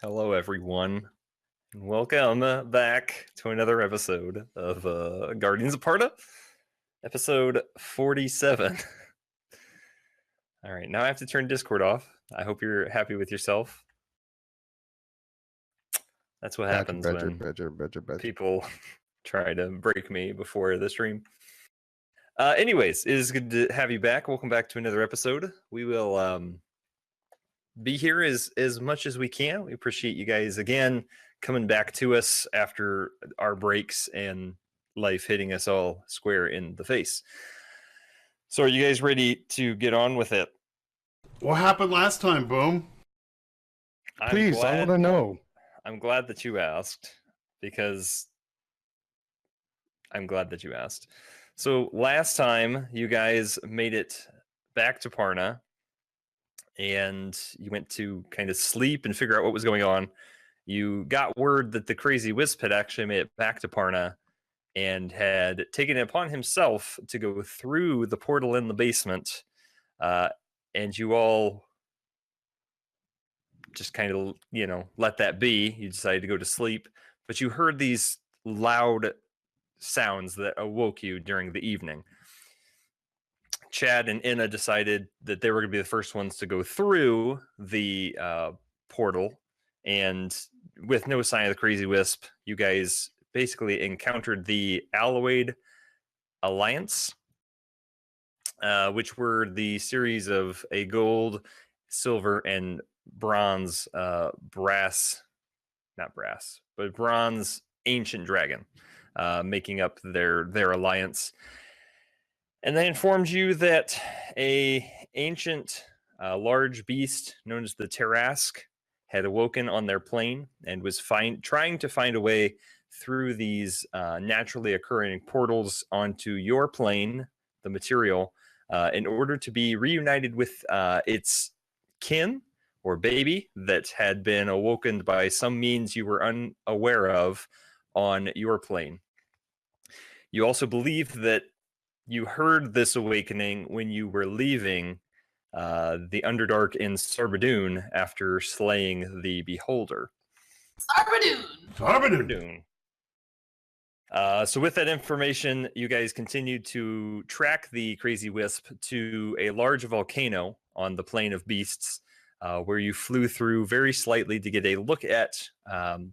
Hello, everyone, and welcome back to another episode of Guardians of Parna, episode 47. All right, now I have to turn Discord off. I hope you're happy with yourself. That's what happens when people try to break me before the stream. Anyways, it is good to have you back. Welcome back to another episode. We will be here as much as we can. We appreciate you guys again coming back to us after our breaks and life hitting us all square in the face. So are you guys ready to get on with it? What happened last time, Boom? Please, I want to know. I'm glad that you asked, because I'm glad that you asked. So last time you guys made it back to Parna and you went to kind of sleep and figure out what was going on. You got word that the Crazy Wisp had actually made it back to Parna and had taken it upon himself to go through the portal in the basement. And you all just kind of, let that be. You decided to go to sleep, but you heard these loud sounds that awoke you during the evening. Chad and Inna decided that they were going to be the first ones to go through the portal, and with no sign of the Crazy Wisp, you guys basically encountered the Alloyed Alliance, which were the series of a gold, silver, and bronze bronze ancient dragon making up their alliance. And they informed you that a ancient large beast known as the Tarrasque had awoken on their plane and was trying to find a way through these naturally occurring portals onto your plane, the material, in order to be reunited with its kin or baby that had been awoken by some means you were unaware of on your plane. You also believe that you heard this awakening when you were leaving the Underdark in Sarbadoon after slaying the Beholder. Sarbadoon. So with that information, you guys continued to track the Crazy Wisp to a large volcano on the Plain of Beasts, where you flew through very slightly to get a look at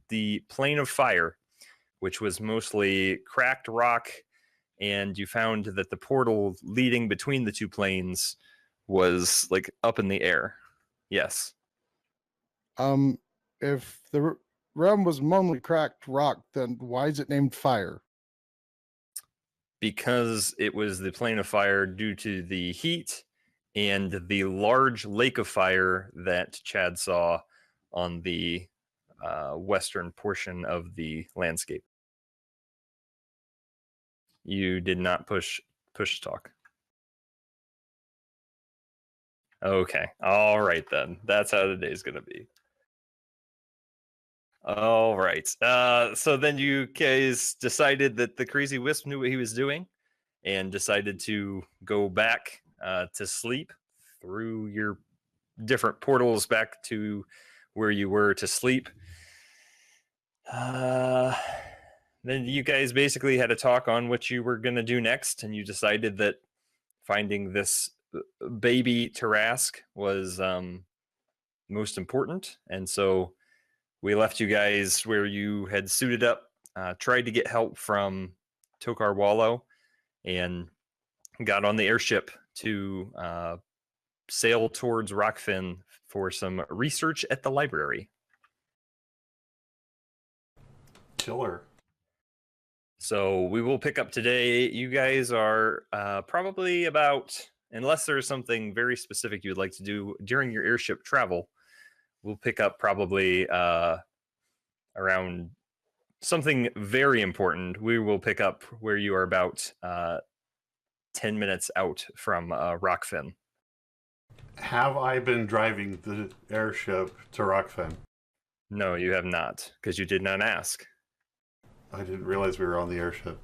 the Plain of Fire, which was mostly cracked rock, and you found that the portal leading between the two planes was like up in the air. Yes. If the realm was mostly cracked rock, then why is it named Fire? Because it was the Plain of Fire due to the heat and the large lake of fire that Chad saw on the western portion of the landscape. You did not push talk. Okay. All right, then. That's how the day's going to be. All right. So then you guys decided that the Crazy Wisp knew what he was doing and decided to go back to sleep through your different portals back to where you were to sleep. Then you guys basically had a talk on what you were going to do next, and you decided that finding this baby Tarrasque was most important. And so we left you guys where you had suited up, tried to get help from Tokar Wallow, and got on the airship to sail towards Rockfin for some research at the library. Killer. So we will pick up today. You guys are probably about, unless there's something very specific you'd like to do during your airship travel, we'll pick up probably around something very important. We will pick up where you are about 10 minutes out from Rockfin. Have I been driving the airship to Rockfin? No, you have not, because you did not ask. I didn't realize we were on the airship.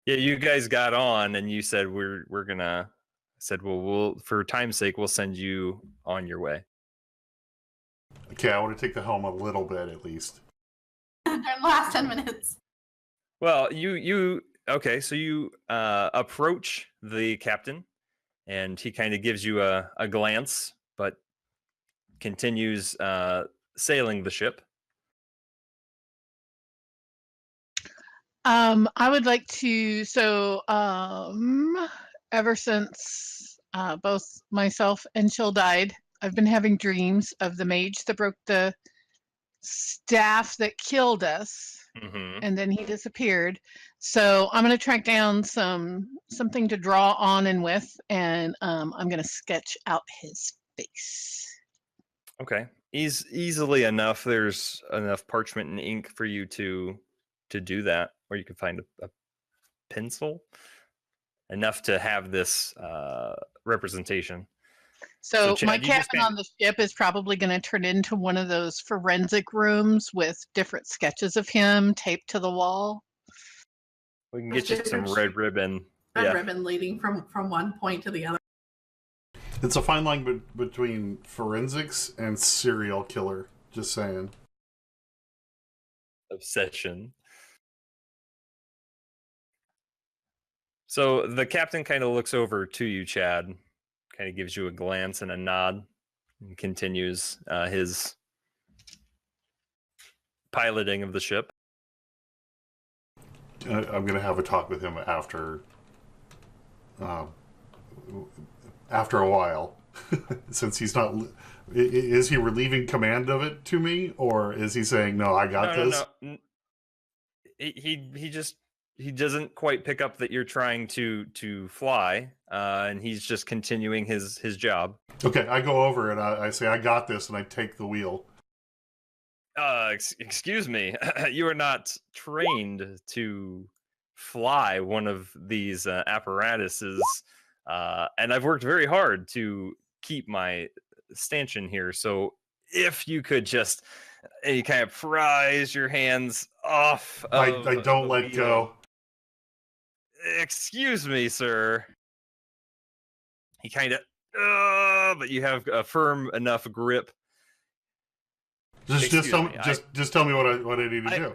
Yeah, you guys got on and you said we're gonna. I said, well, for time's sake, we'll send you on your way. Okay, I want to take the helm a little bit at least. During the last 10 minutes. Well, okay, so you approach the captain, and he kind of gives you a glance, but continues sailing the ship. I would like to, ever since both myself and Chill died, I've been having dreams of the mage that broke the staff that killed us, and then he disappeared. So I'm going to track down something to draw on and with, and I'm going to sketch out his face. Okay, easily enough. There's enough parchment and ink for you to do that, or you can find a pencil enough to have this representation. So Chad, my cabin on the ship is probably going to turn into one of those forensic rooms with different sketches of him taped to the wall. We can get you some red ribbon. Red ribbon leading from one point to the other. It's a fine line between forensics and serial killer. Just saying. Obsession. So the captain kind of looks over to you, Chad, kind of gives you a glance and a nod, and continues his piloting of the ship. I'm going to have a talk with him after a while, since he's not. Is he relieving command of it to me, or is he saying, "No, I got this"? No. He doesn't quite pick up that you're trying to fly, and he's just continuing his job. Okay, I go over and I say, "I got this," and I take the wheel. Excuse me, you are not trained to fly one of these apparatuses, and I've worked very hard to keep my stanchion here. So if you could just you kind of prise your hands off. I don't let go. Excuse me, sir. He kind of, but you have a firm enough grip. Just tell me what I need to do.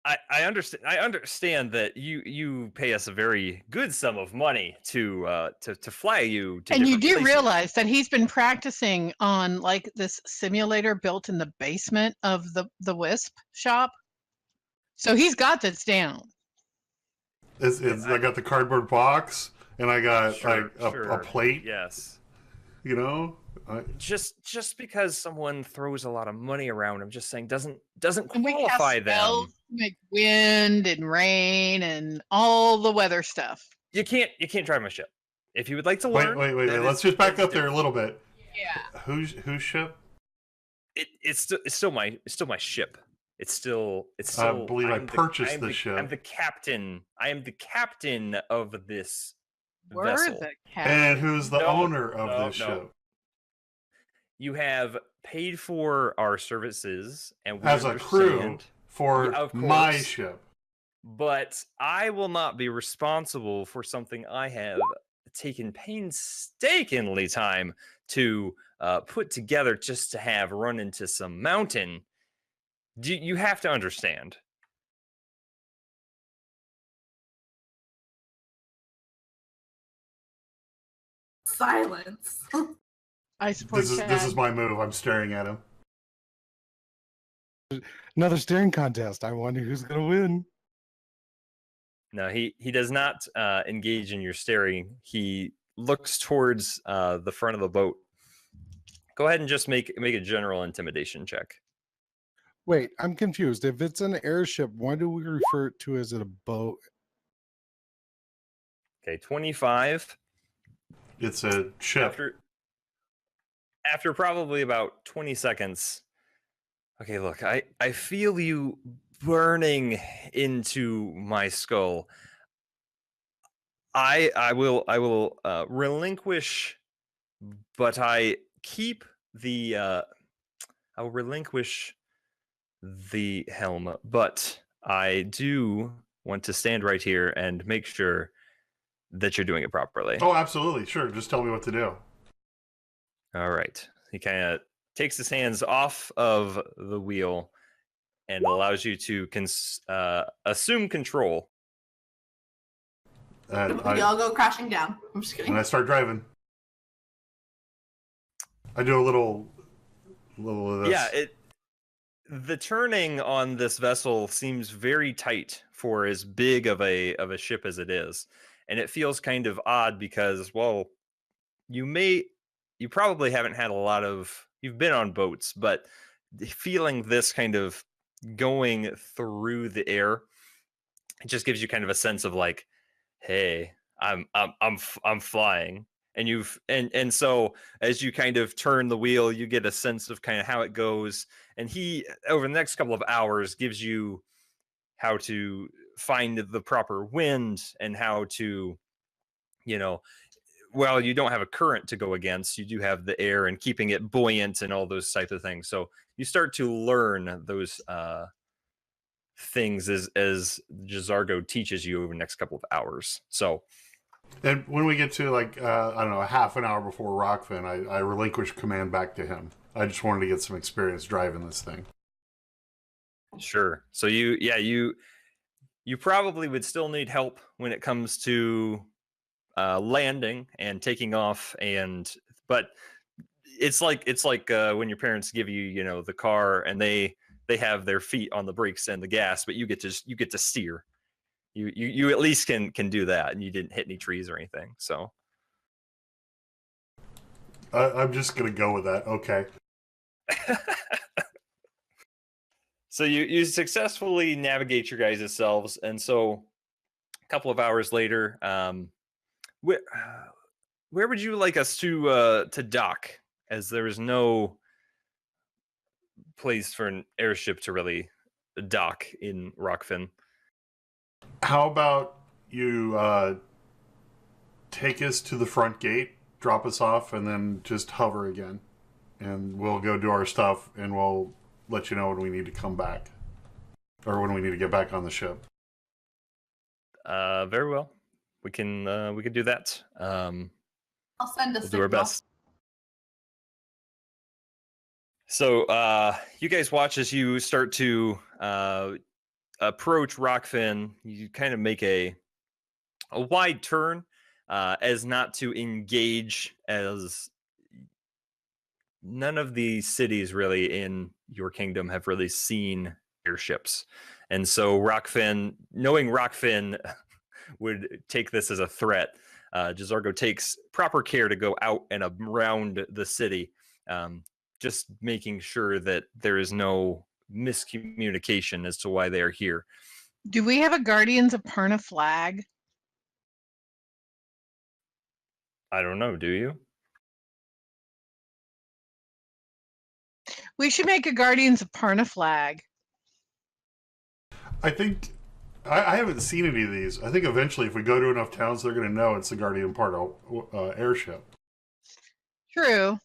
I understand that you pay us a very good sum of money to fly you to and you do places. realize that he's been practicing on like this simulator built in the basement of the Wisp shop. So he's got this down. I got the cardboard box and I got a plate. Yes. You know? Just because someone throws a lot of money around, I'm just saying doesn't And qualify we have them. Like wind and rain and all the weather stuff. You can't drive my ship. If you would like to learn, wait. Let's just back up there a little bit. Yeah. Whose ship? It's still my ship. It's still. I believe I purchased the ship. I'm the captain. I am the captain of this We're vessel. the captain. And who's the owner of this ship? You have paid for our services, and we as a crew for my ship. But I will not be responsible for something I have taken painstakingly time to put together just to have run into some mountain. You have to understand. Silence. I support this is my move. I'm staring at him. Another staring contest. I wonder who's going to win. No, he does not engage in your staring. He looks towards the front of the boat. Go ahead and just make a general intimidation check. Wait, I'm confused. If it's an airship, why do we refer to it as a boat? Okay, 25. It's a ship. After probably about 20 seconds. Okay, look, I feel you burning into my skull. I will relinquish, but I keep the I'll relinquish the helm, but I do want to stand right here and make sure that you're doing it properly. Oh, absolutely. Sure. Just tell me what to do. All right. He kind of takes his hands off of the wheel and allows you to assume control. And We all go crashing down. I'm just kidding. I start driving. I do a little of this. Yeah, the turning on this vessel seems very tight for as big of a ship as it is, and it feels kind of odd because, well, you probably haven't had a lot of, you've been on boats, but feeling this kind of going through the air, it just gives you kind of a sense of like, hey, I'm flying. And so as you kind of turn the wheel, you get a sense of kind of how it goes. And he, over the next couple of hours, gives you how to find the proper wind and how to, well, you don't have a current to go against. You do have the air and keeping it buoyant and all those types of things. So you start to learn those things as Jazargo teaches you over the next couple of hours. So, and when we get to like I don't know, a half an hour before Rockfin, I relinquish command back to him. I just wanted to get some experience driving this thing. Sure. So you probably would still need help when it comes to landing and taking off, but it's like when your parents give you the car and they have their feet on the brakes and the gas, but you get to steer. You at least can do that, and you didn't hit any trees or anything. So I'm just gonna go with that. Okay. So you successfully navigate your guys' selves, and so a couple of hours later, where would you like us to dock? As there is no place for an airship to really dock in Rockfin. How about you take us to the front gate, drop us off, and then just hover again, and we'll go do our stuff, and we'll let you know when we need to come back, or when we need to get back on the ship. Very well. We can do that. I'll send a We'll signal. do our best. So you guys watch as you start to approach Rockfin. You kind of make a wide turn as not to engage, as none of the cities really in your kingdom have really seen airships. And so Rockfin, knowing Rockfin would take this as a threat, Jazargo takes proper care to go out and around the city, just making sure that there is no miscommunication as to why they are here. Do we have a Guardians of Parna flag? I don't know, do you? We should make a Guardians of Parna flag. I think I haven't seen any of these. I think eventually, if we go to enough towns, they're going to know it's the Guardian Parna airship. True.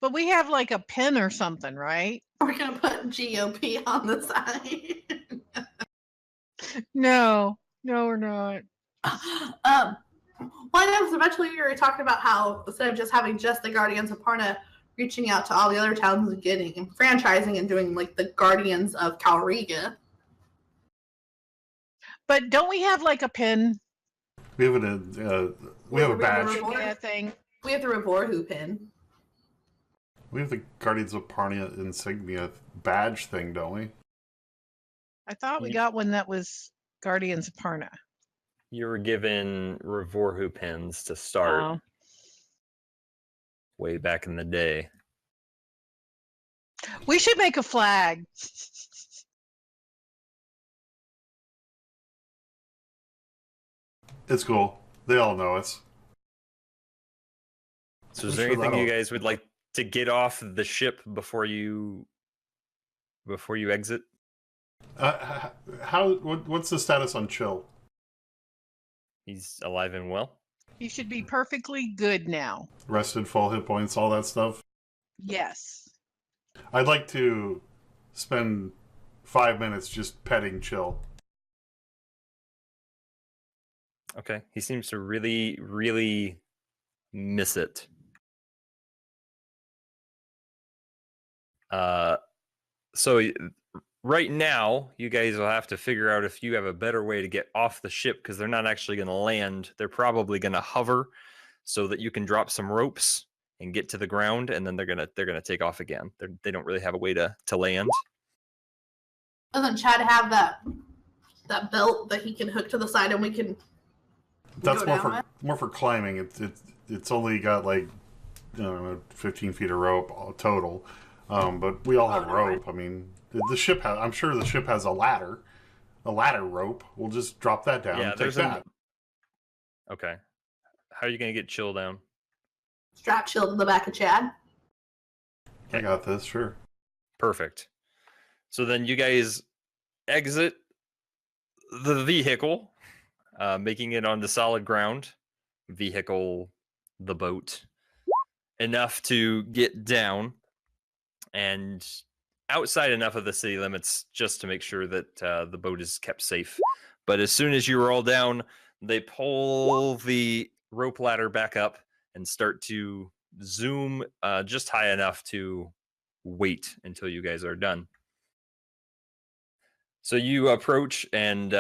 But we have like a pin or something, right? We're gonna put GOP on the side. No, we're not. Well, I know, 'cause eventually we were talking about how instead of just having just the Guardians of Parna reaching out to all the other towns and getting franchising and doing like the Guardians of Calriga. But don't we have like a pin? We have a badge. Yeah, thing. We have the Revorhu pin. We have the Guardians of Parna insignia badge thing, don't we? I thought we got one that was Guardians of Parna. You were given Revorhu pins to start Oh. way back in the day. We should make a flag. It's cool. They all know us. So is I'm there sure anything you that'll- guys would like to get off the ship before you exit? What's the status on Chill? He's alive and well. He should be perfectly good now. Rested, full hit points, all that stuff. Yes. I'd like to spend 5 minutes just petting Chill. Okay. He seems to really, really miss it. So right now, you guys will have to figure out if you have a better way to get off the ship, because they're not actually going to land. They're probably going to hover so that you can drop some ropes and get to the ground, and then they're gonna take off again. They don't really have a way to land. Doesn't Chad have that belt that he can hook to the side and we can? That's go down more for climbing. It's only got like, I don't know, 15 feet of rope total. But we all have rope. I mean, the ship has. I'm sure the ship has a ladder rope. We'll just drop that down. Yeah, and take there's that. Okay. How are you gonna get Chill down? Strap Chill to the back of Chad. I got this. Sure. Perfect. So then you guys exit the vehicle, making it onto solid ground. Vehicle, the boat, enough to get down and outside enough of the city limits just to make sure that the boat is kept safe. But as soon as you are all down, they pull the rope ladder back up and start to zoom just high enough to wait until you guys are done. So you approach, and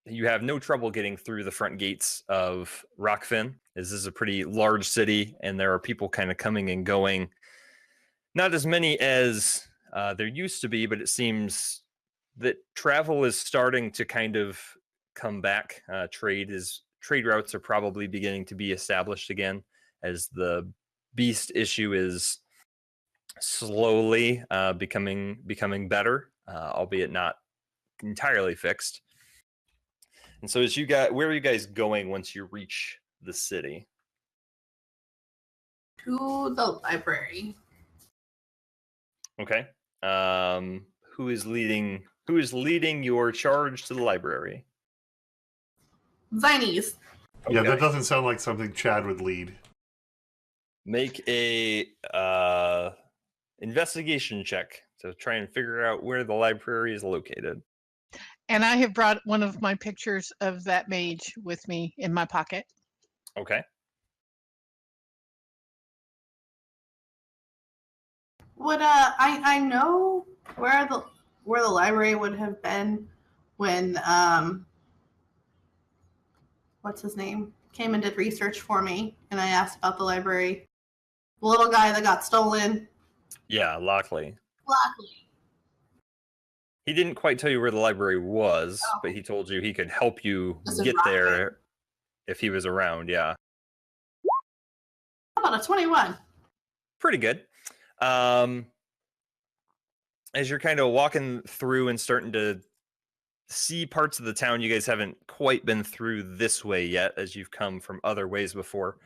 you have no trouble getting through the front gates of Rockfin. This is a pretty large city, and there are people kind of coming and going. Not as many as there used to be, but it seems that travel is starting to kind of come back. Trade routes are probably beginning to be established again, as the beast issue is slowly becoming better, albeit not entirely fixed. And so, where are you guys going once you reach the city? To the library. Okay. Who is leading your charge to the library? Zinies. Yeah, Okay. that doesn't sound like something Chad would lead. Make a investigation check to try and figure out where the library is located. And I have brought one of my pictures of that mage with me in my pocket. Okay. Would I know where the library would have been when what's his name came and did research for me, and I asked about the library. The little guy that got stolen. Yeah, Lockley. Lockley. He didn't quite tell you where the library was, but he told you he could help you get there if he was around. Yeah. How about a 21? Pretty good. As you're kind of walking through and starting to see parts of the town you guys haven't quite been through this way yet, as you've come from other ways before.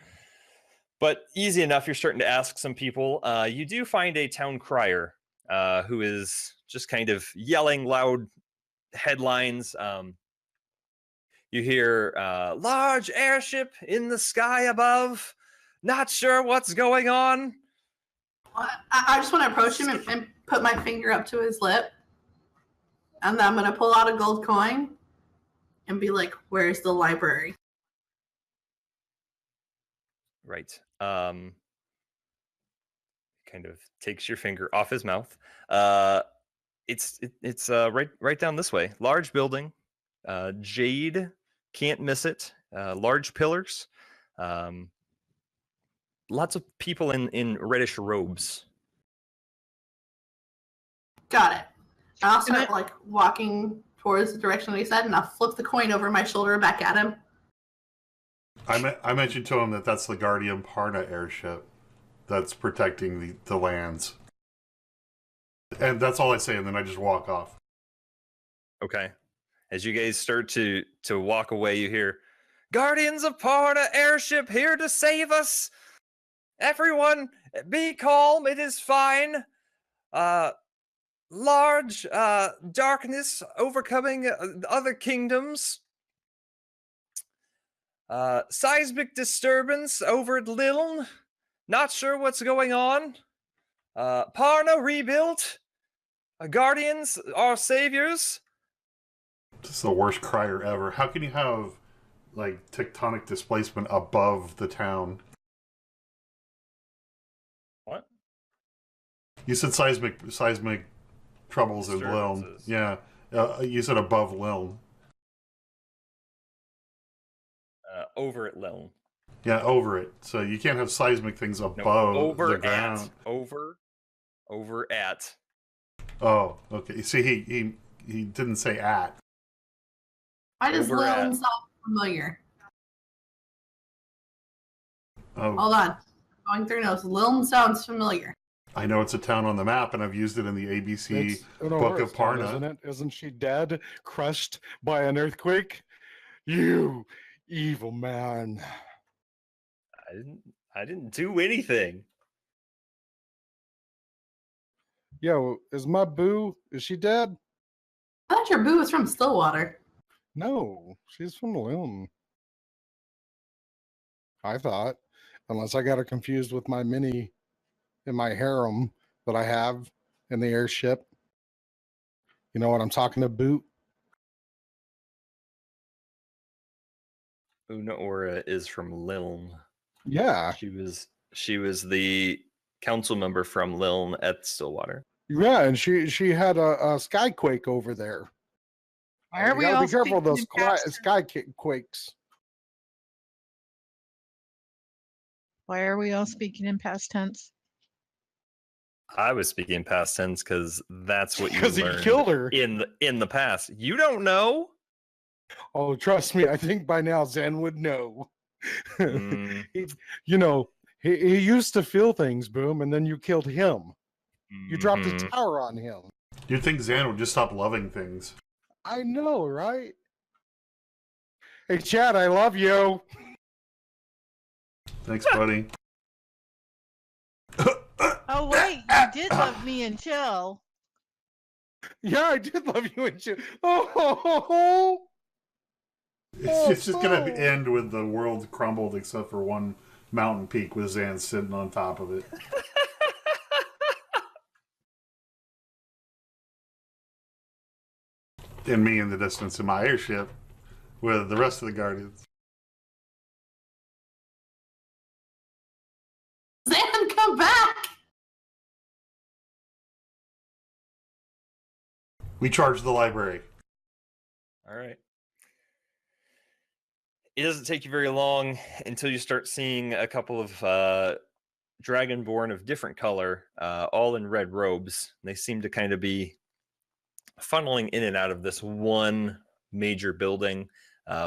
But easy enough, you're starting to ask some people. You do find a town crier who is just kind of yelling loud headlines. You hear, large airship in the sky above. Not sure what's going on. I just want to approach him and put my finger up to his lip. And then I'm going to pull out a gold coin and be like, where's the library? Right. Kind of takes your finger off his mouth. It's right down this way. Large building, jade, can't miss it. Large pillars. Lots of people in reddish robes. Got it. I'll start like walking towards the direction that he said, and I'll flip the coin over my shoulder back at him. I mentioned to him that that's the Guardian Parna airship that's protecting the lands. And that's all I say, and then I just walk off. Okay. As you guys start to walk away, you hear, Guardians of Parna airship here to save us. Everyone, be calm. It is fine. Large darkness overcoming other kingdoms. Seismic disturbance over at Liln. Not sure what's going on. Parna rebuilt. Guardians are saviors. This is the worst crier ever. How can you have like tectonic displacement above the town? What? You said seismic troubles in Liln. Disturbances. Yeah. You said above Liln. Over at Liln. Yeah, over it. So you can't have seismic things No, above over the ground. at. Over at. Oh, okay. See, he didn't say at. Why does Over Liln at. sound familiar? Oh, Hold on. Going through notes. Liln sounds familiar. I know it's a town on the map, and I've used it in the ABC It's Book of Aurora's town, Parna. isn't it? Isn't she dead, crushed by an earthquake? You evil man. I didn't do anything. Yo, is my boo? Is she dead? I thought your boo was from Stillwater. No, she's from Liln. I thought, unless I got her confused with my mini in my harem that I have in the airship. You know what I'm talking about? Una is from Liln. Yeah, She was the council member from Liln at Stillwater. yeah, and she had a skyquake over there. Why are You we gotta all be careful of those speaking in past skyquakes. Why are we all speaking in past tense? I was speaking past tense because that's what you Because he learned killed her. in the past. You don't know. Oh, trust me, I think by now Zen would know. Mm, You know, he used to feel things, Boom, and then you killed him. You dropped a mhm. tower on him. You'd think Zan would just stop loving things. I know, right? Hey, Chad, I love you. Thanks, buddy. Oh wait, you did love me until. Yeah, I did love you and you. Oh, It's just gonna end with the world crumbled except for one mountain peak with Zan sitting on top of it. And me in the distance in my airship with the rest of the Guardians. Zan, come back! We charge the library. All right. It doesn't take you very long until you start seeing a couple of dragonborn of different color, all in red robes. They seem to kind of be funneling in and out of this one major building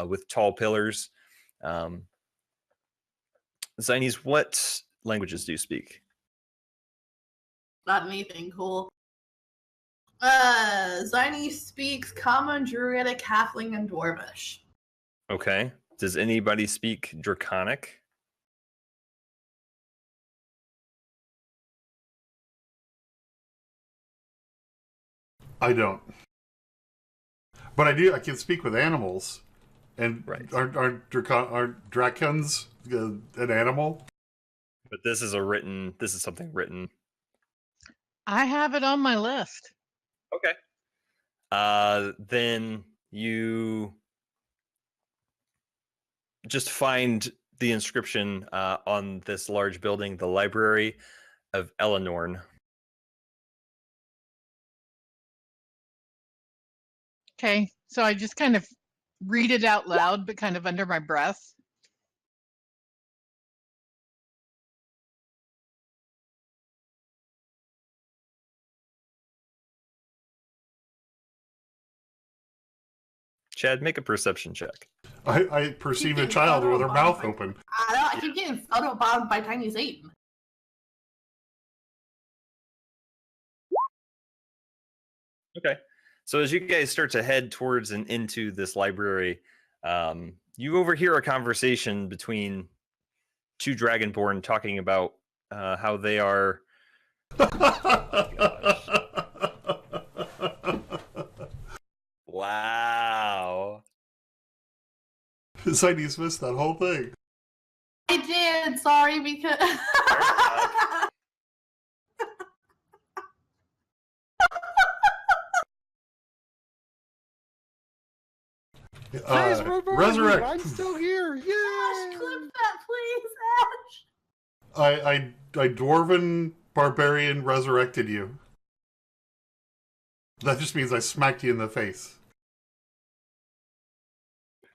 with tall pillars. Zinies, what languages do you speak? Not anything cool. Ziny speaks Common, Druidic, Halfling, and Dwarvish. Okay. Does anybody speak Draconic? I don't. But I do. I can speak with animals. And Right. aren't Drakons an animal? But this is something written. I have it on my list. Okay. Then you just find the inscription on this large building, the Library of Eleanorn. Okay, so I just kind of read it out loud, but kind of under my breath. Chad, make a perception check. I perceive a child with her mouth open. I know, I keep getting photobombed by Tiny Satan. Okay. So as you guys start to head towards and into this library, you overhear a conversation between two Dragonborn talking about how they are. Wow. Zany's missed that whole thing. I did, sorry, because... Please revive me, Resurrect. I'm still here. Ash, Yeah. clip that, please, Ash! I dwarven barbarian resurrected you. That just means I smacked you in the face.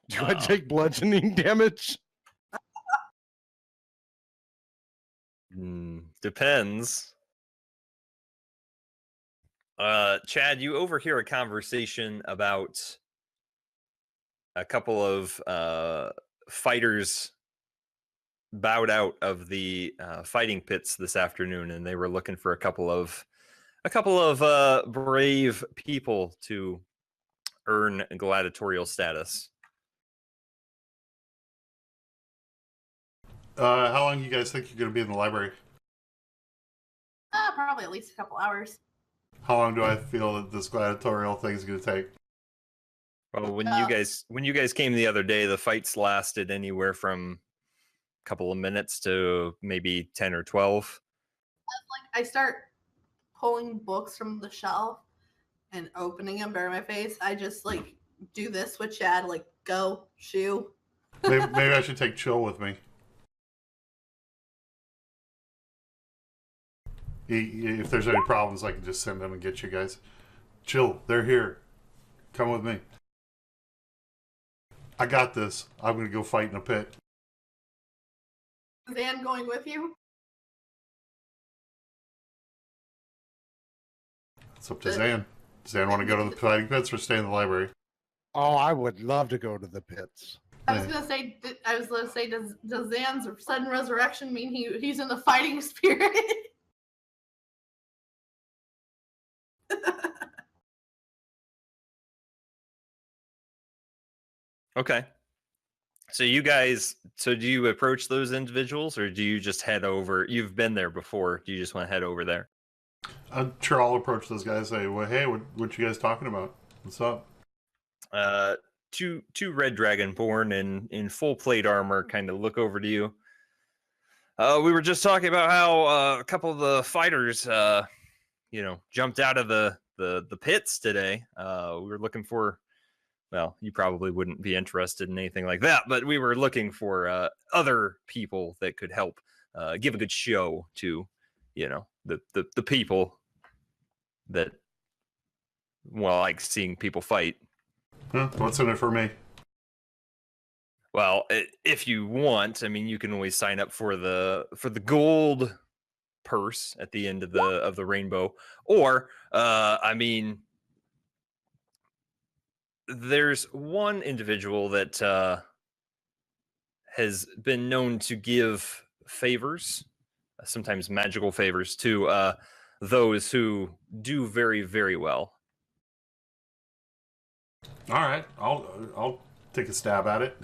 Do I take bludgeoning damage? Depends. Chad, you overhear a conversation about a couple of fighters bowed out of the fighting pits this afternoon, and they were looking for a couple of brave people to earn gladiatorial status. How long you guys think you're going to be in the library? Probably at least a couple hours. How long do I feel that this gladiatorial thing is going to take? Well, when you guys came the other day, the fights lasted anywhere from a couple of minutes to maybe 10 or 12. I start pulling books from the shelf and opening them bare my face. I just do this with Chad, go, shoo. Maybe I should take Chill with me. If there's any problems, I can just send them and get you guys. Chill, they're here. Come with me. I got this. I'm going to go fight in a pit. Is Anne going with you? It's up to Zan. Does Zan want to go to the fighting pits or stay in the library? Oh, I would love to go to the pits. I was gonna say, does Zan's sudden resurrection mean he's in the fighting spirit? Okay. So do you approach those individuals, or do you just head over? You've been there before. Do you just want to head over there? I'm sure I'll approach those guys and say, well, hey, what you guys talking about? What's up? Two red dragonborn in full plate armor kind of look over to you. We were just talking about how a couple of the fighters, jumped out of the pits today. We were looking for, well, you probably wouldn't be interested in anything like that, but we were looking for other people that could help give a good show to, the people that, well, like seeing people fight. Huh? What's in it for me? Well, if you want, I mean, you can always sign up for the gold purse at the end of the rainbow, or there's one individual that has been known to give favors, sometimes magical favors, to those who do very, very well. All right, I'll take a stab at it.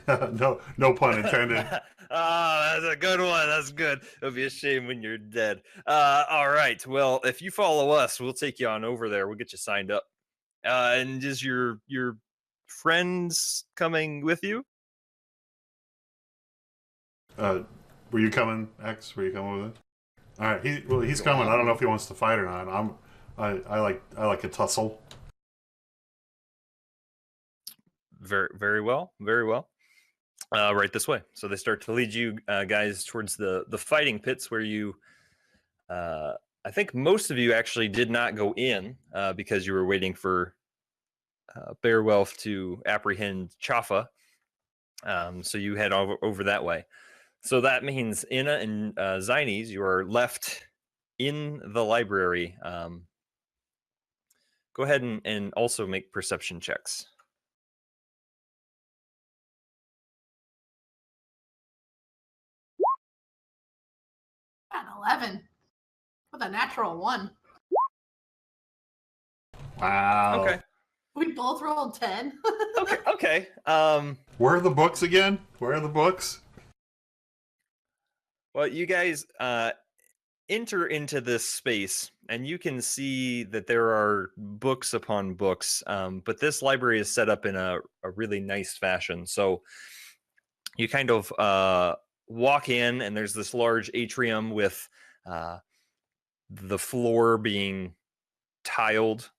no pun intended. That's a good one. That's good. It'll be a shame when you're dead. All right. Well, if you follow us, we'll take you on over there. We'll get you signed up. And is your friends coming with you? Were you coming, X? Were you coming with it? All right. He's coming. I don't know if he wants to fight or not. I like a tussle. Very, very well. Very well. Right this way. So they start to lead you guys towards the fighting pits, where you, I think most of you actually did not go in because you were waiting for Bearwelf to apprehend Chafa. So you head over that way. So that means Inna and Zines, you are left in the library. Go ahead and also make perception checks. An 11 with a natural 1. Wow. Okay. We both rolled 10. Okay. Where are the books again? Where are the books? Well, you guys enter into this space, and you can see that there are books upon books, but this library is set up in a really nice fashion. So you kind of walk in, and there's this large atrium with the floor being tiled,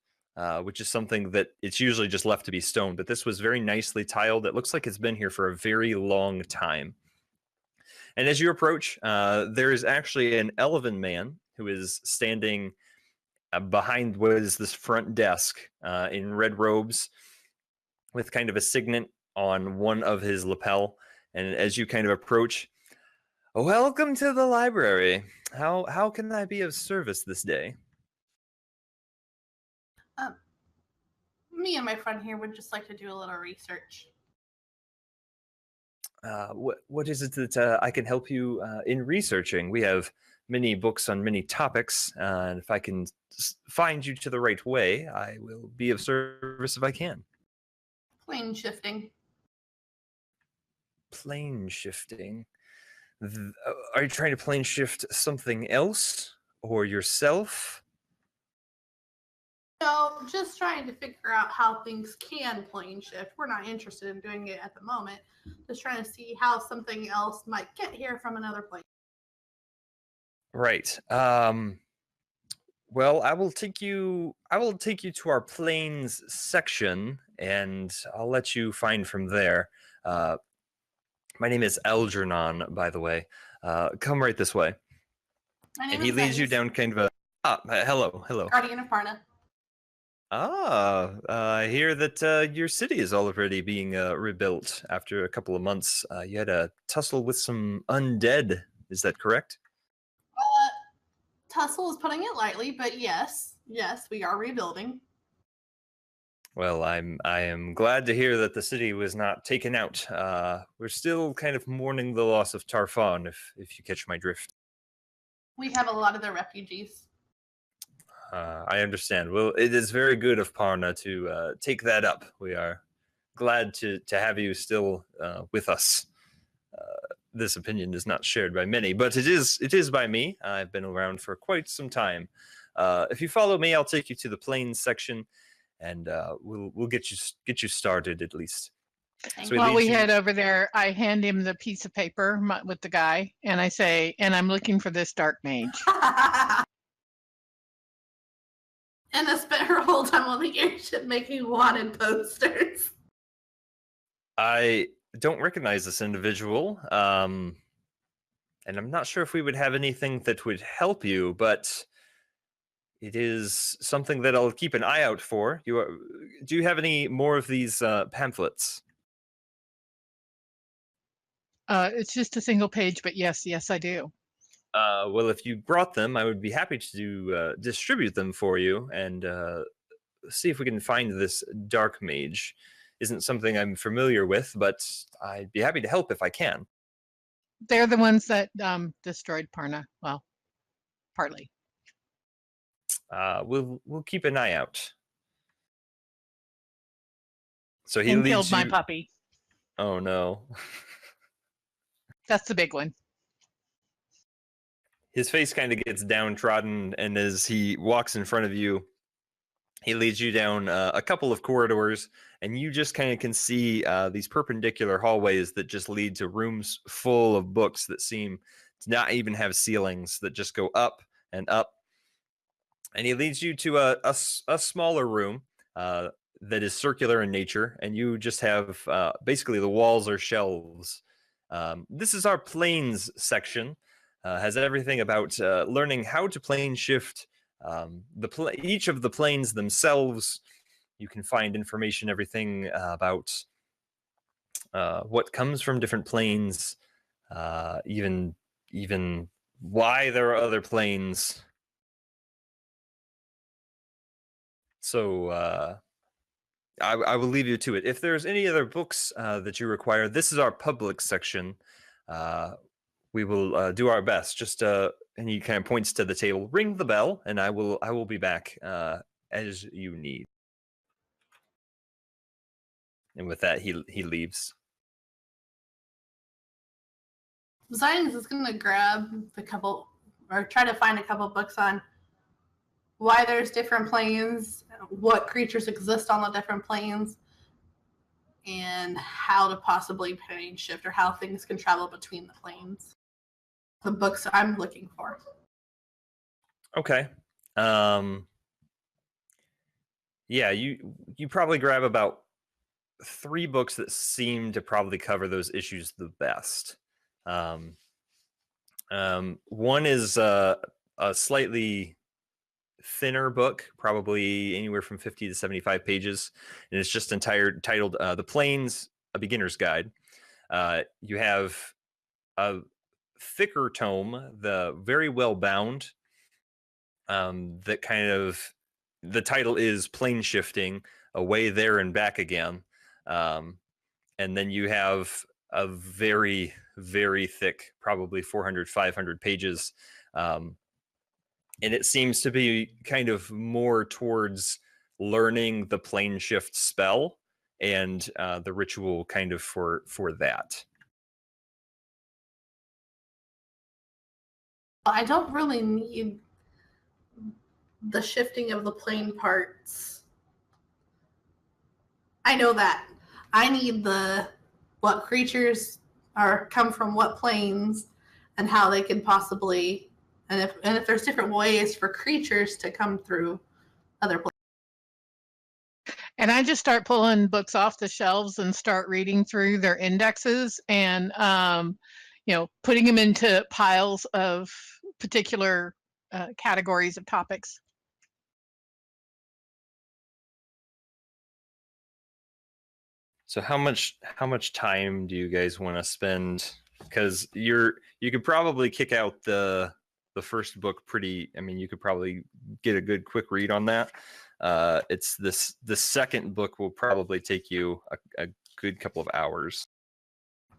which is something that it's usually just left to be stone, but this was very nicely tiled. It looks like it's been here for a very long time. And as you approach, there is actually an elven man who is standing behind what is this front desk in red robes with kind of a signet on one of his lapel. And as you kind of approach, welcome to the library. How can I be of service this day? Me and my friend here would just like to do a little research. What is it that I can help you in researching? We have many books on many topics, and if I can find you to the right way, I will be of service if I can. Plane shifting. Plane shifting. Are you trying to plane shift something else or yourself? No, just trying to figure out how things can plane shift. We're not interested in doing it at the moment. Just trying to see how something else might get here from another plane. Right. Well, I will take you to our planes section, and I'll let you find from there. My name is Algernon, by the way. Come right this way. My name And he is leads you Zeus, down kind of hello. Guardian of Parna. I hear that your city is already being rebuilt after a couple of months. You had a tussle with some undead. Is that correct? Tussle is putting it lightly, but yes, we are rebuilding. Well, I am glad to hear that the city was not taken out. We're still kind of mourning the loss of Tarfon, if you catch my drift. We have a lot of the refugees. I understand. Well, it is very good of Parna to take that up. We are glad to have you still with us. This opinion is not shared by many, but it is by me. I've been around for quite some time. If you follow me, I'll take you to the plains section, and we'll get you started at least. So While we head over there, I hand him the piece of paper with the guy, and I say, "And I'm looking for this dark mage." And I spent her whole time on the airship making wanted posters. I don't recognize this individual, and I'm not sure if we would have anything that would help you, but it is something that I'll keep an eye out for. Do you have any more of these pamphlets? It's just a single page, but yes, I do. Well, if you brought them, I would be happy to distribute them for you and see if we can find this dark mage. Isn't something I'm familiar with, but I'd be happy to help if I can. They're the ones that destroyed Parna. Well, partly. We'll keep an eye out. So he and leads killed my you... puppy. Oh no. That's the big one. His face kind of gets downtrodden, and as he walks in front of you, he leads you down a couple of corridors, and you just kind of can see these perpendicular hallways that just lead to rooms full of books that seem to not even have ceilings, that just go up and up. And he leads you to a smaller room that is circular in nature, and you just have basically the walls are shelves. This is our planes section. Has everything about learning how to plane shift. Each of the planes themselves, you can find information, everything about what comes from different planes, even why there are other planes. So I will leave you to it. If there's any other books that you require, this is our public section. We will do our best. Just and he kind of points to the table. Ring the bell, and I will be back as you need. And with that, he leaves. Zions is going to grab the couple, or try to find a couple books on why there's different planes, what creatures exist on the different planes, and how to possibly plane shift, or how things can travel between the planes. The books I'm looking for. Okay. Yeah, you probably grab about 3 books that seem to probably cover those issues the best. One is a slightly thinner book, probably anywhere from 50 to 75 pages, and it's just titled "The Plains: A Beginner's Guide." You have a thicker tome, the very well bound. That kind of the title is "Plane Shifting: Away There and Back Again," and then you have a very, very thick, probably 400, 500 pages. And it seems to be kind of more towards learning the plane shift spell and the ritual kind of for that. I don't really need the shifting of the plane parts. I know that. I need the what creatures are come from what planes and how they can possibly and if there's different ways for creatures to come through other planes. And I just start pulling books off the shelves and start reading through their indexes and, putting them into piles of particular categories of topics. So how much time do you guys want to spend? Because you could probably kick out the first book pretty. I mean, you could probably get a good quick read on that. It's the second book will probably take you a good couple of hours.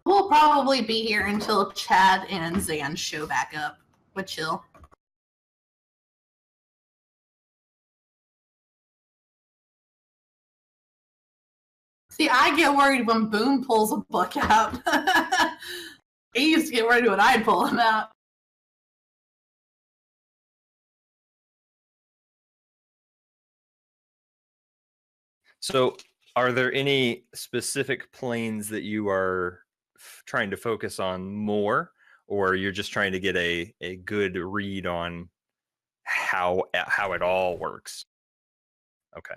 We'll probably be here until Chad and Zan show back up with Chill. See, I get worried when Boone pulls a book out. He used to get worried when I pull him out. So, are there any specific planes that you are trying to focus on more, or you're just trying to get a good read on how it all works? Okay.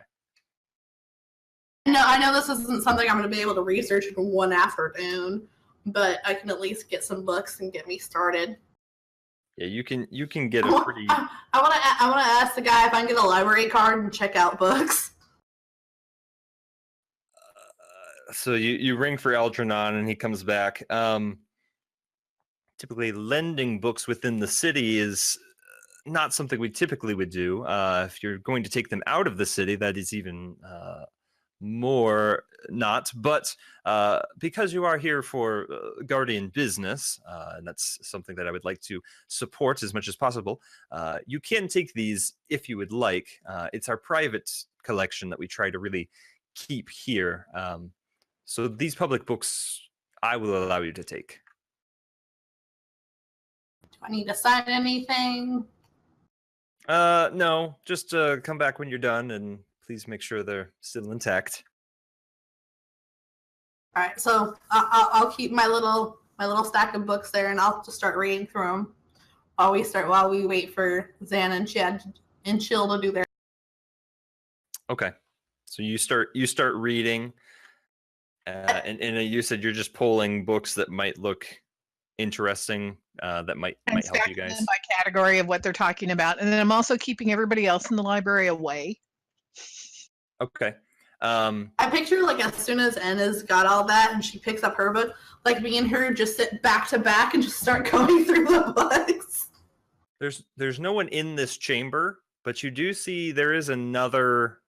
No, I know this isn't something I'm going to be able to research in one afternoon, but I can at least get some books and get me started. Yeah, you can get a pretty. I want to ask the guy if I can get a library card and check out books. So you ring for Algernon and he comes back. Typically, lending books within the city is not something we typically would do. If you're going to take them out of the city, that is even more not. But because you are here for Guardian business, and that's something that I would like to support as much as possible, you can take these if you would like. It's our private collection that we try to really keep here. So these public books, I will allow you to take. Do I need to sign anything? No, just come back when you're done and please make sure they're still intact. All right, so I'll keep my little stack of books there, and I'll just start reading through them while we wait for Zan and Chad and Chill to do their. Okay, so you start reading, and you said you're just pulling books that might look interesting, that might help you guys by category of what they're talking about, and then I'm also keeping everybody else in the library away. Okay. I picture like as soon as Anna's got all that and she picks up her book, like me and her just sit back to back and just start going through the books. There's no one in this chamber, but you do see there is another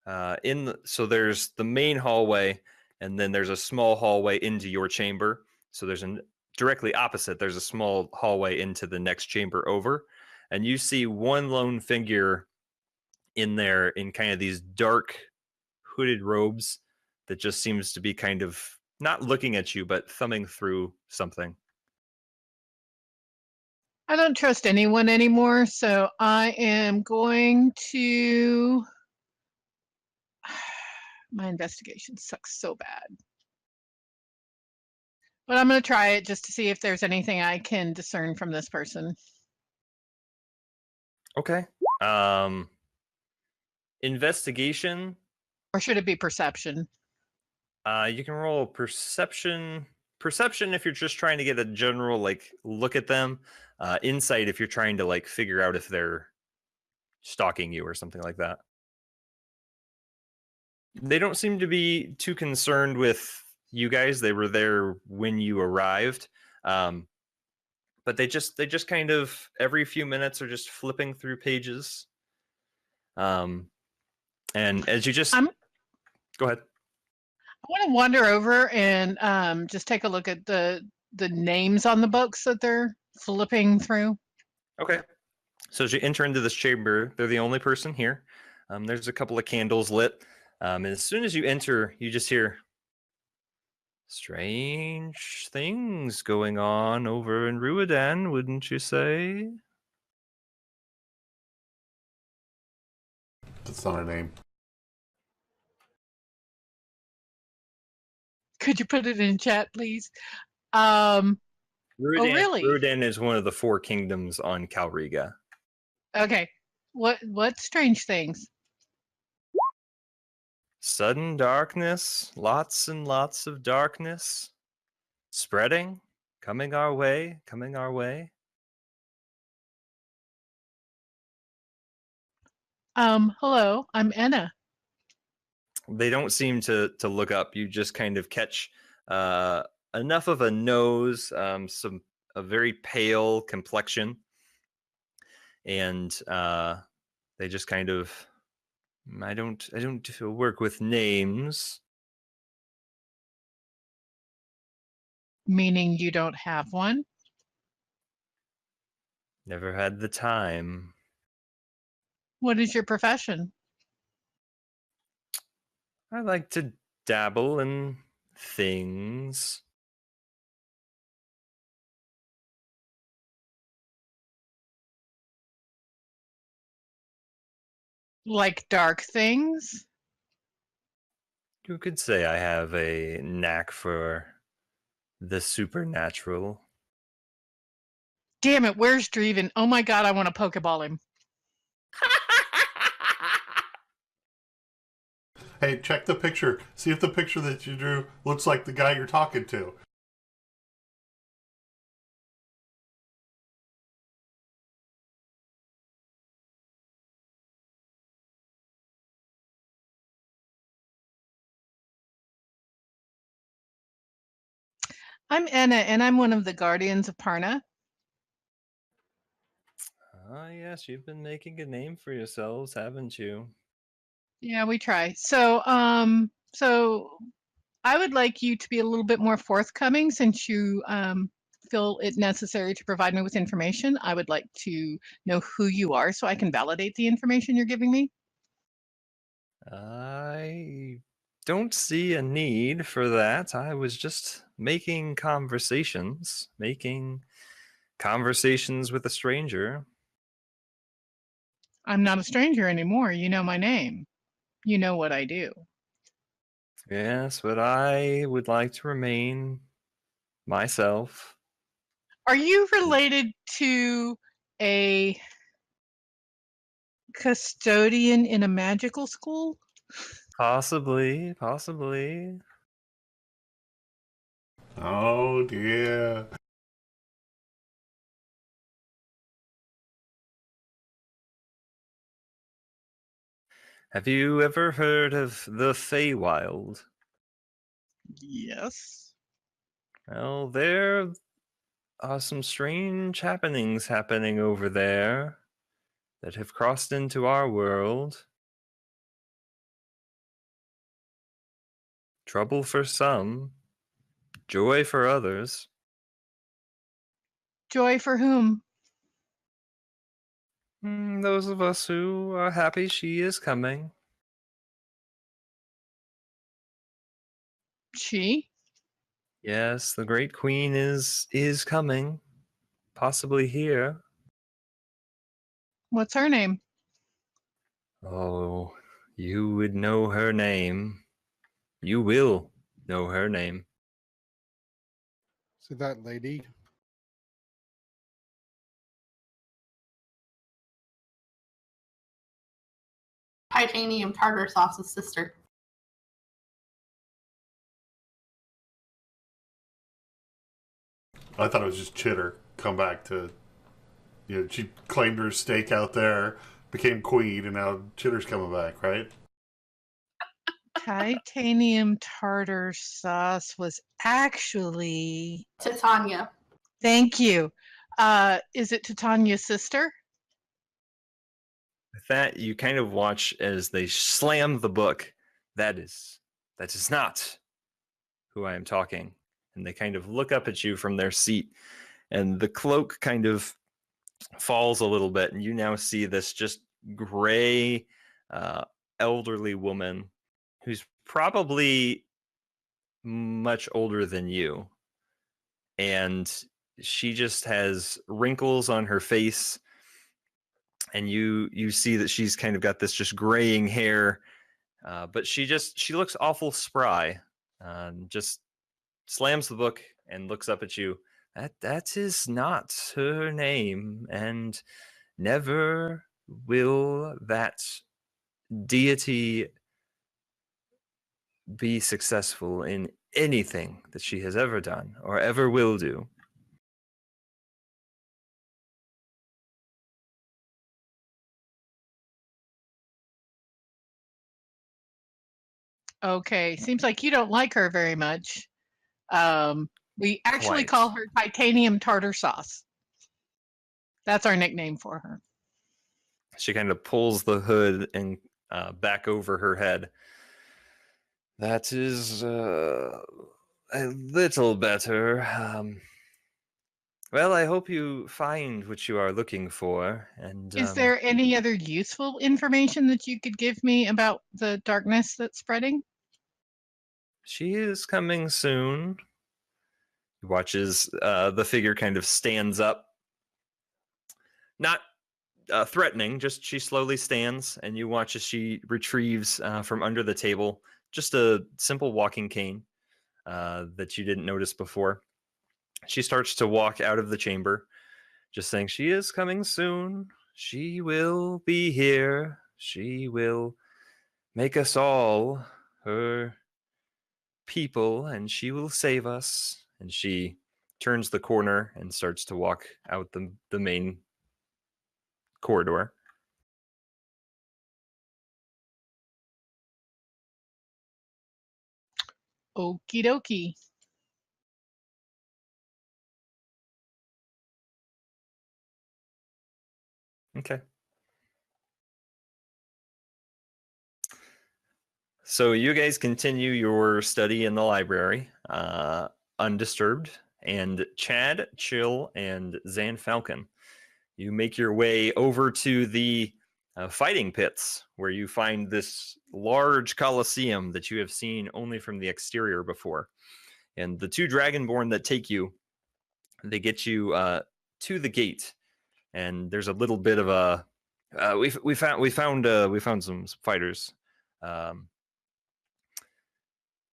so there's the main hallway, and then there's a small hallway into your chamber. So there's directly opposite, there's a small hallway into the next chamber over, and you see one lone figure in there in kind of these dark hooded robes that just seems to be kind of not looking at you, but thumbing through something. I don't trust anyone anymore, so I am going to. My investigation sucks so bad. But I'm going to try it just to see if there's anything I can discern from this person. Okay. Investigation. Or should it be perception? You can roll perception perception if you're just trying to get a general like look at them. Insight if you're trying to like figure out if they're stalking you or something like that. They don't seem to be too concerned with you guys. They were there when you arrived. But they just kind of every few minutes are just flipping through pages. And as you just go ahead. I want to wander over and just take a look at the names on the books that they're flipping through. Okay. So as you enter into this chamber, they're the only person here. There's a couple of candles lit. And as soon as you enter, you just hear strange things going on over in Ruidan, wouldn't you say? That's not a name. Could you put it in chat, please? Ruidan, really? Ruidan is one of the 4 kingdoms on Calriga. Okay. What strange things? Sudden darkness, lots and lots of darkness, spreading, coming our way, coming our way. Hello, I'm Enna. They don't seem to look up. You just kind of catch enough of a nose, a very pale complexion, and they just kind of. I don't work with names. Meaning you don't have one? Never had the time. What is your profession? I like to dabble in things. Like dark things? You could say I have a knack for the supernatural. Damn it, where's Dreven? Oh my god, I want to Pokeball him. Hey, check the picture. See if the picture that you drew looks like the guy you're talking to. I'm Enna, and I'm one of the guardians of Parna. Ah, yes, you've been making a name for yourselves, haven't you? Yeah, we try. So I would like you to be a little bit more forthcoming since you feel it necessary to provide me with information. I would like to know who you are so I can validate the information you're giving me. I don't see a need for that. I was just making conversations with a stranger. I'm not a stranger anymore. You know my name. You know what I do. Yes, but I would like to remain myself. Are you related to a custodian in a magical school? Possibly. Oh dear. Have you ever heard of the Feywild? Yes. Well, there are some strange happenings happening over there that have crossed into our world. Trouble for some, joy for others. Joy for whom? Those of us who are happy she is coming. She? Yes, the great queen is coming, possibly here. What's her name? Oh, you would know her name. You will know her name. See that lady? Titanium tartar sauce's sister. I thought it was just Chitter come back to, she claimed her stake out there, became queen, and now Chitter's coming back, right? Titanium tartar sauce was actually. Titania. Thank you. Is it Titania's sister? With that, you kind of watch as they slam the book. That is not who I am talking. And they kind of look up at you from their seat, and the cloak kind of falls a little bit, and you now see this just gray, elderly woman who's probably much older than you. And she just has wrinkles on her face, and you see that she's kind of got this just graying hair, but she looks awful spry. Just slams the book and looks up at you. That is not her name, and never will that deity be successful in anything that she has ever done or ever will do. Okay, seems like you don't like her very much. We actually Quite. call her titanium tartar sauce. That's our nickname for her. She kind of pulls the hood and back over her head. That is a little better. Well, I hope you find what you are looking for. And Is there any other useful information that you could give me about the darkness that's spreading? she is coming soon. He watches the figure kind of stands up. Not threatening, just she slowly stands, and you watch as she retrieves from under the table just a simple walking cane that you didn't notice before. She starts to walk out of the chamber, just saying, she is coming soon. She will be here. She will make us all her people, and she will save us. And she turns the corner and starts to walk out the main corridor. Okie dokie. Okay. So you guys continue your study in the library, undisturbed. And Chad, Chill, and Zan Falcon, you make your way over to the fighting pits, where you find this large coliseum that you have seen only from the exterior before. And the two Dragonborn that take you, they get you to the gate, and there's a little bit of a we found some fighters.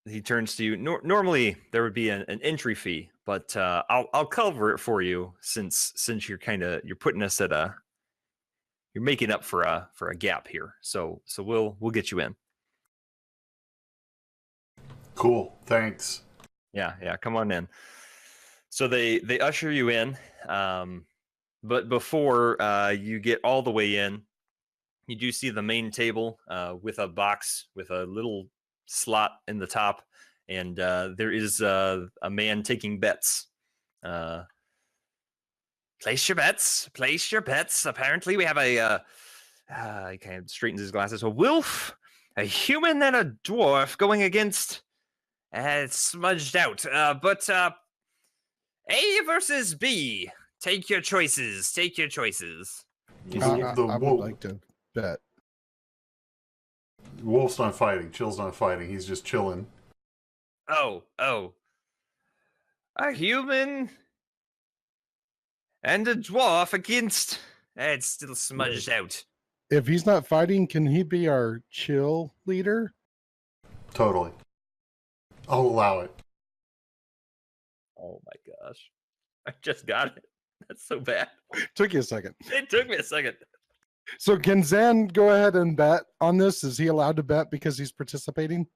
He turns to you. Normally there would be an entry fee, but I'll cover it for you since you're putting us at you're making up for a gap here. So we'll get you in. Cool. Thanks. Yeah. Come on in. So they usher you in, but before you get all the way in, you do see the main table with a box with a little slot in the top, and there is a man taking bets. Place your bets. Apparently we have he kind of straightens his glasses, a wolf, a human, and a dwarf going against it's smudged out, but A versus B. Take your choices. I would like to bet. Wolf's not fighting. Chill's not fighting. He's just chilling. Oh. A human and a dwarf against... It's still smudged out. If he's not fighting, can he be our chill leader? Totally. I'll allow it. Oh my gosh. I just got it. That's so bad. Took you a second. It took me a second. So can Zan go ahead and bet on this? Is he allowed to bet because he's participating?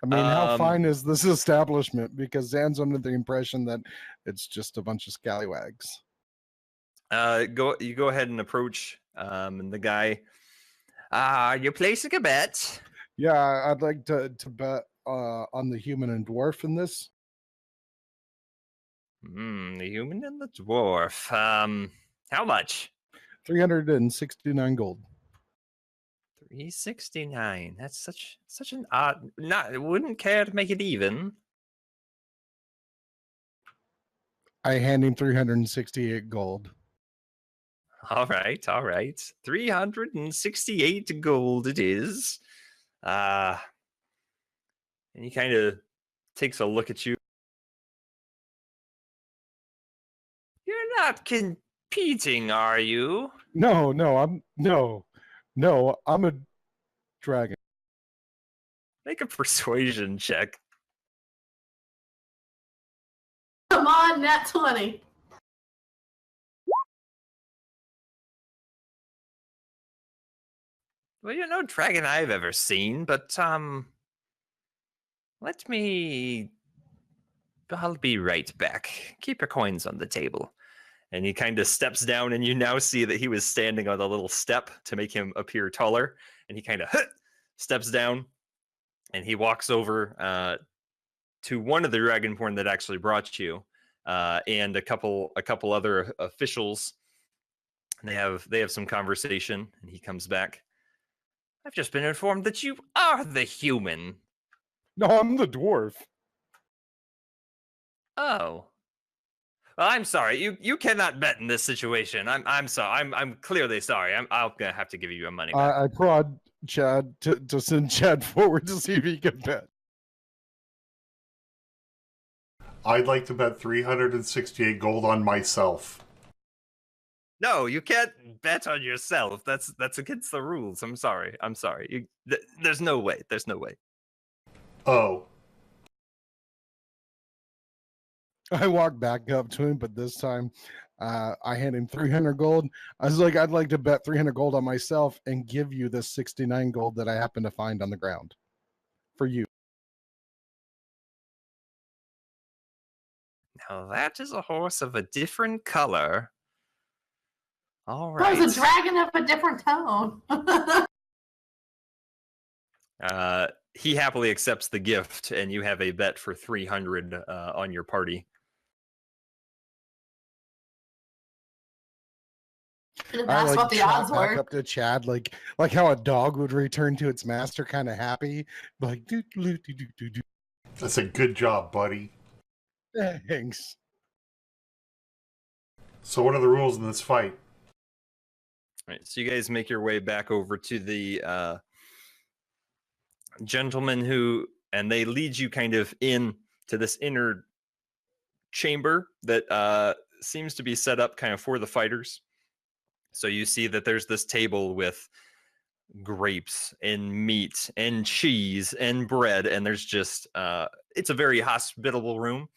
I mean, how Um, fine is this establishment? Because Zan's under the impression that it's just a bunch of scallywags. You go ahead and approach, and the guy. You're placing a bet. Yeah, I'd like to bet on the human and dwarf in this. The human and the dwarf. How much? 369 gold. 369. That's such an odd. Not. Wouldn't care to make it even. I hand him 368 gold. All right. 368 gold it is. And he kind of takes a look at you. You're not competing, are you? No, I'm a dragon. Make a persuasion check. Come on, nat 20. Well, you're no dragon I've ever seen, but I'll be right back. Keep your coins on the table. And he kind of steps down, and you now see that he was standing on a little step to make him appear taller. And he kind of steps down, and he walks over to one of the dragonborn that actually brought you, and a couple other officials. And they have some conversation, and he comes back. I've just been informed that you are the human. No, I'm the dwarf. Oh. Well, I'm sorry. You cannot bet in this situation. I'm sorry. I'm clearly sorry. I'll gonna have to give you your money back. I prod Chad to send Chad forward to see if he can bet. I'd like to bet 368 gold on myself. No, you can't bet on yourself. That's against the rules. I'm sorry. There's no way. There's no way. Oh. I walk back up to him, but this time I hand him 300 gold. I was like, I'd like to bet 300 gold on myself and give you this 69 gold that I happen to find on the ground for you. Now that is a horse of a different color. All That right. was a dragon of a different tone. He happily accepts the gift, and you have a bet for 300 on your party. That's what the chalk odds back were. up to Chad, like how a dog would return to its master, kind of happy, like doo doo doo doo doo doo. That's a good job, buddy. Thanks. So what are the rules in this fight? All right, so you guys make your way back over to the gentleman and they lead you kind of in to this inner chamber that seems to be set up kind of for the fighters. So you see that there's this table with grapes and meat and cheese and bread, and there's just it's a very hospitable room.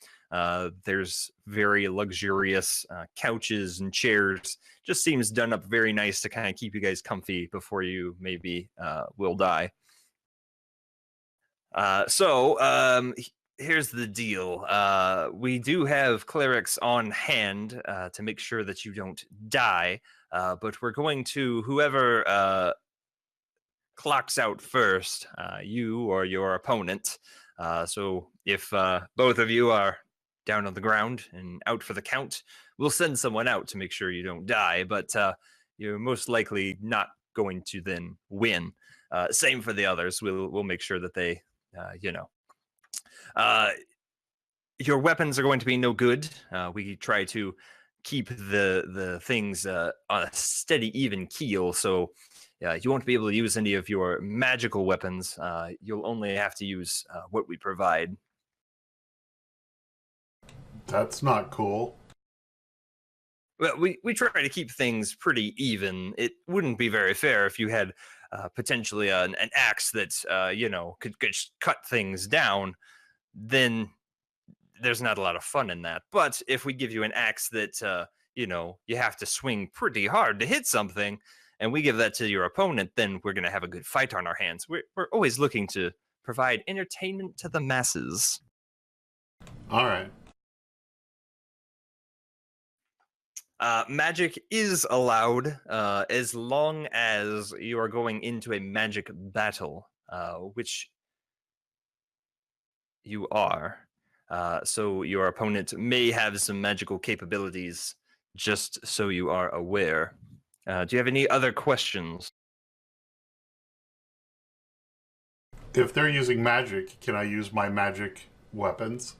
There's very luxurious couches and chairs. Just seems done up very nice to kind of keep you guys comfy before you maybe will die. So here's the deal. We do have clerics on hand to make sure that you don't die, but we're going to, whoever clocks out first, you or your opponent. So if both of you are down on the ground and out for the count, we'll send someone out to make sure you don't die, but you're most likely not going to then win. Same for the others. We'll make sure that they, your weapons are going to be no good. We try to keep the things on a steady, even keel, so you won't be able to use any of your magical weapons. You'll only have to use what we provide. That's not cool. Well, we try to keep things pretty even. It wouldn't be very fair if you had potentially an axe that could cut things down. Then there's not a lot of fun in that. But if we give you an axe that you have to swing pretty hard to hit something, and we give that to your opponent, then we're going to have a good fight on our hands. We're always looking to provide entertainment to the masses. All right. Magic is allowed as long as you are going into a magic battle, which you are. So your opponent may have some magical capabilities, just so you are aware. Do you have any other questions? If they're using magic, can I use my magic weapons?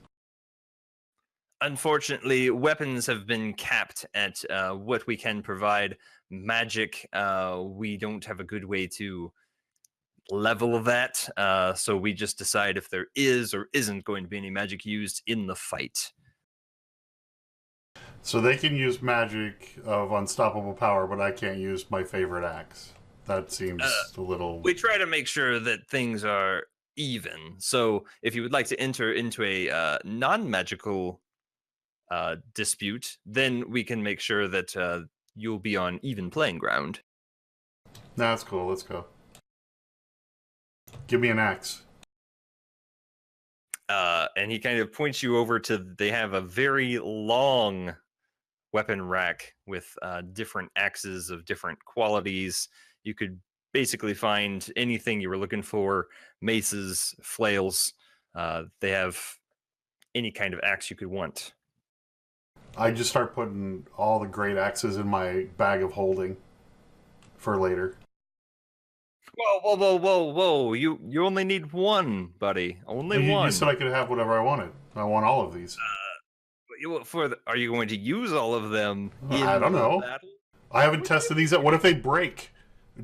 Unfortunately, weapons have been capped at what we can provide. Magic, we don't have a good way to level that, so we just decide if there is or isn't going to be any magic used in the fight. So they can use magic of unstoppable power, but I can't use my favorite axe. That seems a little... We try to make sure that things are even. So if you would like to enter into a non-magical dispute, then we can make sure that you'll be on even playing ground. Nah, that's cool. Let's go. Give me an axe. And he kind of points you over to, they have a very long weapon rack with different axes of different qualities. You could basically find anything you were looking for, maces, flails. They have any kind of axe you could want. I just start putting all the great axes in my bag of holding for later. Whoa. You only need one, buddy. Only one. You said I could have whatever I wanted. I want all of these. Are you going to use all of them in I don't know. battle? I haven't tested these. What if they break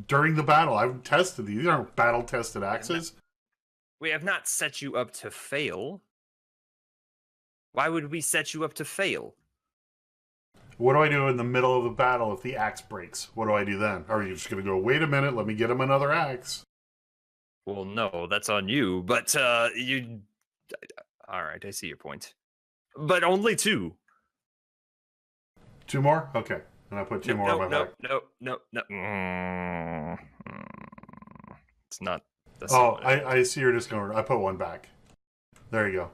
during the battle? I haven't tested these. These aren't battle-tested axes. We have not set you up to fail. Why would we set you up to fail? What do I do in the middle of the battle if the axe breaks? What do I do then? Are you just going to go, wait a minute, let me get him another axe? Well, no, that's on you. But you... All right, I see your point. But only two. Two more? Okay. And I put two more on my back. No. It's not... Oh, I see you're just going... I put one back. There you go.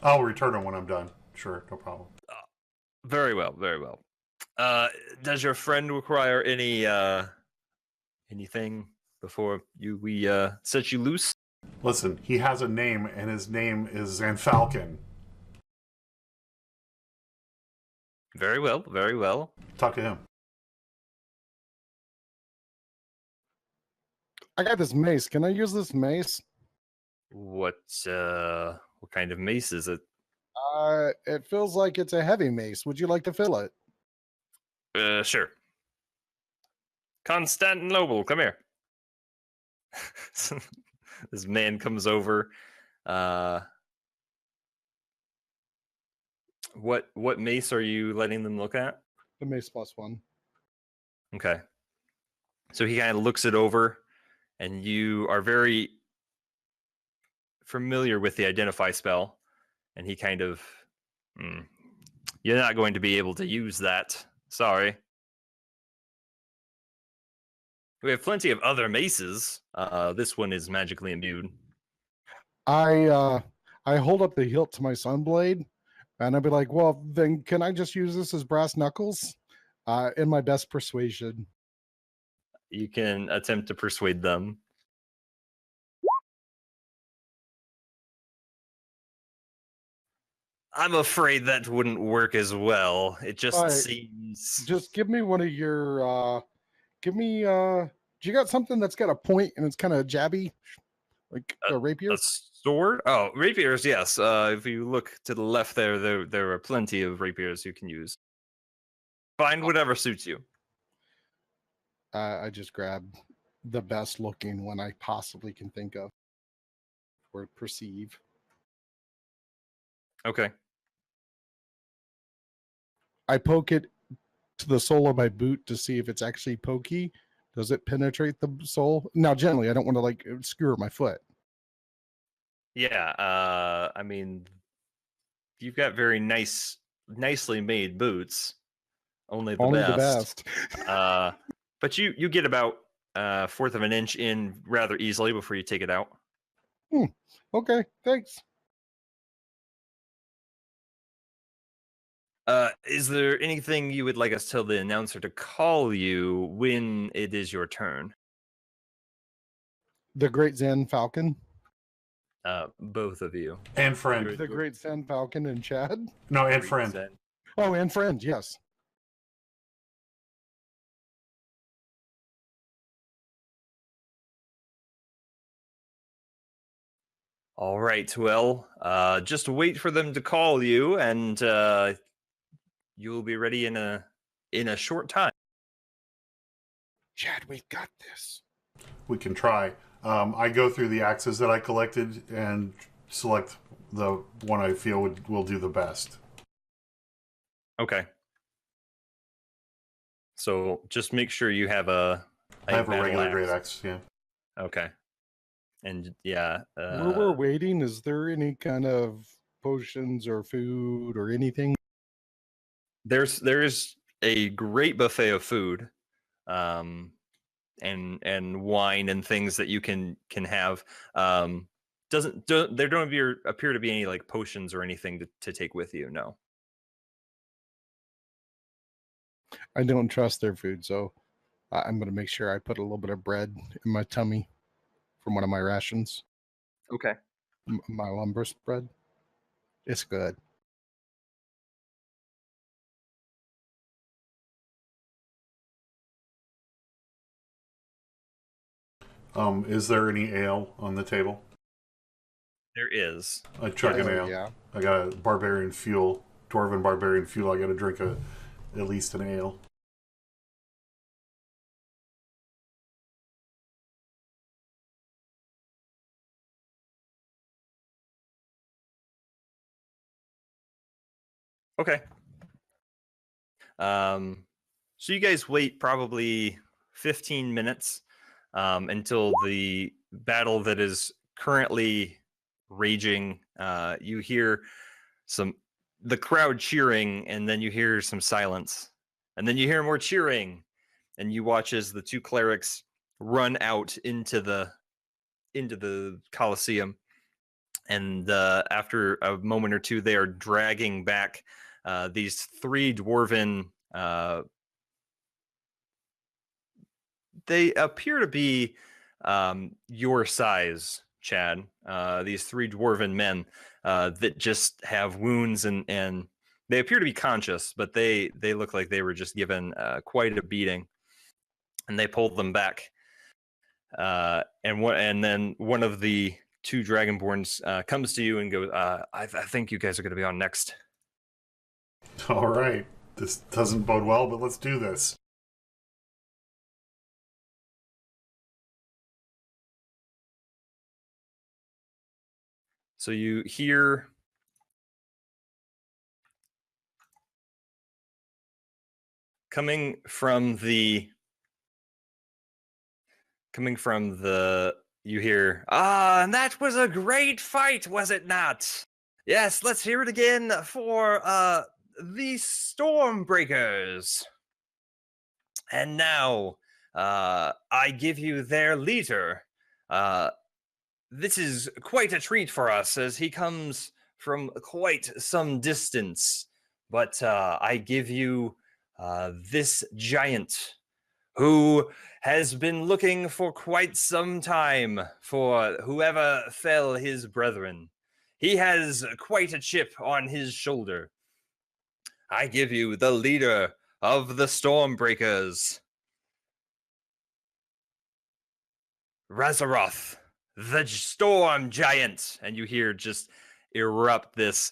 I'll return them when I'm done. Sure, no problem. Very well. Does your friend require any anything before we set you loose? Listen, he has a name, and his name is Zanfalcon. Very well. Talk to him. I got this mace. Can I use this mace? What kind of mace is it? It feels like it's a heavy mace. Would you like to fill it? Sure. Constantinople, come here. This man comes over. What mace are you letting them look at? The mace +1. Okay. So he kind of looks it over, and you are very familiar with the identify spell, and he kind of, you're not going to be able to use that. Sorry. We have plenty of other maces. This one is magically immune. I hold up the hilt to my sunblade, and I'd be like, well, then can I just use this as brass knuckles? In my best persuasion. You can attempt to persuade them. I'm afraid that wouldn't work as well. It just seems... Just give me one of your, do you got something that's got a point and it's kind of jabby? Like a rapier? A sword? Oh, rapiers, yes. If you look to the left there are plenty of rapiers you can use. Find whatever suits you. I just grabbed the best looking one I possibly can think of or perceive. Okay. I poke it to the sole of my boot to see if it's actually pokey. Does it penetrate the sole? Now, generally, I don't want to like skewer my foot. Yeah, I mean, you've got very nicely made boots. Only the best. The best. But you get about fourth of an inch in rather easily before you take it out. Okay, thanks. Is there anything you would like us to tell the announcer to call you when it is your turn? The Great Zen Falcon. Both of you. And friend. The Great Zen Falcon and Chad. No, and Great friend. Zen. Oh, and friend, yes. All right. Well, just wait for them to call you, and you'll be ready in a short time. Chad, we got this. We can try. I go through the axes that I collected and select the one I feel will do the best. Okay. So just make sure you have a I have a battle regular axe. great axe, yeah. Okay. And yeah. While we're waiting, is there any kind of potions or food or anything? There's a great buffet of food, and wine and things that you can have. There don't appear to be any like potions or anything to take with you. No. I don't trust their food, so I'm going to make sure I put a little bit of bread in my tummy from one of my rations. Okay. My lumber bread. It's good. Is there any ale on the table? There is. I chug an ale. Yeah. I got a barbarian fuel, dwarven barbarian fuel. I got to drink at least an ale. Okay. So you guys wait probably 15 minutes until the battle that is currently raging. You hear the crowd cheering, and then you hear some silence, and then you hear more cheering, and you watch as the two clerics run out into the Colosseum. And after a moment or two, they are dragging back these three dwarven. They appear to be your size, Chad. These three dwarven men that just have wounds, and they appear to be conscious, but they look like they were just given quite a beating, and they pulled them back. And then one of the two Dragonborns comes to you and goes, I think you guys are going to be on next. All right. This doesn't bode well, but let's do this. So you hear coming from the you hear, and that was a great fight, was it not? Yes, let's hear it again for the Stormbreakers. And now I give you their leader. This is quite a treat for us, as he comes from quite some distance. But I give you this giant, who has been looking for quite some time for whoever fell his brethren. He has quite a chip on his shoulder. I give you the leader of the Stormbreakers, Razaroth, the Storm Giant. And you hear just erupt this,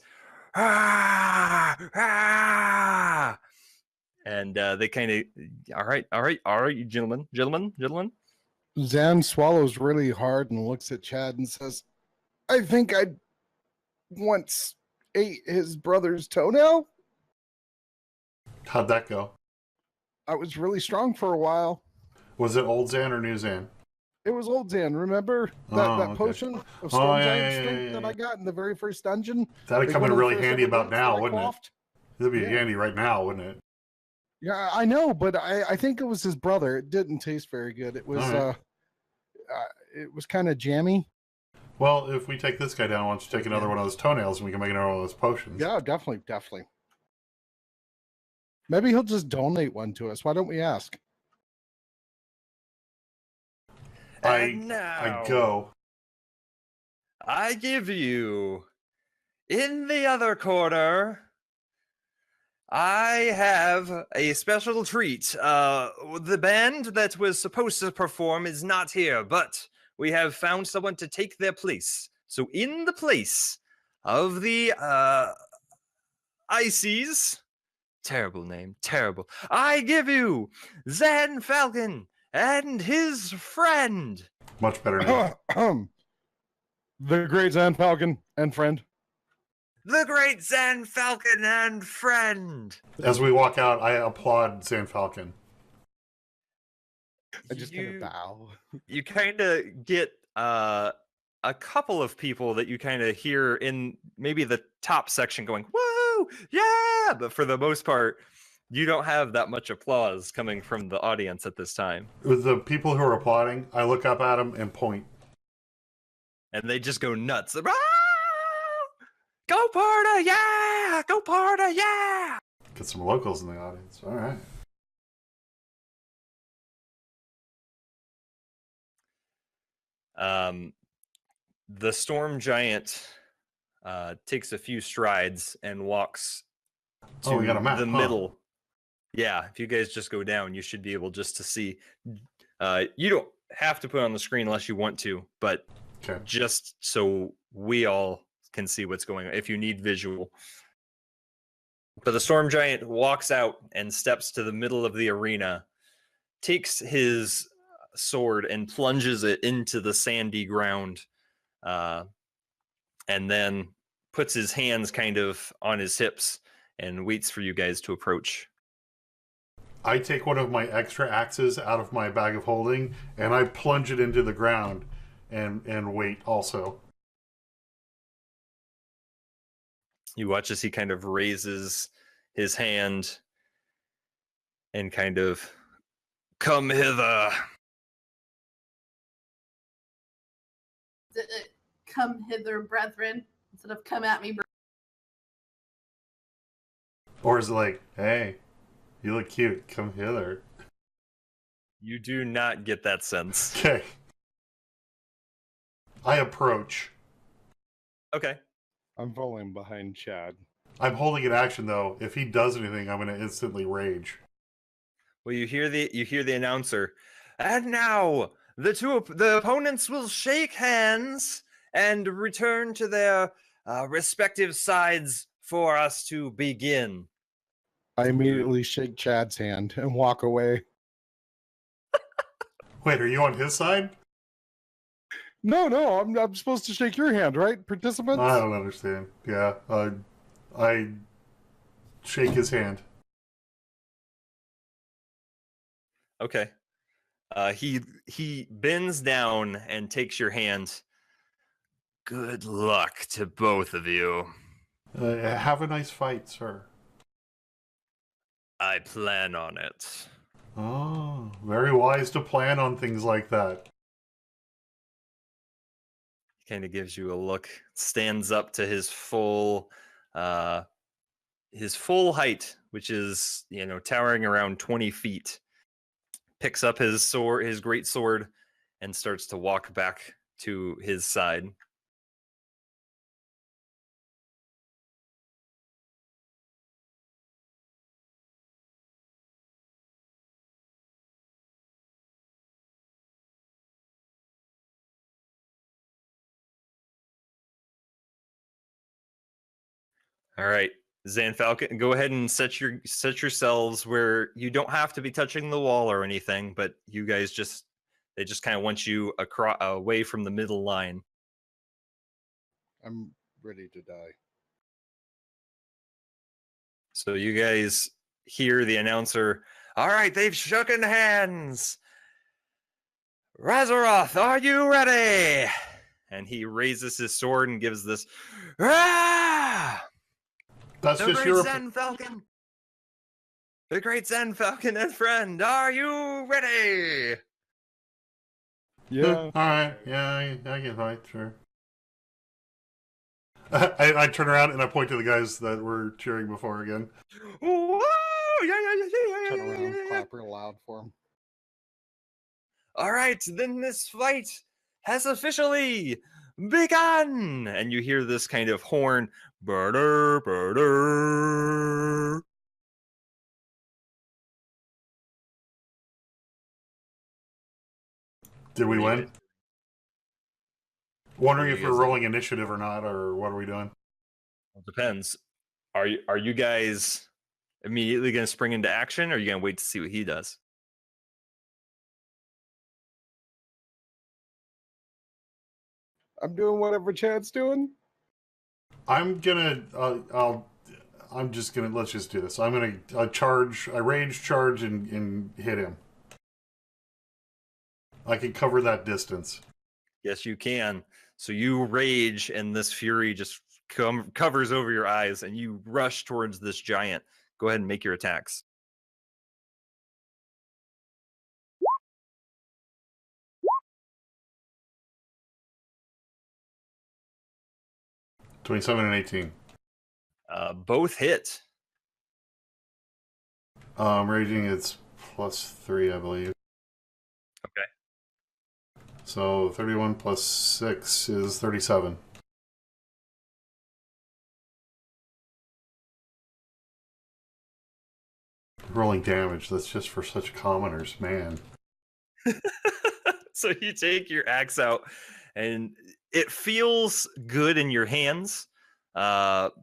ah, ah. And they kind of, all right, you gentlemen. Zan swallows really hard and looks at Chad and says, I think I once ate his brother's toenail. How'd that go? I was really strong for a while. Was it old Zan or new Zan? It was old Zan. Remember that Okay. potion of Storm yeah, Giant yeah, strength yeah, that yeah. I got in the very first dungeon? That'd Like come one in of the really first handy ever about ones that now, I wouldn't it? quaffed? That'd be Yeah. handy right now, wouldn't it? Yeah, I know, but I think it was his brother. It didn't taste very good. It was All right. it was kind of jammy. Well, if we take this guy down, why don't you take another one of those toenails and we can make another one of those potions? Yeah, definitely. Maybe he'll just donate one to us. Why don't we ask? And I now, go. I give you, in the other corner, I have a special treat. The band that was supposed to perform is not here, but we have found someone to take their place. So, in the place of the Ices, terrible name, terrible. I give you Zan Falcon and his friend. Much better name. The great Zan Falcon and friend. The great Zan Falcon and friend. As we walk out, I applaud Zan Falcon. I just kind of bow. You kind of get a couple of people that you kind of hear in maybe the top section going, woo, yeah! But for the most part, you don't have that much applause coming from the audience at this time. With the people who are applauding, I look up at them and point. And they just go nuts. Ah! Go Parna, yeah! Go Parna, yeah! Get some locals in the audience. All right. The storm giant takes a few strides and walks to we got a map, the huh? middle. Yeah, if you guys just go down, you should be able just to see. You don't have to put it on the screen unless you want to, but Okay. just so we all can see what's going on if you need visual. But the storm giant walks out and steps to the middle of the arena, takes his sword and plunges it into the sandy ground, and then puts his hands kind of on his hips and waits for you guys to approach. I take one of my extra axes out of my bag of holding and I plunge it into the ground and wait also. You watch as he kind of raises his hand and kind of, come hither. Come hither, brethren, instead of come at me. Or is it like, hey, you look cute, come hither? You do not get that sense. Okay. I approach. Okay. I'm falling behind Chad. I'm holding an action though. If he does anything, I'm gonna instantly rage. Well, you hear the announcer, and now the opponents will shake hands and return to their respective sides for us to begin. I immediately shake Chad's hand and walk away. Wait, are you on his side? No, I'm supposed to shake your hand, right, participants? I don't understand. Yeah, I shake his hand. Okay. He bends down and takes your hand. Good luck to both of you. Have a nice fight, sir. I plan on it. Oh, very wise to plan on things like that. He kind of gives you a look, stands up to his full height, which is, towering around 20 feet. Picks up his sword, his great sword, and starts to walk back to his side. All right, Zan Falcon, go ahead and set yourselves where you don't have to be touching the wall or anything, but you guys they just kind of want you away from the middle line. I'm ready to die. So you guys hear the announcer, all right, they've shooken hands. Razaroth, are you ready? And he raises his sword and gives this, ah! That's The just great your. Zan Falcon. The great Zen Falcon and friend, are you ready? Yeah. All right. Yeah, I can fight. Sure. I turn around and I point to the guys that were cheering before again. Whoa! Yeah. Turn around, clap real loud for him. All right, then this fight has officially begun. And you hear this kind of horn. Burr, burr. Did we win? Wondering What if do you we're guys rolling initiative or not, or what are we doing? It depends. Are you guys immediately going to spring into action, or are you going to wait to see what he does? I'm doing whatever Chad's doing. I'm gonna. I'm just gonna. Let's just do this. I'm gonna charge. I rage charge and hit him. I can cover that distance. Yes, you can. So you rage, and this fury just covers over your eyes, and you rush towards this giant. Go ahead and make your attacks. $27 and 18. Both hit. Raging it's +3, I believe. Okay. So 31 plus 6 is 37. Rolling damage. That's just for such commoners, man. So you take your axe out, and it feels good in your hands, but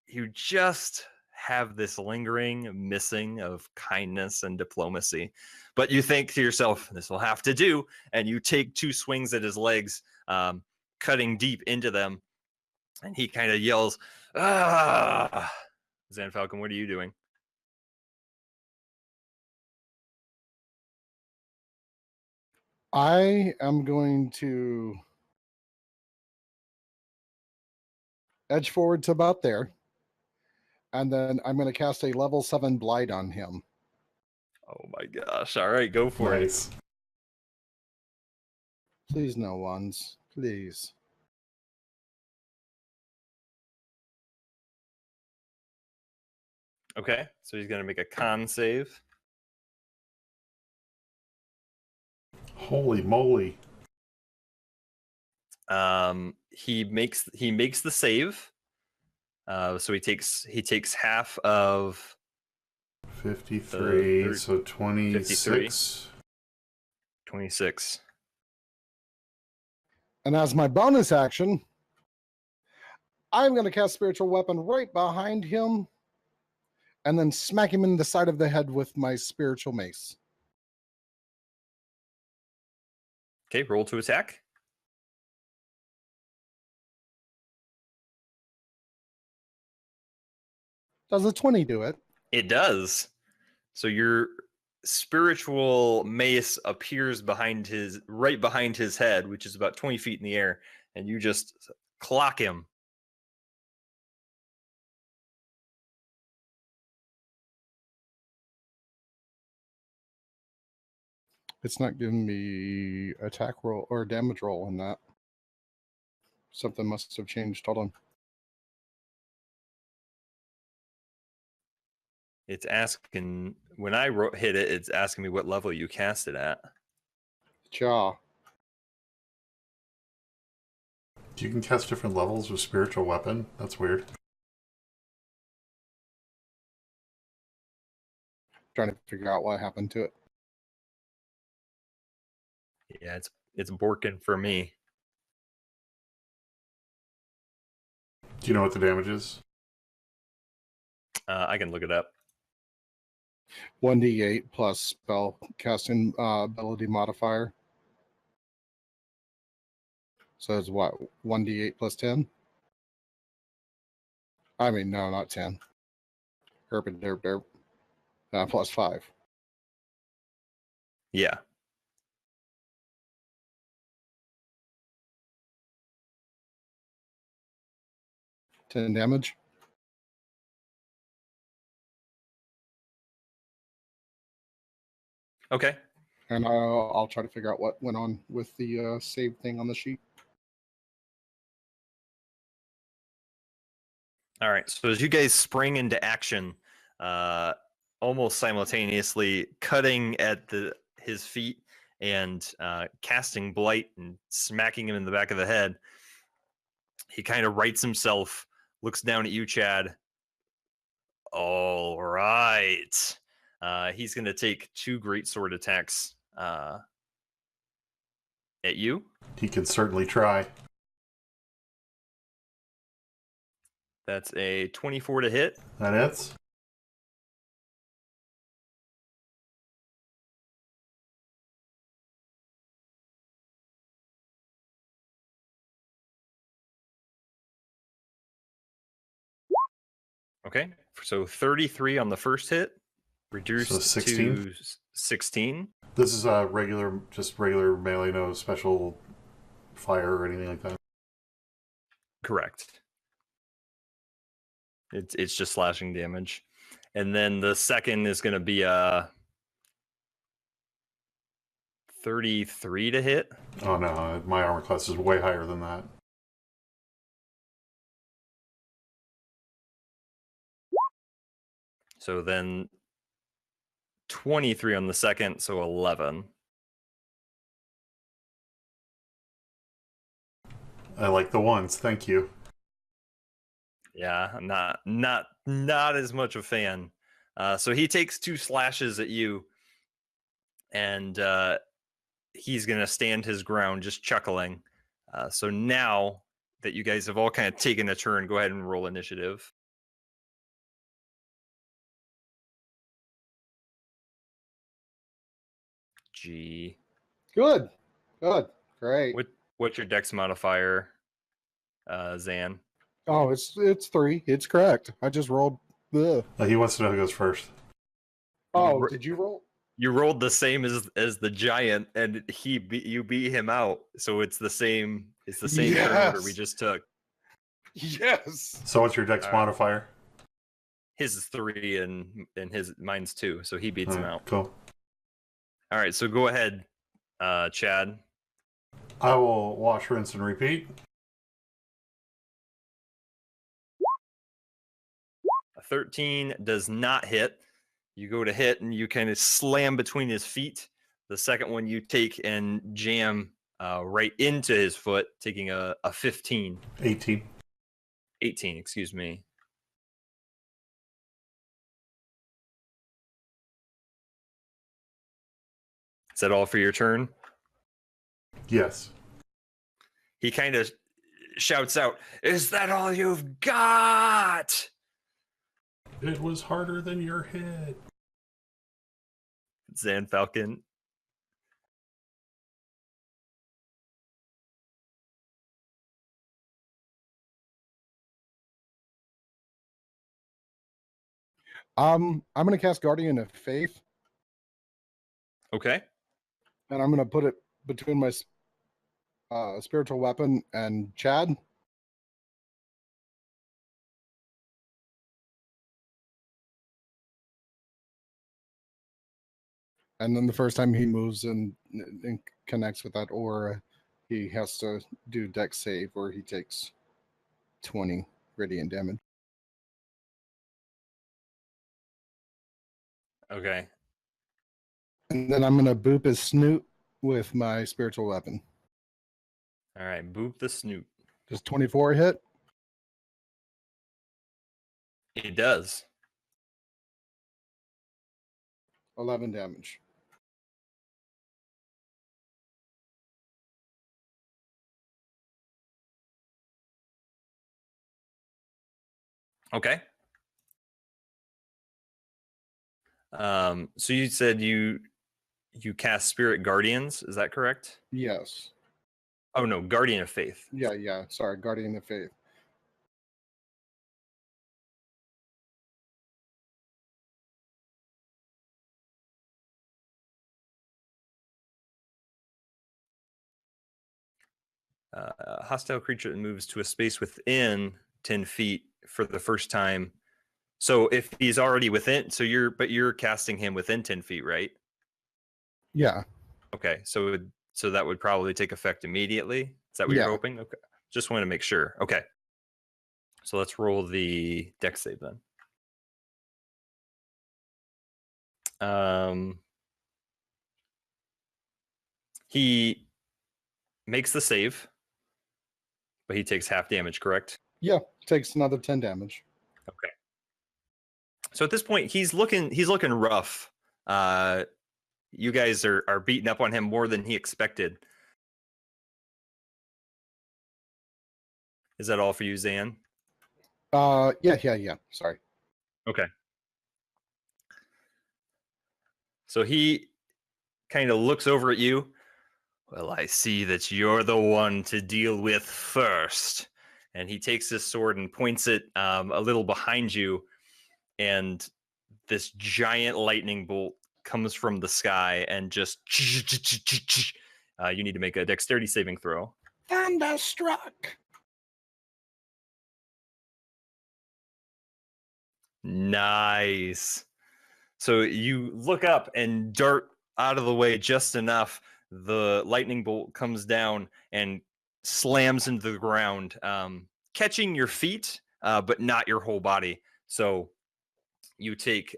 you just have this lingering missing of kindness and diplomacy. But you think to yourself, this will have to do, and you take 2 swings at his legs, cutting deep into them, and he kind of yells, "Ah!" Zan Falcon, what are you doing? I am going to edge forward to about there. And then I'm going to cast a level 7 blight on him. Oh my gosh. All right, go for it. Nice. Please, no ones. Please. Okay, so he's going to make a con save. Holy moly. He makes the save. So he takes half of 53, so 26. 26. And as my bonus action, I'm going to cast Spiritual Weapon right behind him and then smack him in the side of the head with my Spiritual Mace. Okay, roll to attack. Does a 20 do it? It does. So your spiritual mace appears right behind his head, which is about 20 feet in the air, and you just clock him. It's not giving me attack roll or damage roll in that. Something must have changed. Hold on. It's asking, when I hit it, it's asking me what level you cast it at. Jaw. You can cast different levels with spiritual weapon. That's weird. Trying to figure out what happened to it. Yeah, it's borking for me. Do you know what the damage is? I can look it up. 1d8 plus spell casting ability modifier. So it's what? 1d8 plus 10? I mean, no, not 10. Herp and derp derp. Plus 5. Yeah. Ten damage. Okay. And I'll try to figure out what went on with the save thing on the sheet. All right. So as you guys spring into action, almost simultaneously cutting at his feet and casting blight and smacking him in the back of the head, he kind of rights himself, looks down at you, Chad. All right. He's going to take 2 great sword attacks at you. He can certainly try. That's a 24 to hit. That hits. Okay. So 33 on the first hit, reduced So 16? to 16. This is a just regular melee, no special fire or anything like that. Correct. It's just slashing damage. And then the second is going to be a 33 to hit. Oh no, my armor class is way higher than that. So then 23 on the second, so 11. I like the ones, thank you. Yeah, I'm not as much a fan. So he takes 2 slashes at you, and he's gonna stand his ground, just chuckling. So now that you guys have all kind of taken a turn, go ahead and roll initiative. G. Good. Great. What's your dex modifier, Zan? Oh, it's 3. It's correct. I just rolled the. He wants to know who goes first. Oh, did you roll? You rolled the same as the giant, and you beat him out. So it's the same. It's the same turn order we just took. Yes. So what's your dex modifier? His is 3, and mine's 2. So he beats him out. Cool. All right. So go ahead, Chad. I will wash, rinse, and repeat. A 13 does not hit. You go to hit, and you kind of slam between his feet. The second one you take and jam right into his foot, taking a 15. 18. 18, excuse me. Is that all for your turn? Yes. He kind of shouts out, "Is that all you've got?" It was harder than your head. Zan Falcon. I'm gonna cast Guardian of Faith, Okay. and I'm gonna put it between my spiritual weapon and Chad. And then the first time he moves and connects with that aura, he has to do dex save, where he takes 20 radiant damage. Okay. And then I'm gonna boop his snoot with my spiritual weapon. All right. Boop the snoot. Does 24 hit? It does. 11 damage. Okay. So you said you cast Spirit Guardians, is that correct? Yes. Oh no, Guardian of Faith. Yeah. Sorry, Guardian of Faith. Hostile creature that moves to a space within 10 feet for the first time. So if he's already within, so you're casting him within 10 feet, right? Yeah. Okay, so that would probably take effect immediately. Is that what you're Yeah. hoping? Okay, just want to make sure. Okay, so let's roll the dex save then. He makes the save, but he takes half damage, correct? Yeah. Takes another 10 damage. Okay. So at this point, he's looking rough. You guys are beating up on him more than he expected. Is that all for you, Zan? Yeah. Sorry. Okay. So he kind of looks over at you. Well, I see that you're the one to deal with first. And he takes his sword and points it a little behind you. And this giant lightning bolt comes from the sky and just... you need to make a dexterity saving throw. Thunderstruck. Nice. So you look up and dart out of the way just enough. The lightning bolt comes down and slams into the ground, catching your feet, but not your whole body. So you take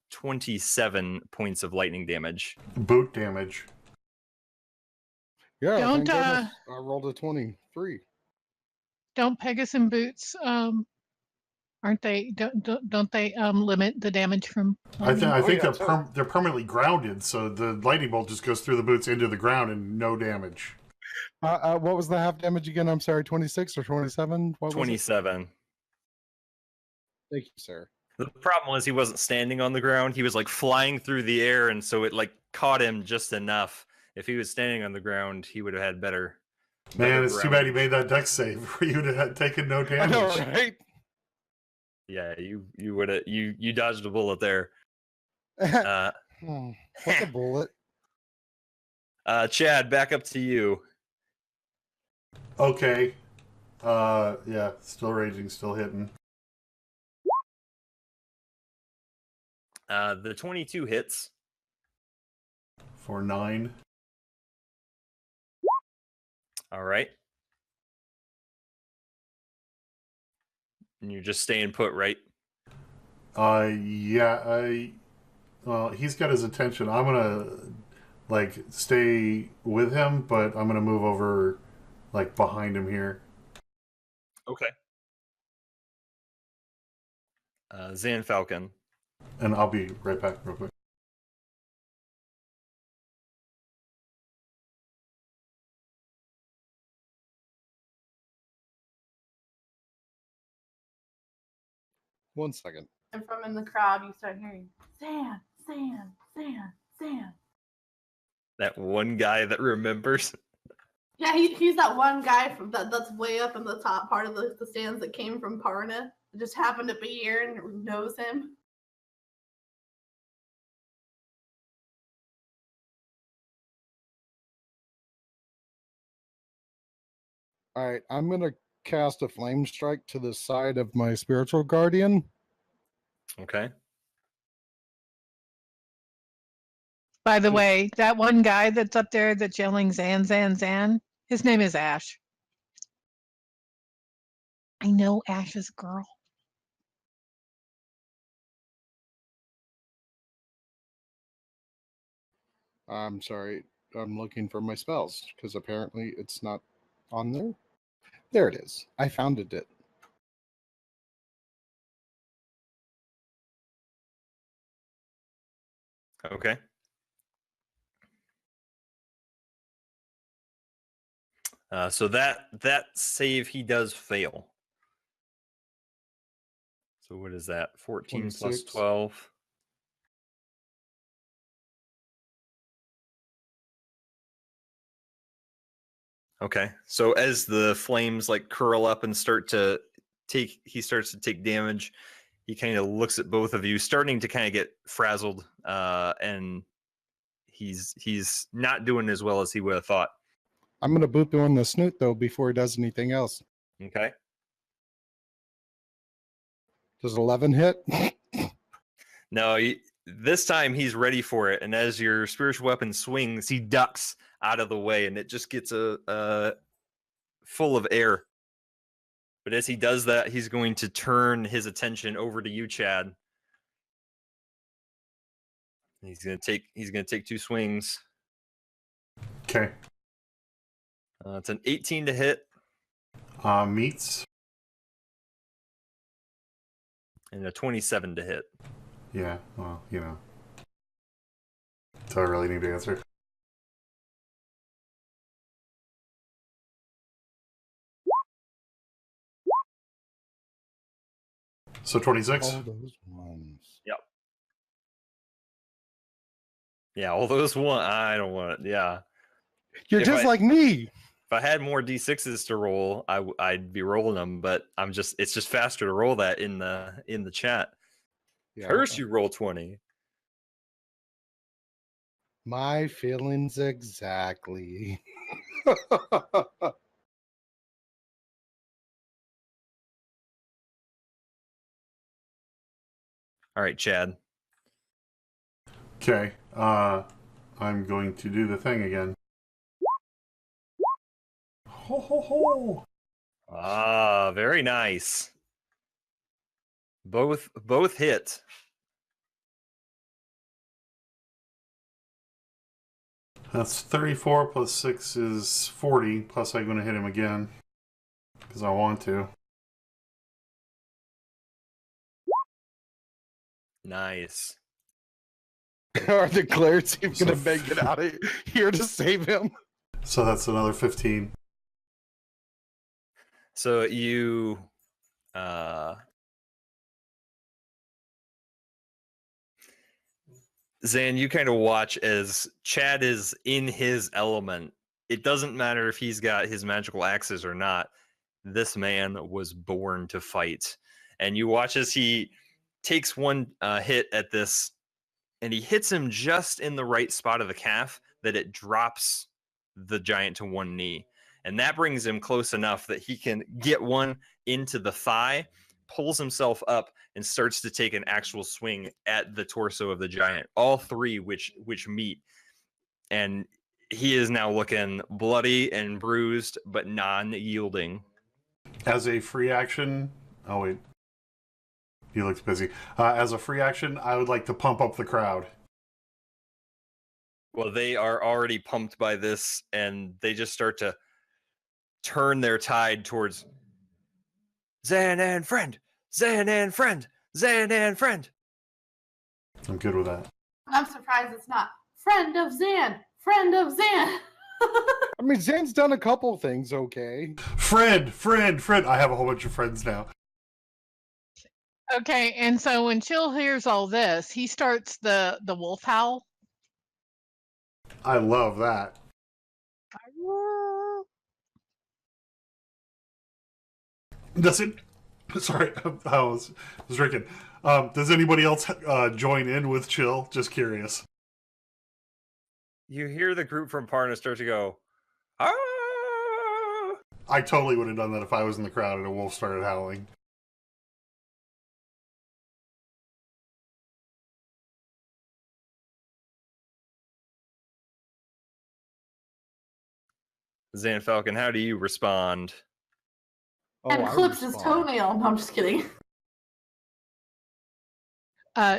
27 points of lightning damage. Boot damage. Yeah. Don't, Thank goodness. I rolled a 23. Don't Pegasus and boots aren't they? Don't they limit the damage from? I think yeah, they're permanently grounded, so the lightning bolt just goes through the boots into the ground and no damage. What was the half damage again? I'm sorry, 26 or 27? What was it? 27. Thank you, sir. The problem was he wasn't standing on the ground. He was like flying through the air, and so it like caught him just enough. If he was standing on the ground, he would have had better. Man, it's too bad he grounding. made that dex save where you would have taken no I damage. know, right? Yeah, you would have you dodged a bullet there. What's a bullet? Chad, back up to you. Okay. Yeah, still raging, still hitting. The 22 hits. For 9. All right. And you're just staying put, right? Yeah, well, he's got his attention. I'm gonna like stay with him, but I'm gonna move over like behind him here. Okay. Zan Falcon. And I'll be right back real quick. One second. And from in the crowd, you start hearing, Sand, sand, sand, sand. That one guy that remembers. Yeah, he's that one guy from that's way up in the top part of the stands that came from Parna. Just happened to be here and knows him. All right, I'm going to cast a flame strike to the side of my spiritual guardian. Okay. By the way, that one guy that's up there that's yelling Zan, Zan, Zan, his name is Ash. I know Ash's girl. I'm sorry, I'm looking for my spells because apparently it's not on there. There it is. I found it. Okay. So that save he does fail. So what is that? 14 plus 26. 12. Okay. So as the flames like curl up and he starts to take damage. He kind of looks at both of you, starting to kind of get frazzled, and he's not doing as well as he would have thought. I'm going to boot him in the snoot though before he does anything else. Okay. Does 11 hit? No, this time he's ready for it, and as your spiritual weapon swings, he ducks out of the way, and it just gets full of air. But as he does that, he's going to turn his attention over to you, Chad. He's gonna take 2 swings. Okay. It's an 18 to hit. Meets. And a 27 to hit. Yeah, well, you know. Do I really need to answer? So 26? All those ones. Yep. Yeah, all those one. I don't want it. Yeah. You're If just I- like me. If I had more d6s to roll, I'd be rolling them, but it's just faster to roll that in the chat. Yeah. First, you roll 20. My feelings exactly. All right, Chad. Okay. I'm going to do the thing again. Ho ho ho! Ah, very nice. Both hit. That's 34 plus 6 is 40, plus I'm going to hit him again. Because I want to. Nice. Are the clerics even So going to make it out of here to save him? So that's another 15. So you Zan, you kind of watch as Chad is in his element. It doesn't matter if he's got his magical axes or not. This man was born to fight. And you watch as he takes one hit at this, and he hits him just in the right spot of the calf that it drops the giant to one knee. And that brings him close enough that he can get one into the thigh, pulls himself up, and starts to take an actual swing at the torso of the giant. All three which meet. And he is now looking bloody and bruised, but non-yielding. As a free action... Oh, wait. He looks busy. As a free action, I would like to pump up the crowd. Well, they are already pumped by this, and they just start to turn their tide towards Zan and friend, Zan and friend, Zan and friend. I'm good with that. I'm surprised it's not friend of Zan. Friend of Zan. I mean, Zan's done a couple things okay. Friend. I have a whole bunch of friends now. Okay, and so when Chill hears all this, he starts the wolf howl. I love that. Does it... Sorry, I was drinking. Does anybody else join in with Chill? Just curious. You hear the group from Parna start to go, ah! I totally would have done that if I was in the crowd and a wolf started howling. Zan Falcon, how do you respond? And I clips his respond. toenail. No, I'm just kidding.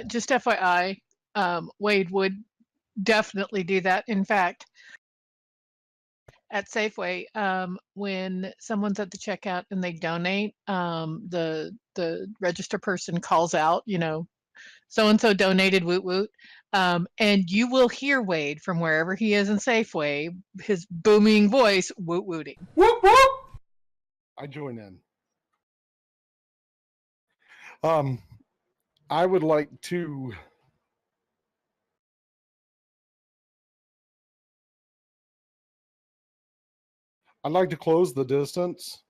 Just FYI, Wade would definitely do that. In fact, at Safeway, when someone's at the checkout and they donate, the register person calls out, so and so donated, woot woot, and you will hear Wade from wherever he is in Safeway, his booming voice woot wooting. Whoop whoop! I join in. I would like to close the distance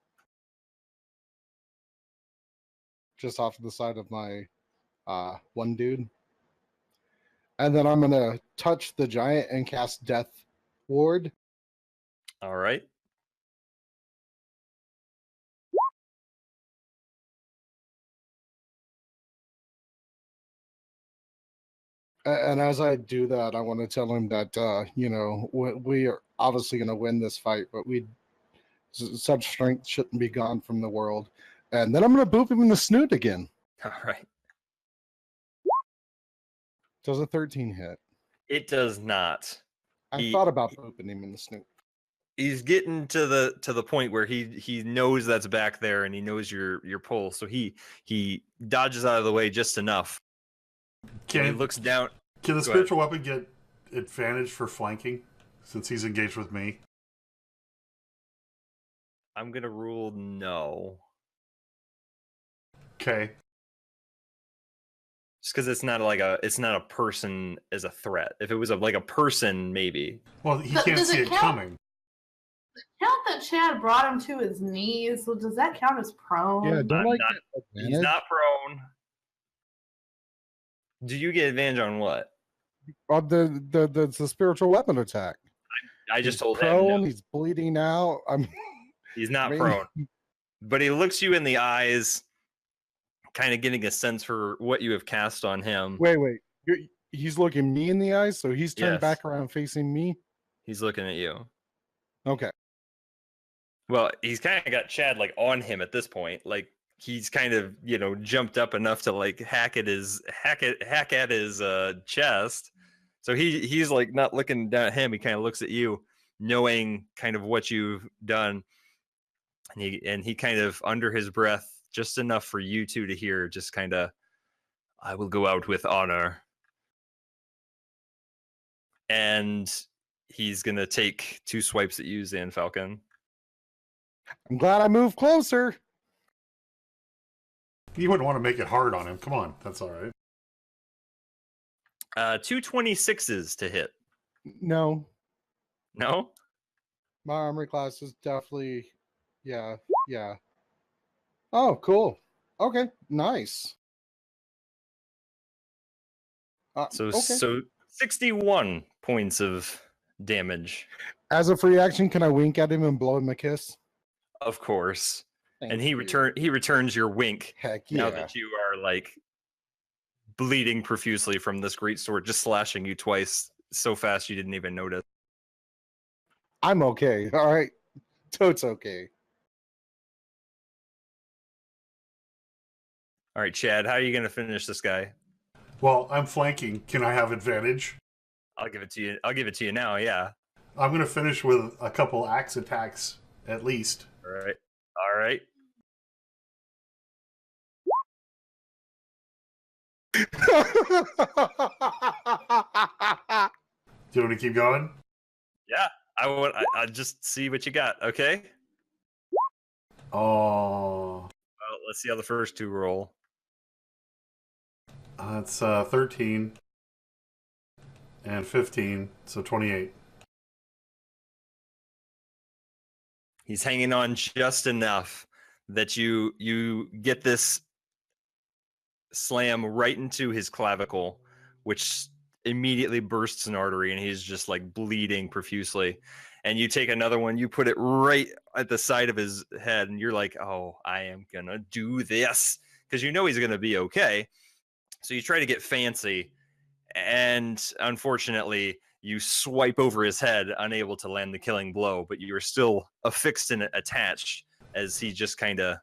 just off to the side of my one dude. And then I'm going to touch the giant and cast Death Ward. All right. And as I do that, I want to tell him that we are obviously going to win this fight, but such strength shouldn't be gone from the world. And then I'm going to boop him in the snoot again. All right. Does a 13 hit? It does not. I thought about booping him in the snoot. He's getting to the point where he knows that's back there and he knows your pull, so he dodges out of the way just enough. He looks down. Can the spiritual weapon get advantage for flanking since he's engaged with me? I'm gonna rule no. Okay. Just because it's not a person as a threat. If it was like a person, maybe. Well, he can't see it coming. Count that Chad brought him to his knees. So does that count as prone? Yeah, he's not prone. Do you get advantage on what? On the spiritual weapon attack. I just told prone, him. No. He's bleeding out. He's not prone. But he looks you in the eyes, kind of getting a sense for what you have cast on him. Wait. He's looking me in the eyes, so he's turned back around facing me? He's looking at you. Okay. Well, he's kind of got Chad like on him at this point. Like he's kind of, jumped up enough to like hack at his chest. So he's like not looking down at him. He kind of looks at you, knowing kind of what you've done. And he kind of under his breath, just enough for you two to hear, just kind of, I will go out with honor. And he's going to take 2 swipes at you, Zan Falcon. I'm glad I moved closer. You wouldn't want to make it hard on him. Come on. That's all right. 2 26s to hit. No. No? My armor class is definitely... Yeah. Oh, cool. Okay, nice. So 61 points of damage. As a free action, can I wink at him and blow him a kiss? Of course. Thank he you. returns your wink. Heck yeah. Now that you are like bleeding profusely from this great sword, just slashing you twice so fast you didn't even notice. I'm okay. All right. Totes okay. All right, Chad, how are you going to finish this guy? Well, I'm flanking. Can I have advantage? I'll give it to you now, yeah. I'm going to finish with a couple axe attacks at least. All right. Do you want me to keep going? Yeah, I just see what you got, okay? Oh. Well, let's see how the first 2 roll. That's 13 and 15, so 28. He's hanging on just enough that you get this slam right into his clavicle, which immediately bursts an artery, and he's just like bleeding profusely. And you take another one, you put it right at the side of his head, and you're like, oh, I am gonna do this, because you know he's gonna be okay. So you try to get fancy, and unfortunately you swipe over his head, unable to land the killing blow, but you're still affixed and attached as he just kind of...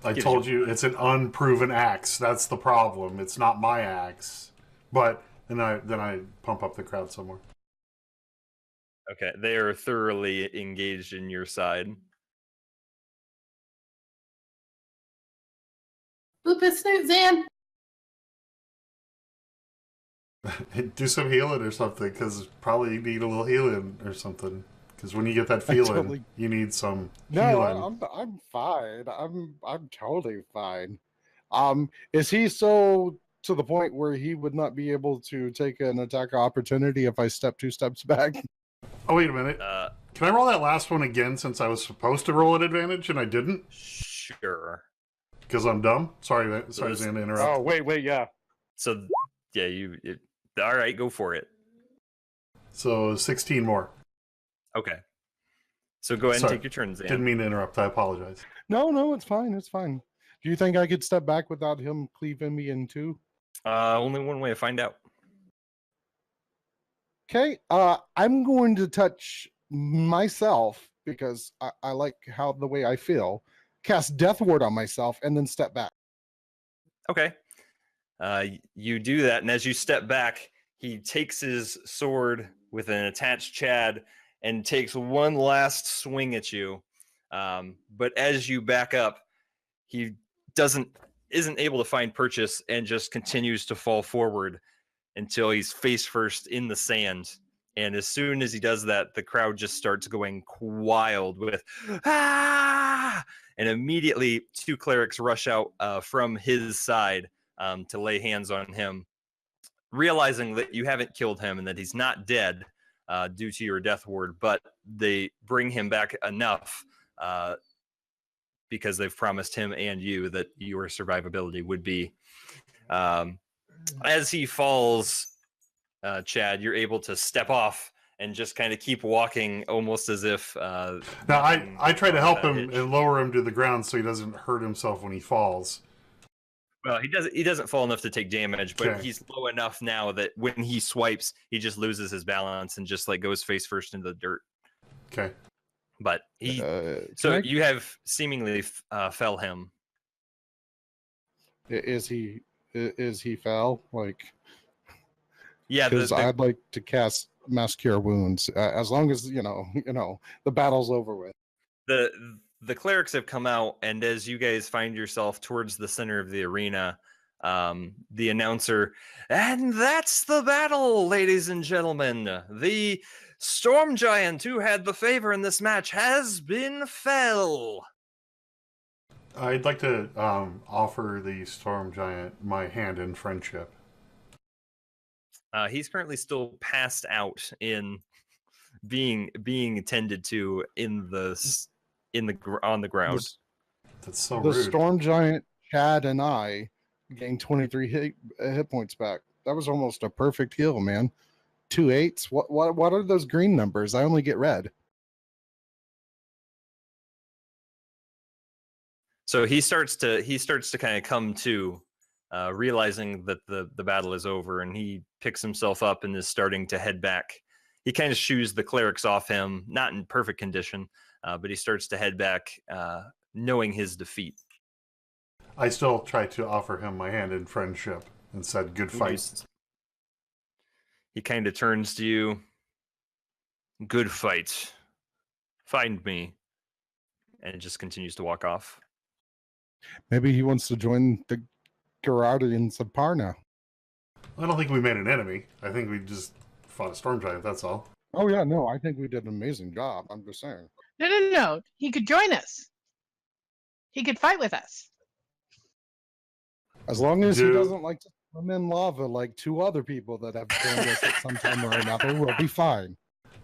I told you it's an unproven axe. That's the problem. It's not my axe. But then I pump up the crowd some more. Okay, they are thoroughly engaged in your side. Boop his snoot, Zan. Do some healing or something, because probably you need a little healing or something. Because when you get that feeling, you need some healing. I'm fine. I'm totally fine. Is he so to the point where he would not be able to take an attack opportunity if I step 2 steps back? Oh, wait a minute. Can I roll that last one again since I was supposed to roll an advantage and I didn't? Sure. Because I'm dumb? Sorry, Zan, to interrupt. Oh, wait, yeah. So, yeah, all right, go for it. So 16 more. Okay. So go ahead and take your turn, Zan. Didn't mean to interrupt. I apologize. No, it's fine. It's fine. Do you think I could step back without him cleaving me in 2? Only one way to find out. Okay, I'm going to touch myself because I like how the way I feel. Cast Death Ward on myself and then step back. Okay. You do that, and as you step back, he takes his sword with an attached Chad and takes one last swing at you. But as you back up, he isn't able to find purchase and just continues to fall forward until he's face first in the sand. And as soon as he does that, the crowd just starts going wild with ah! And immediately 2 clerics rush out from his side to lay hands on him, realizing that you haven't killed him and that he's not dead due to your death ward, but they bring him back enough because they've promised him and you that your survivability would be. As he falls, Chad, you're able to step off and just kind of keep walking, almost as if. Now I try to help him and lower him to the ground so he doesn't hurt himself when he falls. Well, he doesn't fall enough to take damage, but Okay. he's low enough now that when he swipes, he just loses his balance and just like goes face first into the dirt. Okay. But he, Can I- you have seemingly fell him. Is he foul? Like, Yeah, because I'd like to cast Mass Cure Wounds as long as you know the battle's over with. The clerics have come out, and as you guys find yourself towards the center of the arena, the announcer, and that's the battle, ladies and gentlemen. The Storm Giant who had the favor in this match has been fell. I'd like to offer the Storm Giant my hand in friendship. He's currently still passed out in being attended to on the ground. That's so The rude. Storm Giant, Chad, and I gained 23 hit points back. That was almost a perfect heal, man. 2 8s. What are those green numbers? I only get red. So he starts to kind of come to, realizing that the battle is over, and he picks himself up and is starting to head back. He kind of shoos the clerics off him, not in perfect condition, but he starts to head back, knowing his defeat. I still try to offer him my hand in friendship and said, "Good fight." He kind of turns to you. Good fight. Find me. And it just continues to walk off. Maybe he wants to join the Guardians of Parna. I don't think we made an enemy. I think we just fought a Storm Giant, that's all. Oh yeah, no, I think we did an amazing job. I'm just saying. No. He could join us. He could fight with us. As long as he doesn't like to swim in lava like 2 other people that have joined us at some time or another, we'll be fine.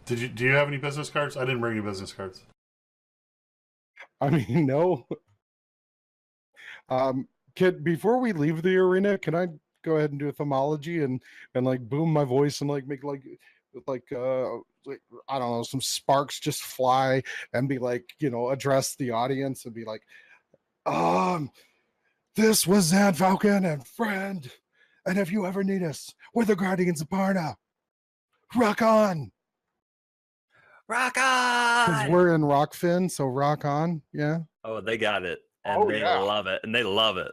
Do you have any business cards? I didn't bring any business cards. I mean, no. Before we leave the arena, can I go ahead and do a thaumaturgy and like boom my voice and like make like I don't know, some sparks just fly and be like, address the audience and be like, this was Zan Falcon and friend, and if you ever need us, we're the Guardians of Parna. Rock on. Rock Because on! we're in Rockfin, so rock on, yeah. Oh, they got it. And they love it. And they love it.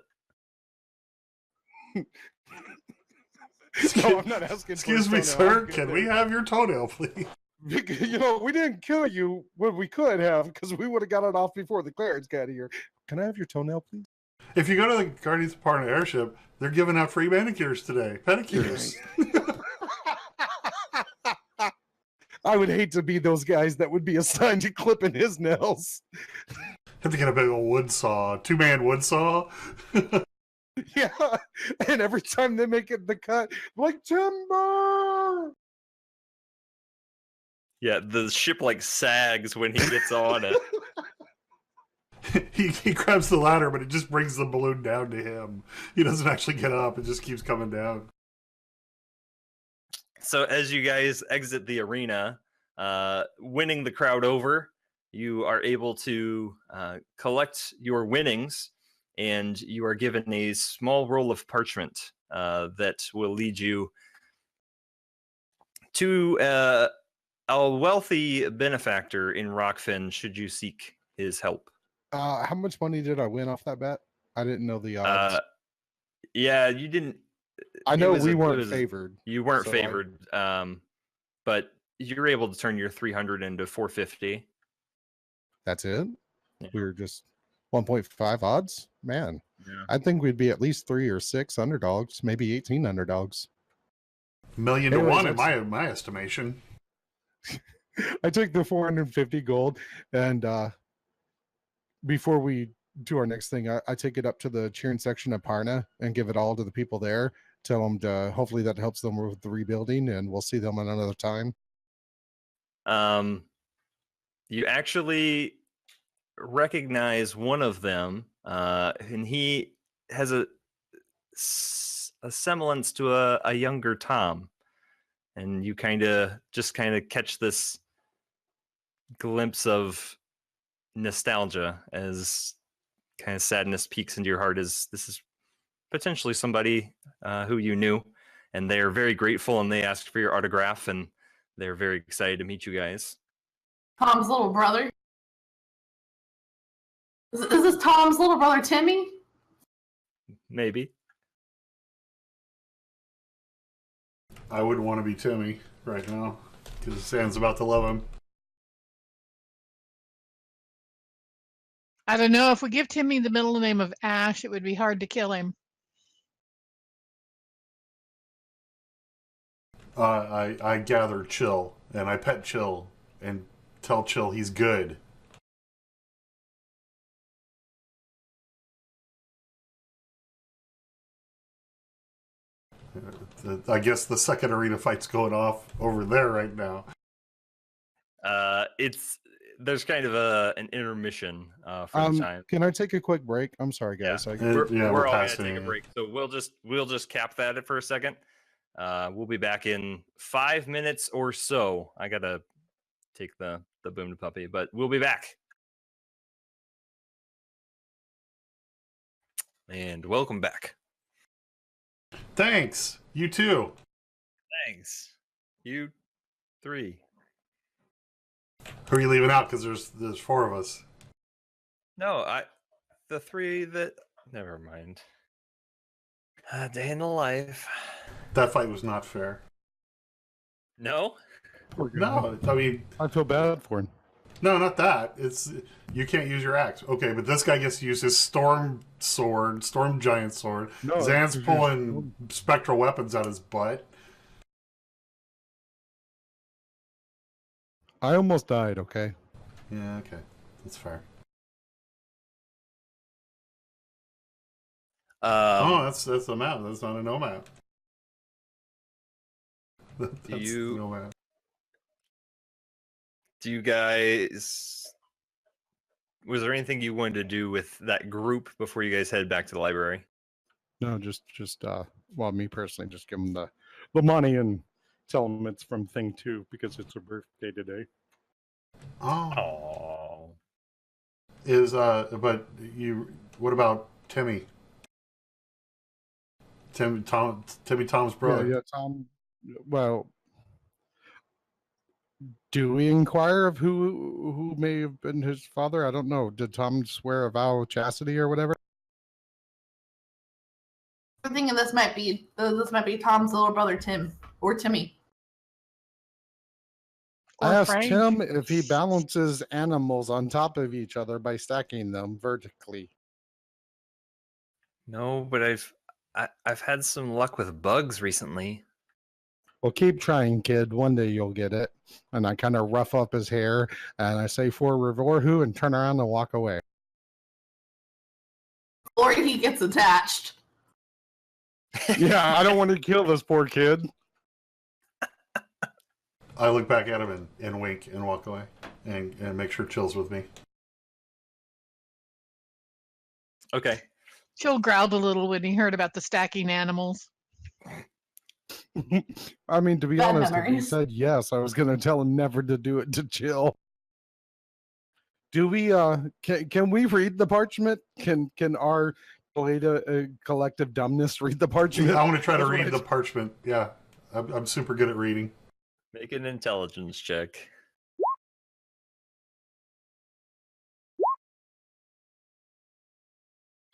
No, I'm not asking. Excuse me, sir. Can we have your toenail, please? We didn't kill you when we could have, because we would have got it off before the clearance got here. Can I have your toenail, please? If you go to the Guardians of Parna airship, they're giving out free manicures today. Pedicures. I would hate to be those guys that would be assigned to clipping his nails. Have to get a big old wood saw, 2-man wood saw. Yeah, and every time they make it the cut, like timber. Yeah, the ship like sags when he gets on it. He grabs the ladder, but it just brings the balloon down to him. He doesn't actually get up. It just keeps coming down. So as you guys exit the arena, winning the crowd over, you are able to collect your winnings and you are given a small roll of parchment that will lead you to a wealthy benefactor in Rockfin should you seek his help. How much money did I win off that bet? I didn't know the odds. Yeah, you didn't. I know we weren't favored. You weren't so favored, but you're able to turn your 300 into 450. That's it? Yeah. We were just 1.5 odds? Man, Yeah. I think we'd be at least 3 or 6 underdogs, maybe 18 underdogs. $1,000,000 to 1 in my estimation. I took the 450 gold, and before we do our next thing, I take it up to the cheering section of Parna and give it all to the people there. Tell them to, hopefully that helps them with the rebuilding, and we'll see them another time. You actually recognize one of them, and he has a semblance to a younger Tom, and you kind of catch this glimpse of nostalgia as kind of sadness peeks into your heart, as this is potentially somebody who you knew, and they are very grateful, and they asked for your autograph, and they're very excited to meet you guys. Tom's little brother. Is this Tom's little brother, Timmy? Maybe. I wouldn't want to be Timmy right now because Sam's about to love him. I don't know. If we give Timmy the middle name of Ash, it would be hard to kill him. I gather Chill, and I pet Chill, and tell Chill he's good. I guess the second arena fight's going off over there right now. There's kind of an intermission for the time. Can I take a quick break? I'm sorry, guys. Yeah. We're all gonna take a break, so we'll just cap that for a second. We'll be back in 5 minutes or so. I gotta take the boomed puppy, but we'll be back. And welcome back. Thanks. You too. Thanks. You 3. Who are you leaving out? Because there's 4 of us. No, the 3 that. Never mind. A day in the life. That fight was not fair. No. No, I mean, I feel bad for him. No, not that. It's you can't use your axe. Okay, but this guy gets to use his storm giant sword. No, Zan's pulling spectral weapons out his butt. I almost died, okay? Yeah, okay. That's fair. That's a map. That's not a no map. That's no map. Do you guys, was there anything you wanted to do with that group before you guys head back to the library? No, just well, me personally, just give them the money and tell them it's from Thing 2 because it's her birthday today. Oh. But what about Timmy? Timmy Tom's brother. Yeah, Tom. Well, do we inquire of who may have been his father? I don't know. Did Tom swear a vow of chastity or whatever? I'm thinking this might be Tom's little brother, Tim, or Timmy. I asked Tim if he balances animals on top of each other by stacking them vertically. No, but I've had some luck with bugs recently. Well, keep trying, kid. One day you'll get it. And I kind of rough up his hair, and I say for Revorhu and turn around and walk away. Or he gets attached. Yeah, I don't want to kill this poor kid. I look back at him and wink and walk away and make sure Chill's with me. Okay. Chill growled a little when he heard about the stacking animals. I mean, to be honest, if he memories. said yes, I was going to tell him never to do it to Chill. Do we can we read the parchment? Can our collective dumbness read the parchment? I want to try to That's what read I- the parchment. Yeah, I'm super good at reading. Make an intelligence check.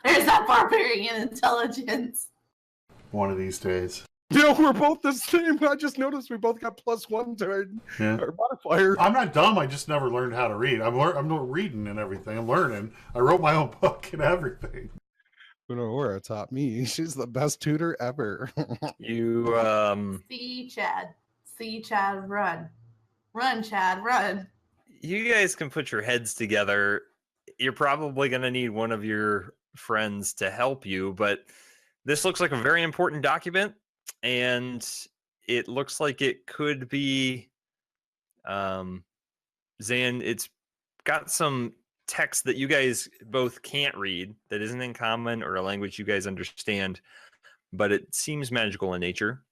There's that barbarian intelligence. One of these days. No, we're both the same. I just noticed we both got +1 to our modifier. I'm not dumb. I just never learned how to read. I'm not reading and everything. I'm learning. I wrote my own book and everything. Aurora taught me. She's the best tutor ever. You See Chad. See Chad run. Run, Chad, run. you guys can put your heads together. You're probably going to need one of your friends to help you, but this looks like a very important document, and it looks like it could be Zan, it's got some text that you guys both can't read that isn't in common or a language you guys understand, but it seems magical in nature.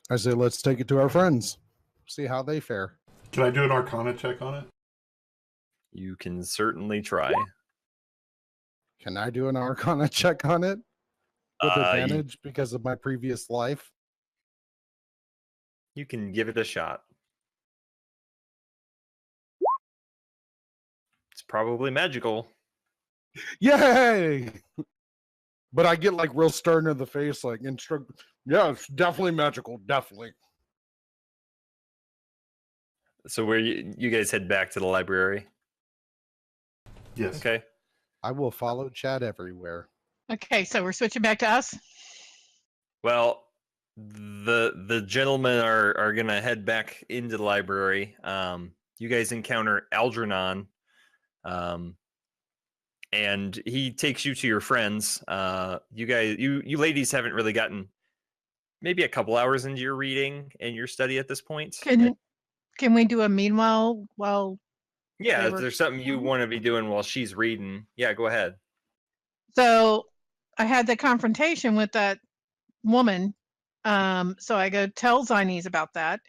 I say, let's take it to our friends. See how they fare. Can I do an Arcana check on it? You can certainly try. Can I do an Arcana check on it with You- advantage because of my previous life? You can give it a shot. It's probably magical. Yay! But I get like real stern in the face, like instruct. Yeah, it's definitely magical, definitely. So where you guys head back to the library? Yes. Okay. I will follow Chad everywhere. Okay, so we're switching back to us. Well, the gentlemen are gonna head back into the library. You guys encounter Algernon, and he takes you to your friends. You ladies haven't really gotten maybe a couple hours into your reading and your study at this point. Can we do a meanwhile while Yeah, they if were- there's something you want to be doing while she's reading, yeah, go ahead. So I had the confrontation with that woman. So I go tell Zines about that.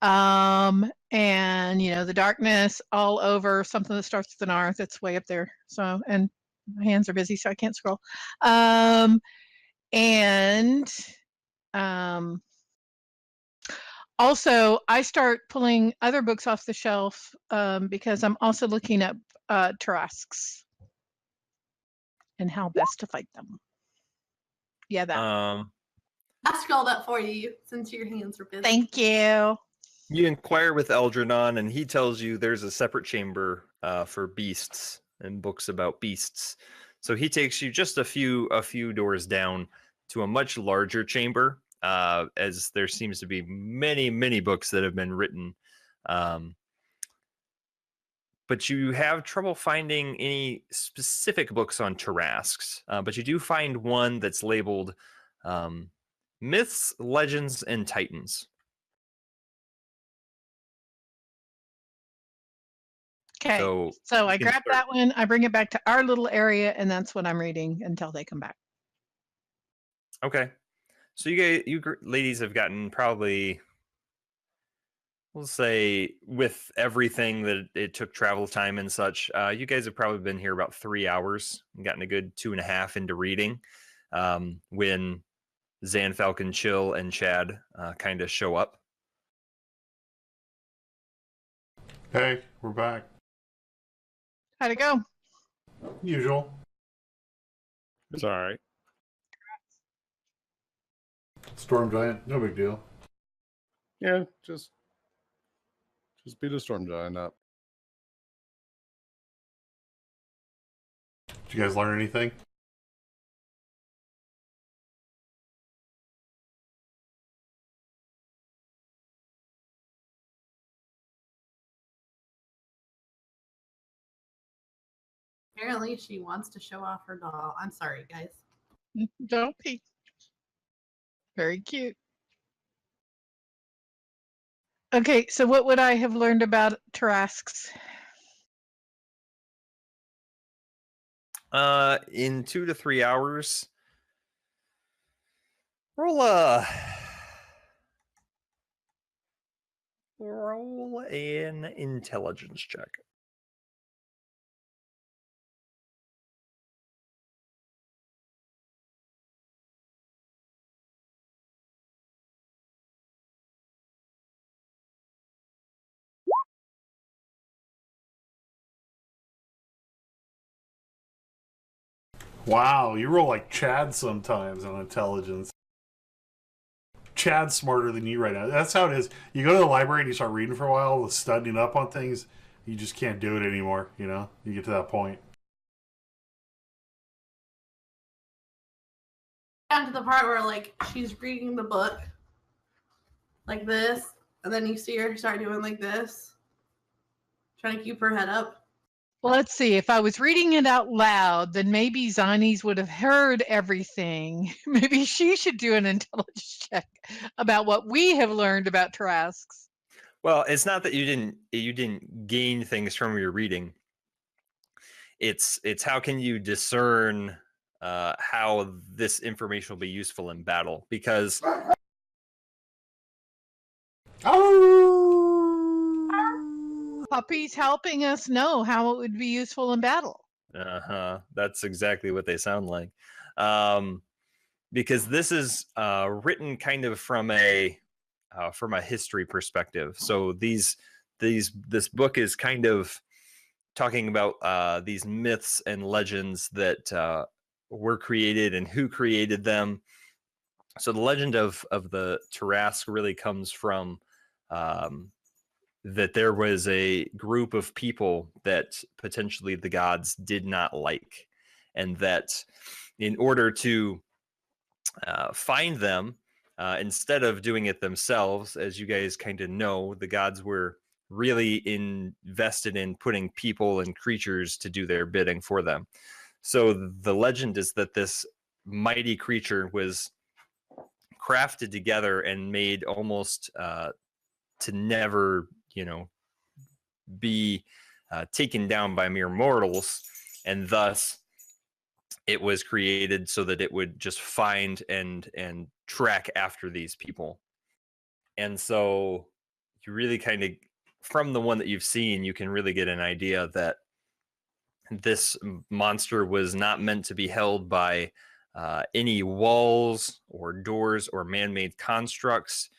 And the darkness all over something that starts with an R that's way up there. So, and my hands are busy, so I can't scroll. Also, I start pulling other books off the shelf because I'm also looking at Tarasques and how best to fight them. Yeah, that. I scrolled up for you since your hands are busy. Thank you. You inquire with Algernon, and he tells you there's a separate chamber for beasts and books about beasts. So he takes you just a few doors down to a much larger chamber, as there seems to be many books that have been written. But you have trouble finding any specific books on Tarasques. But you do find one that's labeled Myths, Legends, and Titans. Okay. So I you can grab start- that one, I bring it back to our little area, and that's what I'm reading until they come back. Okay. So you ladies have gotten probably, we'll say, with everything that it took travel time and such, you guys have probably been here about 3 hours and gotten a good 2.5 into reading when Zan, Falcon, Chill, and Chad kind of show up. Hey, we're back. How'd it go? Usual. It's all right. Storm giant, no big deal. Yeah, just beat a storm giant up. Did you guys learn anything? Apparently, she wants to show off her doll. I'm sorry, guys. Don't be. Very cute. Okay, so what would I have learned about Tarasques? In 2 to 3 hours, roll a Roll an intelligence check. Wow, you roll like Chad sometimes on intelligence. Chad's smarter than you right now. That's how it is. You go to the library and you start reading for a while, studying up on things. You just can't do it anymore, you know? You get to that point. Down to the part where, like, she's reading the book like this, and then you see her start doing like this, trying to keep her head up. Well, let's see. If I was reading it out loud, then maybe Zani's would have heard everything. Maybe she should do an intelligence check about what we have learned about Tarasks. Well, it's not that you didn't gain things from your reading. It's how can you discern how this information will be useful in battle? Because Puppy's helping us know how it would be useful in battle. that's exactly what they sound like. Because this is written kind of from a history perspective. So this book is kind of talking about these myths and legends that were created and who created them. So the legend of the Tarask really comes from that there was a group of people that potentially the gods did not like, and that in order to find them, instead of doing it themselves, as you guys kind of know, the gods were really invested in putting people and creatures to do their bidding for them. So the legend is that this mighty creature was crafted together and made almost to never, be taken down by mere mortals, and thus it was created so that it would just find and track after these people. And so you really kind of, from the one that you've seen, you can really get an idea that this monster was not meant to be held by any walls or doors or man-made constructs,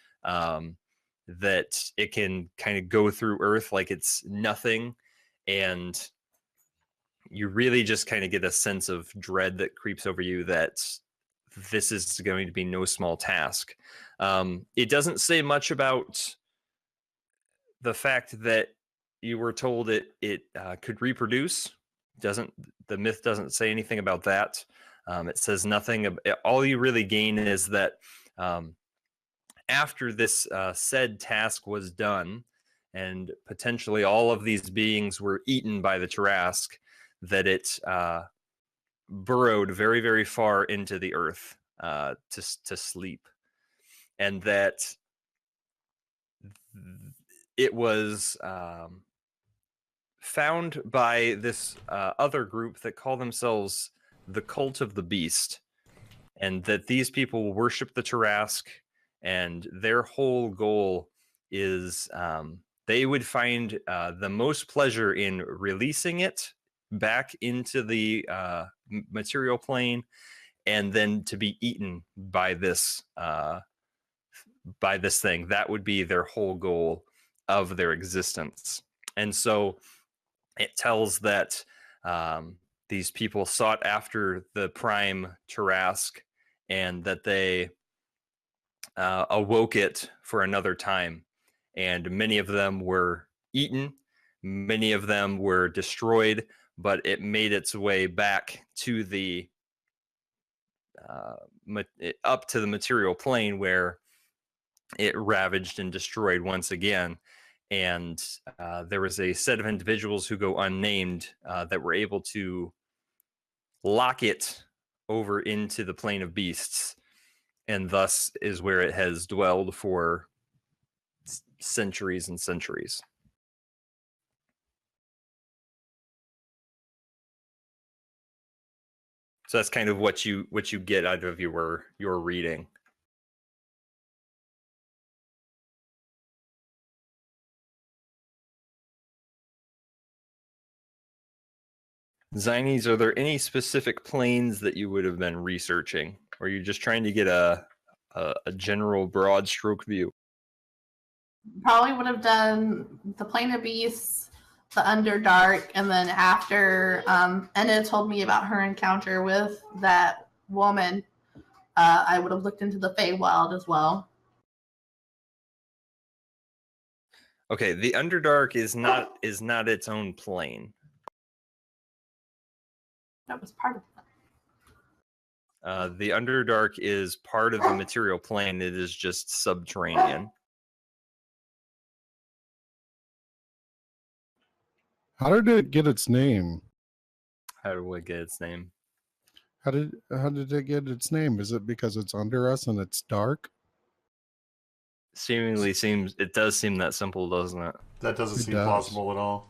that it can kind of go through Earth like it's nothing. And you really just kind of get a sense of dread that creeps over you that this is going to be no small task. It doesn't say much about the fact that you were told it could reproduce. The myth doesn't say anything about that. It says nothing. All you really gain is that after this said task was done, and potentially all of these beings were eaten by the Tarask, that it burrowed very, very far into the earth to sleep, and that it was found by this other group that call themselves the Cult of the Beast, and that these people worship the Tarask, and their whole goal is they would find the most pleasure in releasing it back into the material plane, and then to be eaten by this thing. That would be their whole goal of their existence. And so it tells that these people sought after the prime Tarask, and that they awoke it for another time. And many of them were eaten, many of them were destroyed, but it made its way back to the up to the material plane, where it ravaged and destroyed once again. And there was a set of individuals who go unnamed that were able to lock it over into the plane of beasts, and thus is where it has dwelled for centuries and centuries. So that's kind of what you get out of your reading. Zinies, are there any specific planes that you would have been researching? Or are you just trying to get a general broad stroke view? Probably would have done the Plane of Beasts, the Underdark, and then after Enna told me about her encounter with that woman, I would have looked into the Feywild as well. Okay, the Underdark is not its own plane. That was part of that. The Underdark is part of the material plane. It is just subterranean. How did it get its name? How do we get its name? How did it get its name? Is it because it's under us and it's dark? It does seem that simple, doesn't it? That doesn't It seem does. plausible at all.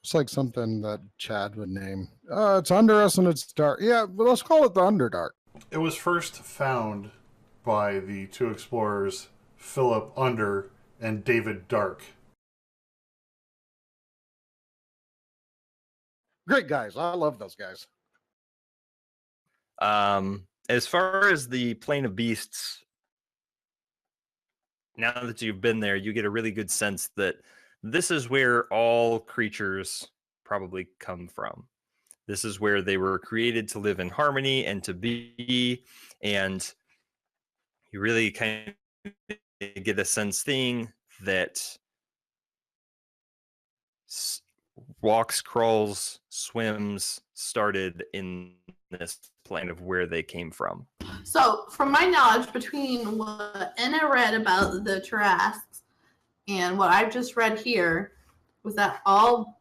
It's like something that Chad would name. It's under us and it's dark. Yeah, but let's call it the Underdark. It was first found by the two explorers, Philip Under and David Dark. Great guys. I love those guys. As far as the Plane of Beasts, now that you've been there, you get a really good sense that this is where all creatures probably come from. This is where they were created to live in harmony and to be, and you really kind of get a sense thing that walks, crawls, swims started in this plane of where they came from. So, from my knowledge, between what Enna read about the Tarrasques and what I've just read here, was that all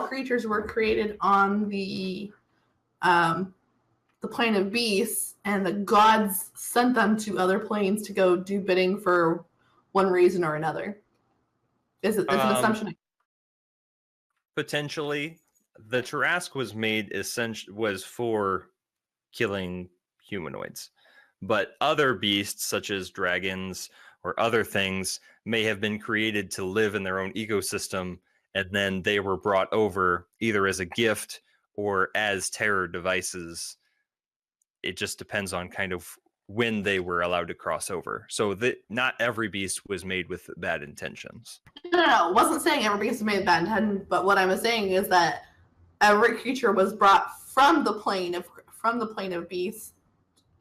creatures were created on the Plane of Beasts, and the gods sent them to other planes to go do bidding for one reason or another. Is an assumption? Potentially, the Tarrasque was for killing humanoids, but other beasts such as dragons or other things may have been created to live in their own ecosystem, and then they were brought over either as a gift or as terror devices. It just depends on kind of when they were allowed to cross over. So not every beast was made with bad intentions. No. Wasn't saying every beast was made with bad intention, but what I was saying is that every creature was brought from the plane of beasts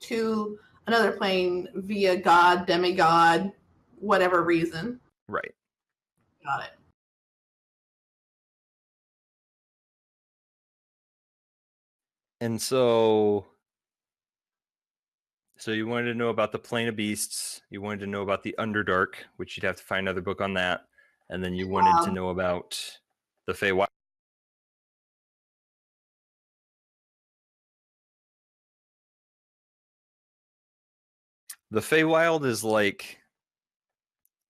to another plane via god, demigod, whatever reason. Right. Got it. And so you wanted to know about the Plane of Beasts. You wanted to know about the Underdark, which you'd have to find another book on that. And then you wanted to know about the Feywild. The Feywild is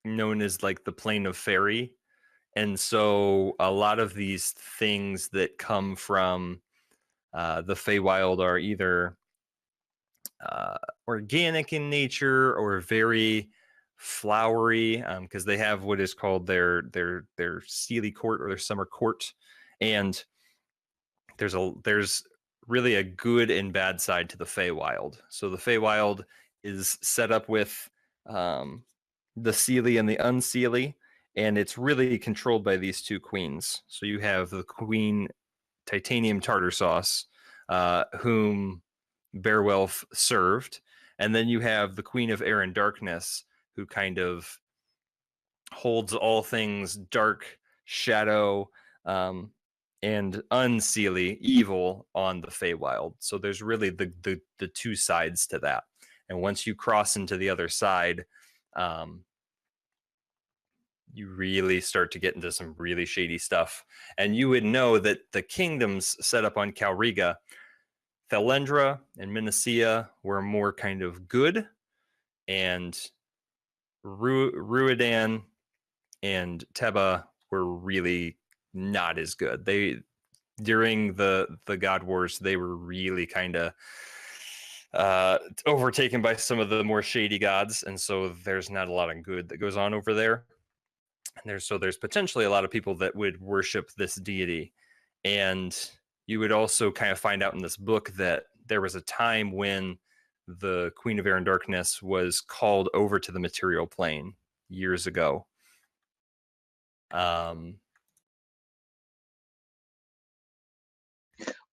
known as the Plane of Fairy. And so a lot of these things that come from the Feywild are either organic in nature or very flowery, because they have what is called their Seelie Court or their summer court, and there's really a good and bad side to the Feywild. So the Feywild is set up with the Seelie and the Unseelie, and it's really controlled by these two queens. So you have the Queen Titanium Tartar Sauce, whom Beowulf served, and then you have the Queen of Air and Darkness, who kind of holds all things dark, shadow, and unseelie, evil on the Feywild. So there's really the two sides to that. And once you cross into the other side, you really start to get into some really shady stuff. And you would know that the kingdoms set up on Calriga, Thelendra and Minnesea, were more kind of good, and Ruidan and Teba were really not as good. During the God Wars, they were really kind of overtaken by some of the more shady gods, and so there's not a lot of good that goes on over there. And there's potentially a lot of people that would worship this deity, And you would also kind of find out in this book that there was a time when the Queen of Air and Darkness was called over to the material plane years ago.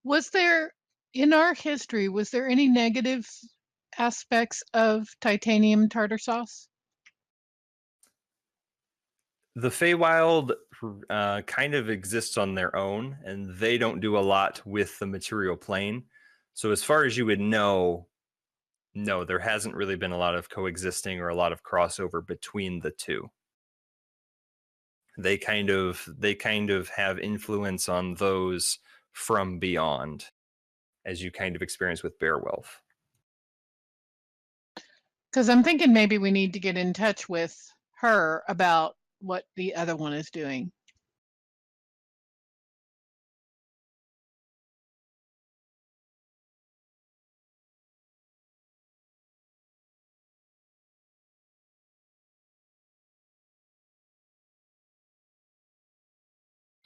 Was there, in our history, was there any negative aspects of titanium tartar sauce? The Feywild kind of exists on their own, and they don't do a lot with the material plane. So as far as you would know, no, there hasn't really been a lot of coexisting or a lot of crossover between the two. They kind of have influence on those from beyond, as you kind of experience with Beowulf. Because I'm thinking maybe we need to get in touch with her about what the other one is doing.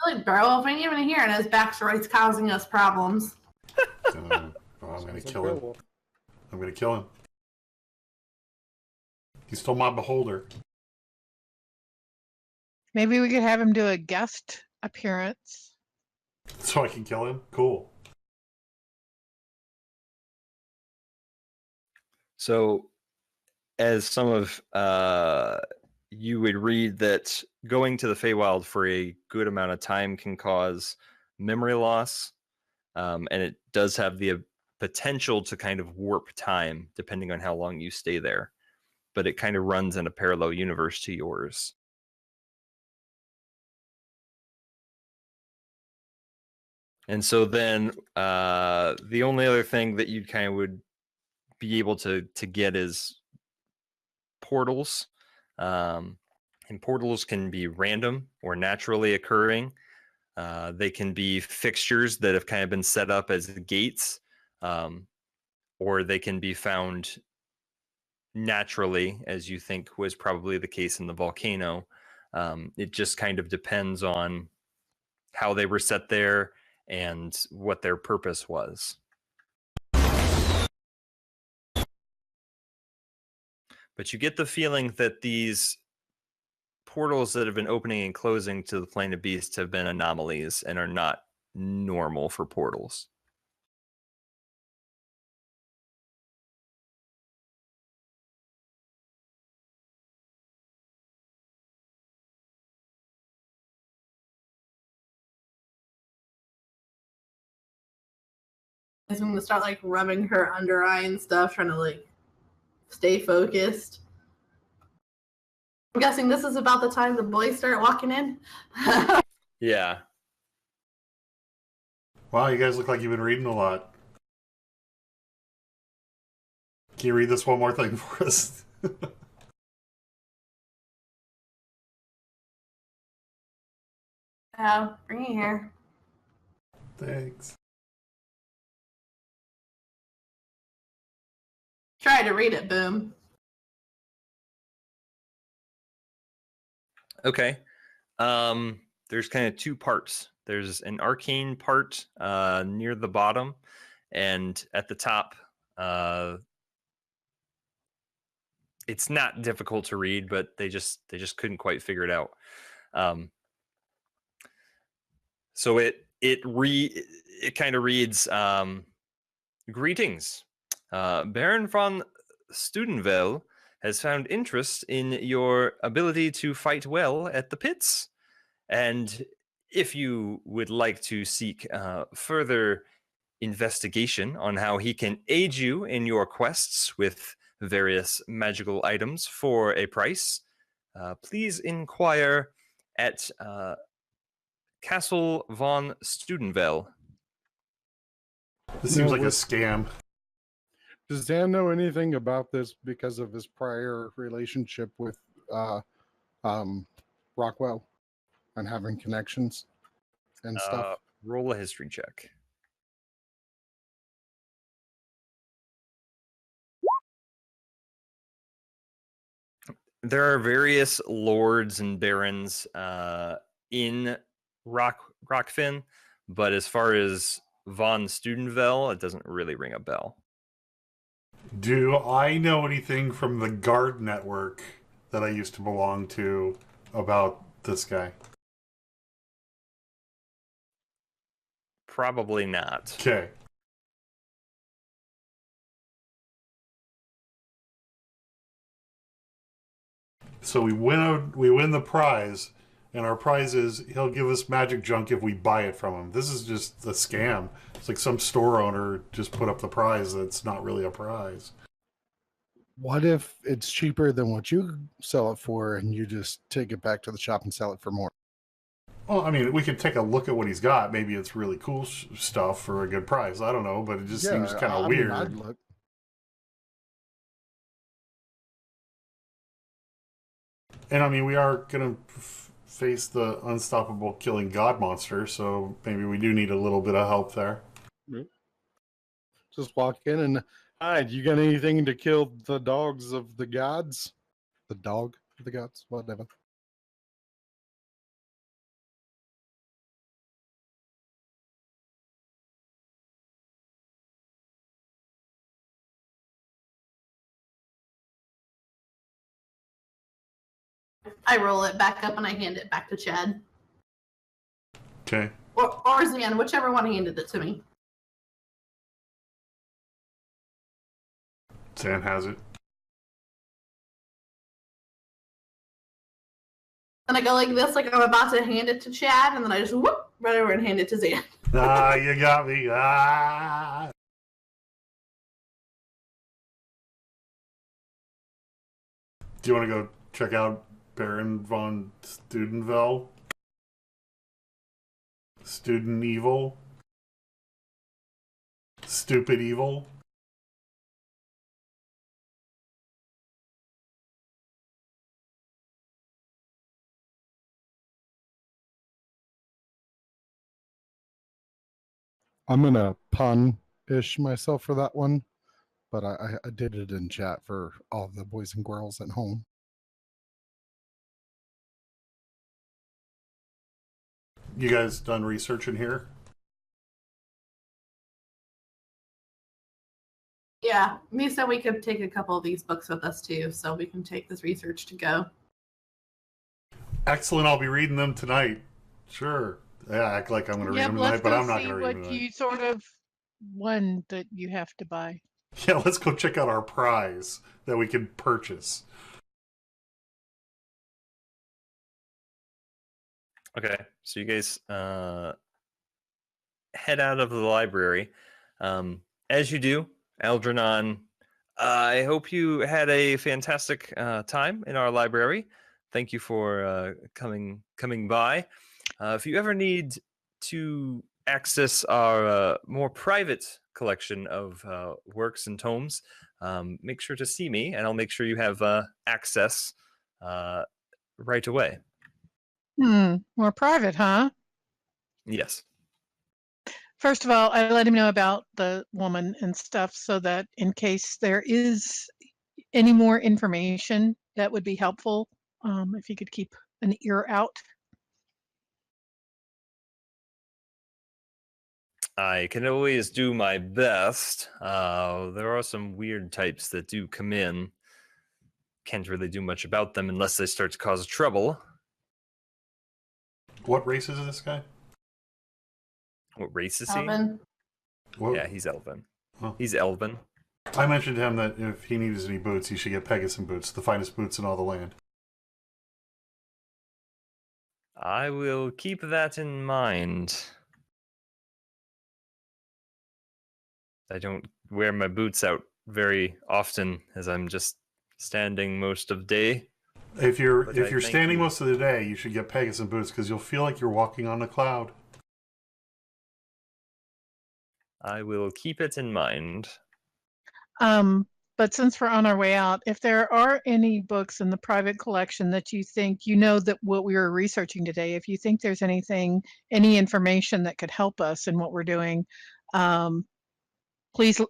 Like Beowulf ain't even here, and his backstory's causing us problems. I'm gonna kill him. I'm gonna kill him. He stole my beholder. Maybe we could have him do a guest appearance. So I can kill him? Cool. So, as some of you would read that going to the Feywild for a good amount of time can cause memory loss, and it does have the potential to kind of warp time depending on how long you stay there. But it kind of runs in a parallel universe to yours. And so then the only other thing that you kind of would be able to get is portals. And portals can be random or naturally occurring. They can be fixtures that have kind of been set up as gates, or they can be found naturally, as you think was probably the case in the volcano. It just kind of depends on how they were set there and what their purpose was. But you get the feeling that these portals that have been opening and closing to the plane of beasts have been anomalies and are not normal for portals. I'm gonna start like rubbing her under eye and stuff, trying to like stay focused. I'm guessing this is about the time the boys start walking in. Yeah. Wow, you guys look like you've been reading a lot. Can you read this one more thing for us? Yeah, bring it here. Thanks. Try to read it, Boom. Okay. There's kind of two parts. There's an arcane part near the bottom, and at the top, it's not difficult to read, but they just couldn't quite figure it out. So it kind of reads, greetings. Baron von Studenvel has found interest in your ability to fight well at the pits. And if you would like to seek further investigation on how he can aid you in your quests with various magical items for a price, please inquire at Castle von Studenvel. This seems like a scam. Does Dan know anything about this because of his prior relationship with Rockwell and having connections and stuff? Roll a history check. There are various lords and barons in Rockfin, but as far as von Studenvel, it doesn't really ring a bell. Do I know anything from the guard network that I used to belong to about this guy? Probably not. Okay. So we win the prize, and our prize is he'll give us magic junk if we buy it from him. This is just a scam. It's like some store owner just put up the prize that's not really a prize. What if it's cheaper than what you sell it for and you just take it back to the shop and sell it for more? Well, I mean, we could take a look at what he's got. Maybe it's really cool stuff for a good price. I don't know, but it just seems kind of weird. I'd look. And I mean, we are going to face the unstoppable killing god monster, so maybe we do need a little bit of help there. Just walk in and, hi, do you got anything to kill the dogs of the gods? The dog of the gods? Whatever. I roll it back up and I hand it back to Chad. Okay. Or Zan, whichever one handed it to me. Zan has it. And I go like this, like I'm about to hand it to Chad, and then I just whoop right over and hand it to Zan. Ah, you got me. Ah. Do you want to go check out Baron von Studenvel? Student evil? Stupid evil? I'm going to pun-ish myself for that one, but I did it in chat for all the boys and girls at home. You guys done research in here? Yeah, me said we could take a couple of these books with us too, so we can take this research to go. Excellent. I'll be reading them tonight. Sure. Yeah, act like I'm going to read them tonight, but I'm not going to read them what tonight. you sort of won that you have to buy. Yeah, let's go check out our prize that we can purchase. Okay, so you guys head out of the library. As you do, Algernon, I hope you had a fantastic time in our library. Thank you for coming by. If you ever need to access our more private collection of works and tomes, make sure to see me, and I'll make sure you have access right away. More private, huh? Yes. First of all, I let him know about the woman and stuff so that in case there is any more information that would be helpful, if you could keep an ear out. I can always do my best. There are some weird types that do come in. Can't really do much about them unless they start to cause trouble. What race is this guy? What race is he? Elven. What? Yeah, he's Elven. Oh. He's Elven. I mentioned to him that if he needs any boots, he should get Pegasus boots, the finest boots in all the land. I will keep that in mind. I don't wear my boots out very often, as I'm just standing most of the day. If you're Thank standing you. most of the day, you should get Pegasus boots because you'll feel like you're walking on a cloud. I will keep it in mind. But since we're on our way out, if there are any books in the private collection that you think, that what we were researching today, if you think there's anything, any information that could help us in what we're doing, please,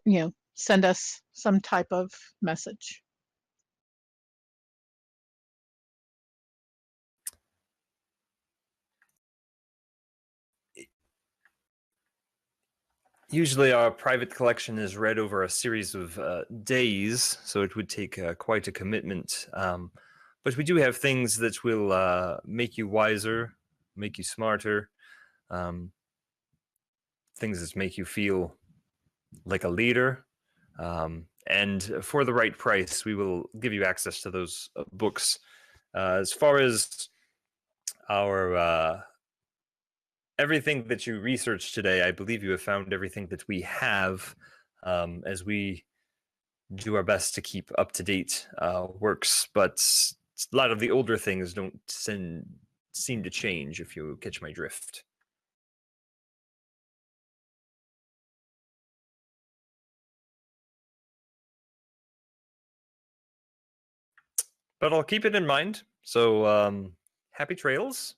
send us some type of message. Usually our private collection is read over a series of days, so it would take quite a commitment. But we do have things that will make you wiser, make you smarter, um, things that make you feel like a leader. And for the right price, we will give you access to those books. As far as our everything that you researched today, I believe you have found everything that we have, as we do our best to keep up to date works. But a lot of the older things don't seem to change, if you catch my drift. But I'll keep it in mind. So happy trails.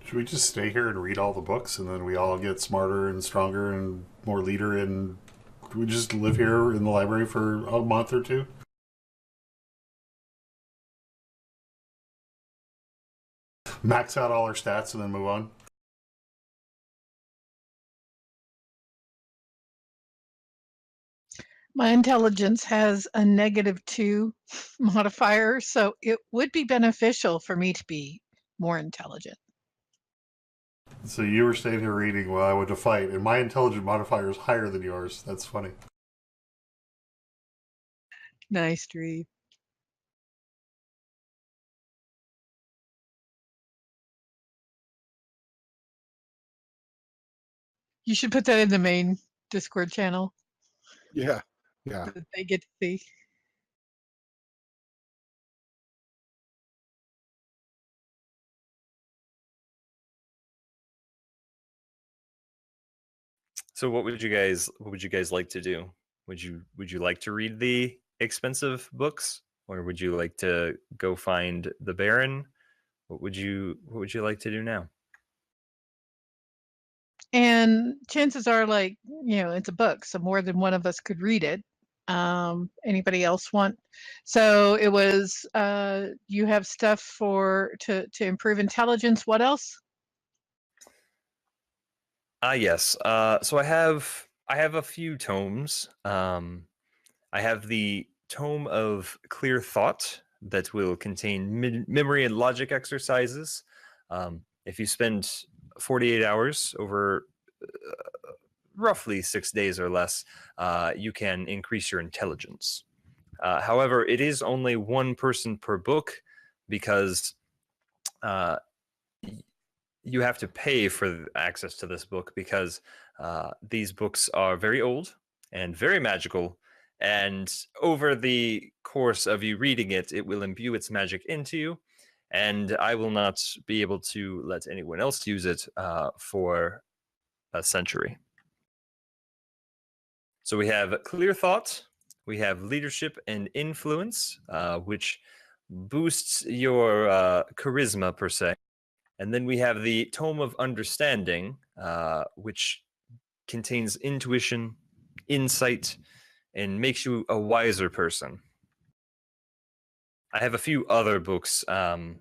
Should we just stay here and read all the books, and then we all get smarter and stronger and more leader? And could we just live here in the library for a month or two? Max out all our stats and then move on. My intelligence has a -2 modifier, so it would be beneficial for me to be more intelligent. So you were staying here reading while I went to fight, and my intelligence modifier is higher than yours. That's funny. Nice, Dree. You should put that in the main Discord channel Yeah. Yeah. that they get to see. So what would you guys like to do? Would you like to read the expensive books, or would you like to go find the Baron? What would you like to do now? And chances are, like, it's a book, so more than one of us could read it. Anybody else want? So it was, you have stuff to improve intelligence. What else? Yes. So I have a few tomes. I have the Tome of Clear Thought that will contain memory and logic exercises. If you spend 48 hours over roughly 6 days or less, you can increase your intelligence. However, it is only one person per book, because you have to pay for access to this book, because these books are very old and very magical. And over the course of you reading it, it will imbue its magic into you. And I will not be able to let anyone else use it for a century. So we have Clear Thought, we have Leadership and Influence, which boosts your charisma per se. And then we have the Tome of Understanding, which contains intuition, insight, and makes you a wiser person. I have a few other books. I'm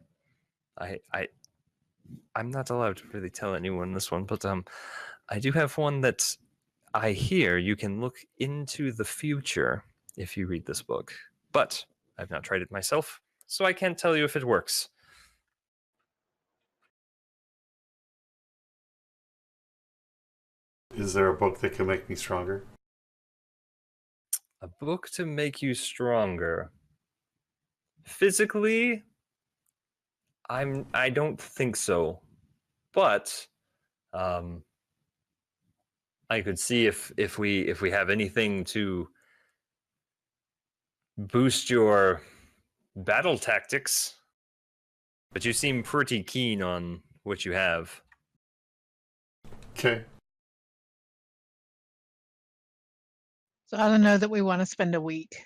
not allowed to really tell anyone this one, but I do have one that I hear you can look into the future if you read this book. But I've not tried it myself, so I can't tell you if it works. Is there a book that can make me stronger? A book to make you stronger. Physically, I don't think so. But I could see if we have anything to boost your battle tactics. But you seem pretty keen on what you have. Okay. So I don't know that we want to spend a week.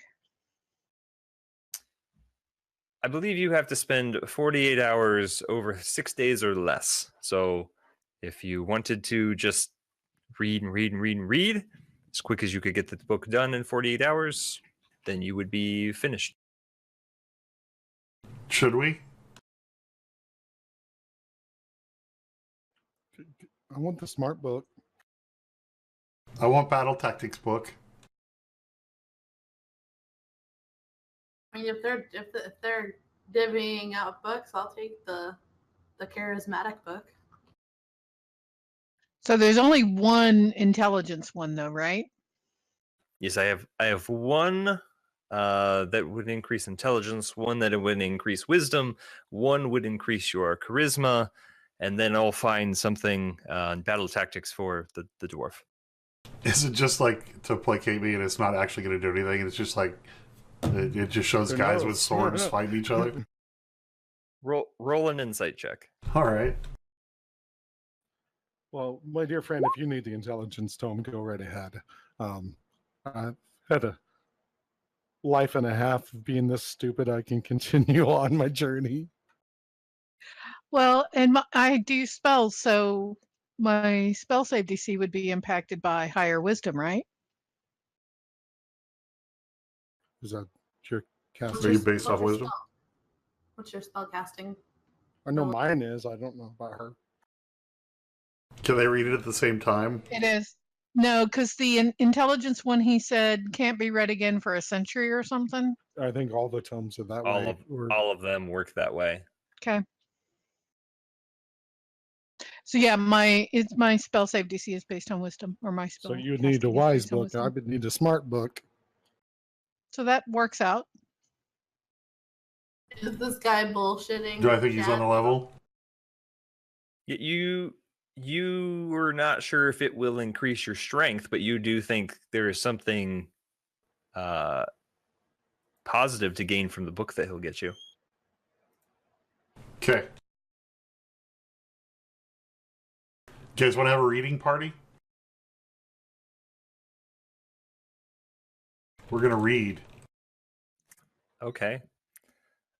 I believe you have to spend 48 hours over 6 days or less. So if you wanted to just read and read and read and read as quick as you could get the book done in 48 hours, then you would be finished. Should we? I want the smart book. I want battle tactics book. I mean, if they're divvying out books, I'll take the charismatic book. So there's only one intelligence one, though, right? Yes, I have one that would increase intelligence, one that would increase wisdom, one would increase your charisma, and then I'll find something in battle tactics for the dwarf. Is it just like to placate me and it's not actually going to do anything? It's just like it just shows Who guys knows? with swords fighting each other? Roll an insight check. All right. Well, my dear friend, if you need the intelligence tome, go right ahead. I've had a life and a half of being this stupid. I can continue on my journey. Well, and I do spells, so my spell save DC would be impacted by higher wisdom, right? Is that your cast? Are you based off wisdom? What's your spell casting? I know mine is. I don't know about her. Can they read it at the same time? It is. No, because the intelligence one he said can't be read again for a century or something. I think all the tomes are that way. All of them work that way. Okay. So yeah, my spell save DC is based on wisdom, or my spell. So you need a wise book. I would need a smart book. So that works out. Is this guy bullshitting? Do I think he's on the level? You were not sure if it will increase your strength, but you do think there is something positive to gain from the book that he'll get you. Okay. You guys want to have a reading party? We're going to read. Okay.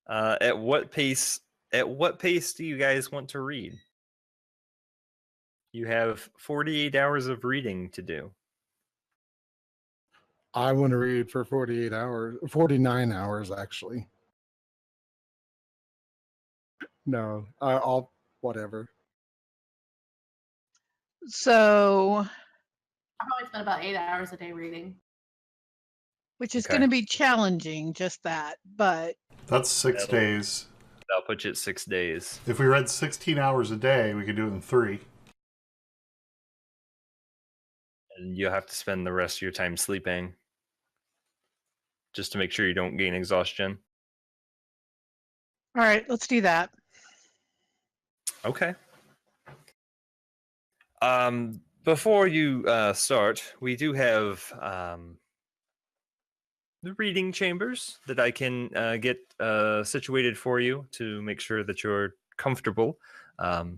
At what pace do you guys want to read? You have 48 hours of reading to do. I want to read for 48 hours, 49 hours, actually. No, I'll, whatever. So, I probably spend about 8 hours a day reading. which is Okay. going to be challenging, just that, but That's 6 days. That'll put you at 6 days. If we read 16 hours a day, we could do it in 3. And you'll have to spend the rest of your time sleeping. Just to make sure you don't gain exhaustion. all right, let's do that. Okay. Before you start, we do have the reading chambers that I can get situated for you to make sure that you're comfortable. Now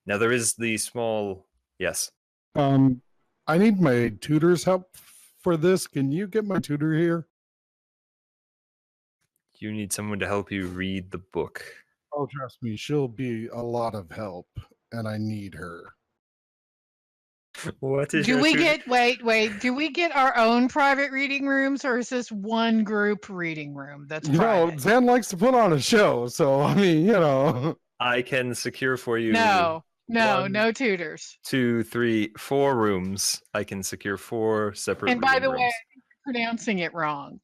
there is the small, yes. I need my tutor's help for this. Can you get my tutor here? You need someone to help you read the book. Oh, trust me, she'll be a lot of help, and I need her. What is Do your we tutor- get, wait, do we get our own private reading rooms, or is this one group reading room that's You know, private? Zan likes to put on a show, so I mean, you know. I can secure for you No, one, no tutors. 2, 3, 4 rooms. I can secure 4 separate And by reading the way, rooms. I think you're pronouncing it wrong.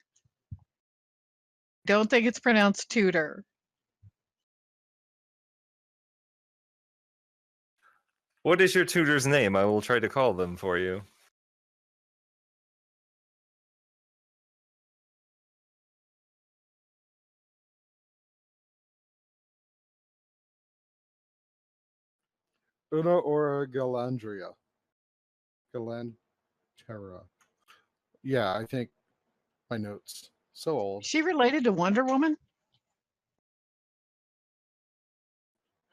Don't think it's pronounced tutor. What is your tutor's name? I will try to call them for you. Una or Galandria. Galantera. Yeah, I think my notes. So old. Is she related to Wonder Woman?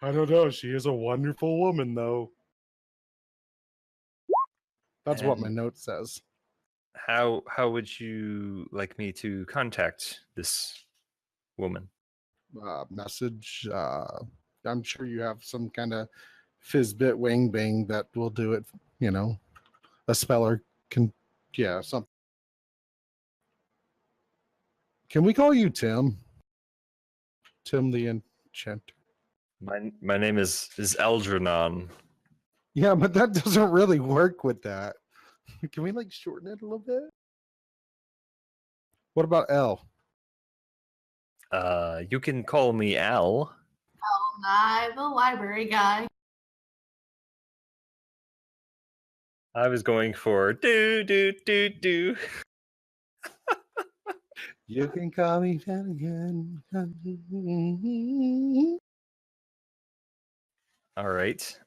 I don't know. She is a wonderful woman, though. That's what my And- note says. How would you like me to contact this woman? Message. I'm sure you have some kind of fizzbit wing bang that will do it. You know, a speller can. Yeah, something. Can we call you Tim? Tim the Enchanter. My name is Algernon. Yeah, but that doesn't really work with that. Can we like shorten it a little bit? What about L? You can call me Al. Nye, the library guy. I was going for do do do do. You can call me Flanagan. All right.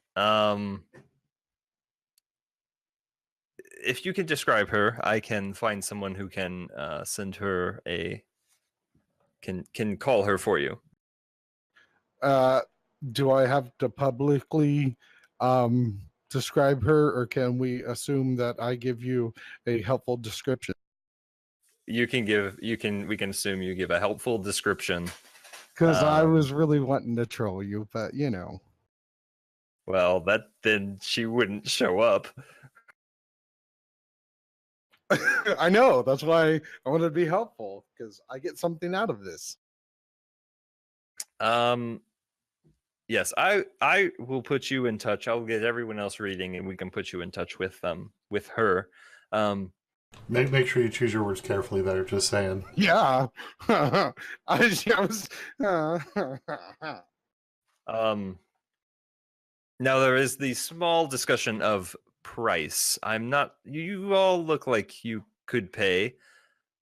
If you can describe her, I can find someone who can send her a can call her for you. Do I have to publicly describe her, or can we assume that I give you a helpful description? We can assume you give a helpful description. Because I was really wanting to troll you, but you know. Well, then she wouldn't show up. I know. That's why I wanted to be helpful, because I get something out of this. Yes, I will put you in touch. I'll get everyone else reading, and we can put you in touch with her. Make sure you choose your words carefully there, just saying. Yeah. I was. Now there is the small discussion of price. You all look like you could pay.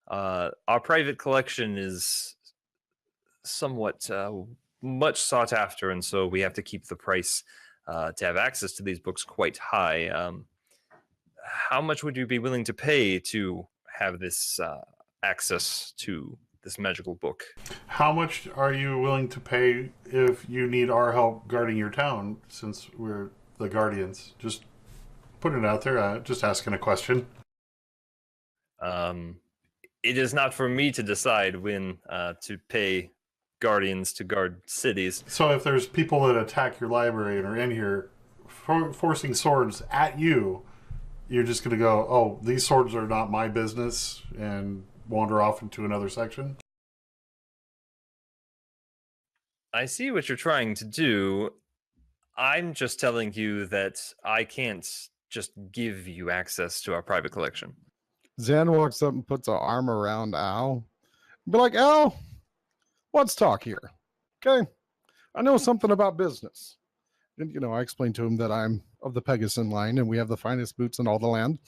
Our private collection is somewhat much sought after, and so we have to keep the price to have access to these books quite high. How much would you be willing to pay to have this access to this magical book? How much are you willing to pay if you need our help guarding your town, since we're the guardians? Just putting it out there, just asking a question. It is not for me to decide when to pay guardians to guard cities. So if there's people that attack your library and are in here forcing swords at you, you're just going to go, oh, these swords are not my business, and wander off into another section? I see what you're trying to do. I'm just telling you that I can't just give you access to our private collection. Zan walks up and puts an arm around Al. Be like, Al, let's talk here. Okay. I know something about business. And, you know, I explained to him that I'm of the Pegasus line and we have the finest boots in all the land.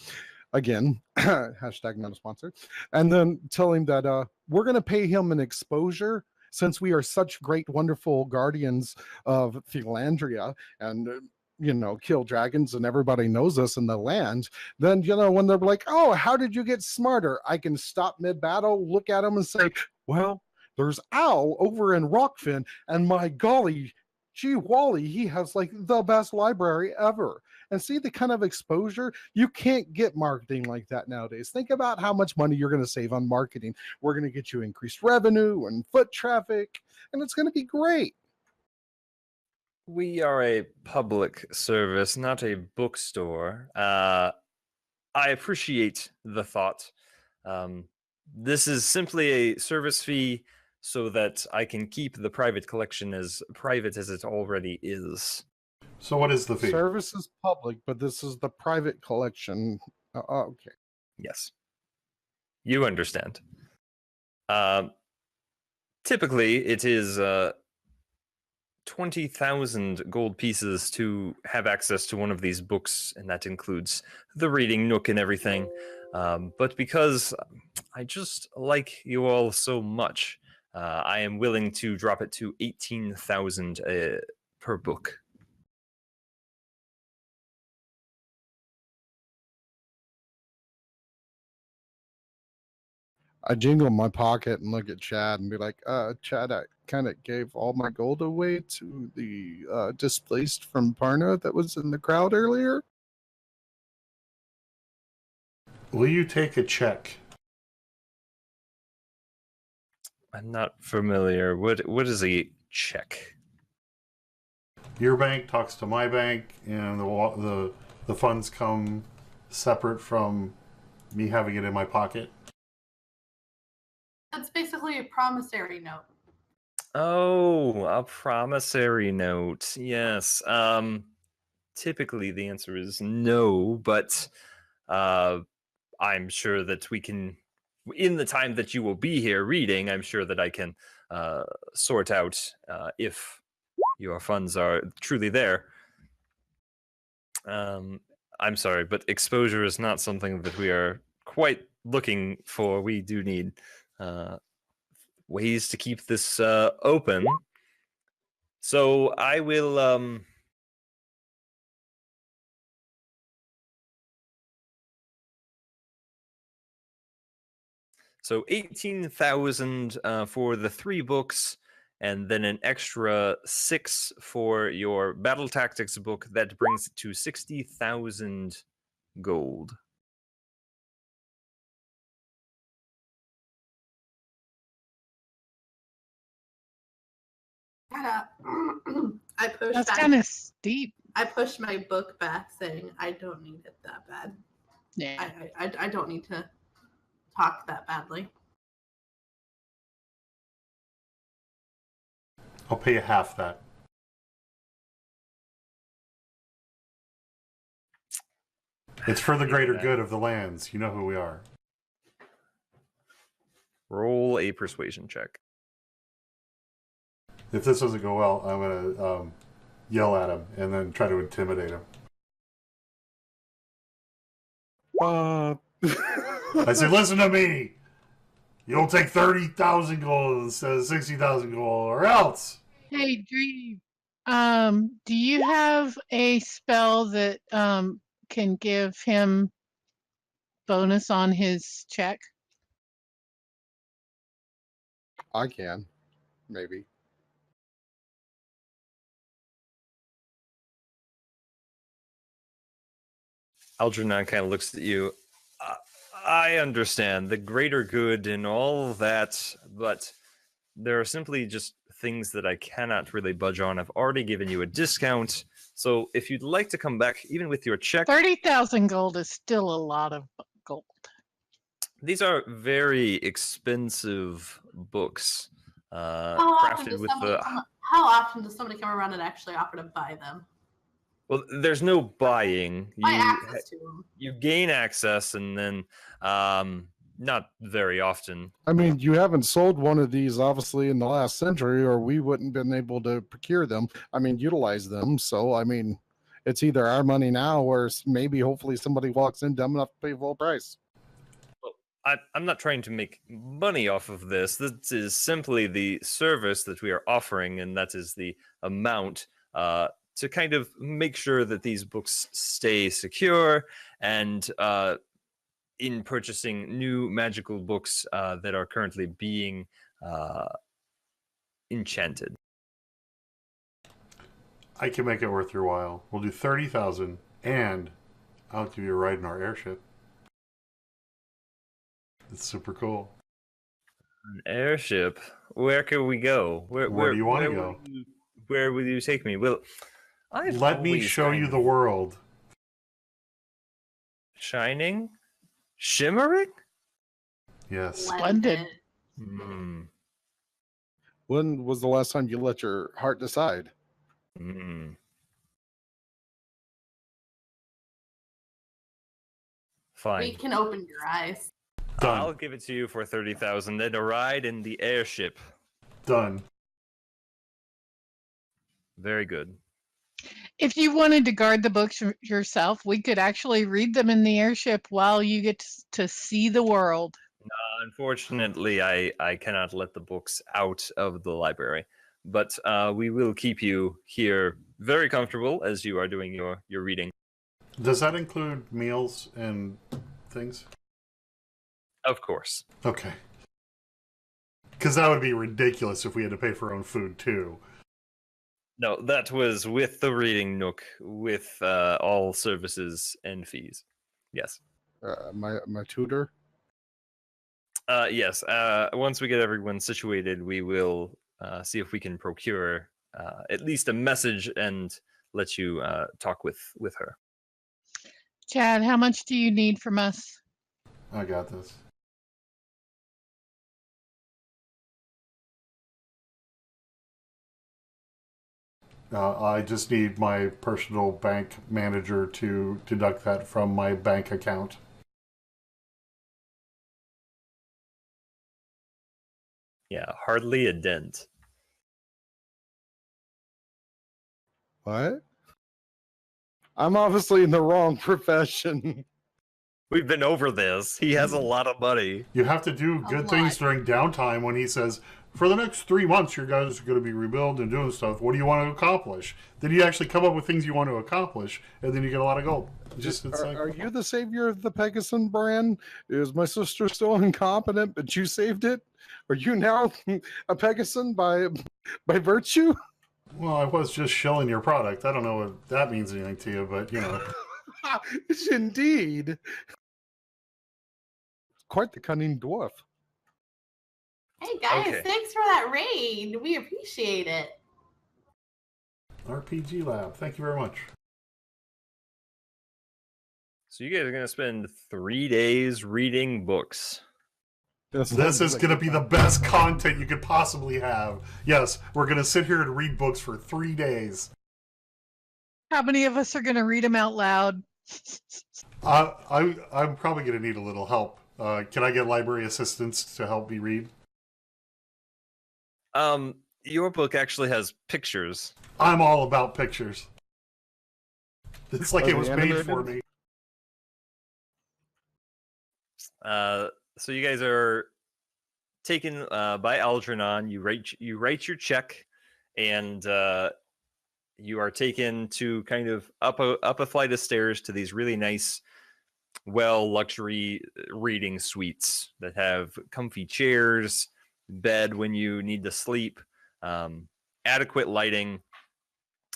Again, hashtag not a sponsor. And then tell him that we're going to pay him an exposure since we are such great, wonderful guardians of Philandria and, you know, kill dragons and everybody knows us in the land. Then, you know, when they're like, oh, how did you get smarter? I can stop mid-battle, look at them and say, well, there's Al over in Rockfin, and my golly, gee Wally, he has like the best library ever. And see the kind of exposure, you can't get marketing like that nowadays. Think about how much money you're going to save on marketing. We're going to get you increased revenue and foot traffic, and it's going to be great. We are a public service, not a bookstore. I appreciate the thought. This is simply a service fee so that I can keep the private collection as private as it already is. So what is the fee? Service is public, but this is the private collection. Okay. Yes. You understand. Typically, it is 20,000 gold pieces to have access to one of these books, and that includes the reading nook and everything. But because I just like you all so much, I am willing to drop it to 18,000 per book. I jingle my pocket and look at Chad and be like, Chad, I kind of gave all my gold away to the displaced from Parna that was in the crowd earlier. Will you take a check? I'm not familiar. What is a check? Your bank talks to my bank, and the funds come separate from me having it in my pocket. That's basically a promissory note. Oh, a promissory note. Yes. typically the answer is no, but I'm sure that we can, in the time that you will be here reading, I'm sure that I can sort out if your funds are truly there. I'm sorry, but exposure is not something that we are quite looking for. We do need ways to keep this open. So I will so 18,000 for the 3 books, and then an extra 6 for your battle tactics book. That brings it to 60,000 gold. I pushed That's back. kind of steep. I pushed my book back, saying I don't need it that bad. Yeah. I don't need to talk that badly. I'll pay you half that. It's for the greater good of the lands. You know who we are. Roll a persuasion check. If this doesn't go well, I'm going to yell at him and then try to intimidate him. I say, listen to me. You'll take 30,000 gold instead of 60,000 gold, or else. Hey, Dream. Do you have a spell that can give him bonus on his check? I can, maybe. Algernon kind of looks at you. I understand the greater good and all that, but there are simply just things that I cannot really budge on. I've already given you a discount, so if you'd like to come back, even with your check, 30,000 gold is still a lot of gold. these are very expensive books, How often crafted with the. How often does somebody come around and actually offer to buy them? Well, there's no buying. Buy access to them. You gain access, and then not very often. I mean, you haven't sold one of these obviously in the last century, or we wouldn't been able to procure them. I mean, utilize them. So, I mean, it's either our money now, or maybe hopefully somebody walks in dumb enough to pay full price. Well, I'm not trying to make money off of this. This is simply the service that we are offering, and that is the amount to kind of make sure that these books stay secure, and in purchasing new magical books that are currently being enchanted. I can make it worth your while. We'll do 30,000, and I'll give you a ride in our airship. It's super cool. An airship? Where can we go? Where do you want to go? Where will you take me? Well, let me show you the world. Shining? Shimmering? Yes. Splendid. Mm. When was the last time you let your heart decide? Mm. Fine. We can open your eyes. Done. I'll give it to you for 30,000 and a ride in the airship. Done. Very good. If you wanted to guard the books yourself, we could actually read them in the airship while you get to see the world. Unfortunately, I cannot let the books out of the library, but we will keep you here very comfortable as you are doing your reading. Does that include meals and things? Of course. Okay. Because that would be ridiculous if we had to pay for our own food, too. No, that was with the reading nook, with all services and fees. Yes. My tutor? Yes. Once we get everyone situated, we will see if we can procure at least a message and let you talk with her. Chad, how much do you need from us? I got this. I just need my personal bank manager to deduct that from my bank account. Yeah, hardly a dent. What? I'm obviously in the wrong profession. We've been over this. He has a lot of money. You have to do A good things lot. during downtime when he says, for the next 3 months, your guys are going to be rebuild and doing stuff. What do you want to accomplish? Then you actually come up with things you want to accomplish, and then you get a lot of gold. Are you the savior of the Pegasus brand? Is my sister still incompetent, but you saved it? Are you now a Pegasus by virtue? Well, I was just shilling your product. I don't know if that means anything to you, but you know. Indeed. Quite the cunning dwarf. Hey guys, Okay. thanks for that raid. We appreciate it. RPG Lab, thank you very much. So you guys are gonna spend 3 days reading books. This is going to be the best content you could possibly have. Yes, we're going to sit here and read books for 3 days. How many of us are going to read them out loud? I'm probably going to need a little help. Can I get library assistants to help me read? Your book actually has pictures. I'm all about pictures. It's like Are it they was made animated? for me. So you guys are taken by Algernon. You write your check, and you are taken to kind of up a flight of stairs to these really nice, luxury reading suites that have comfy chairs, bed when you need to sleep, adequate lighting,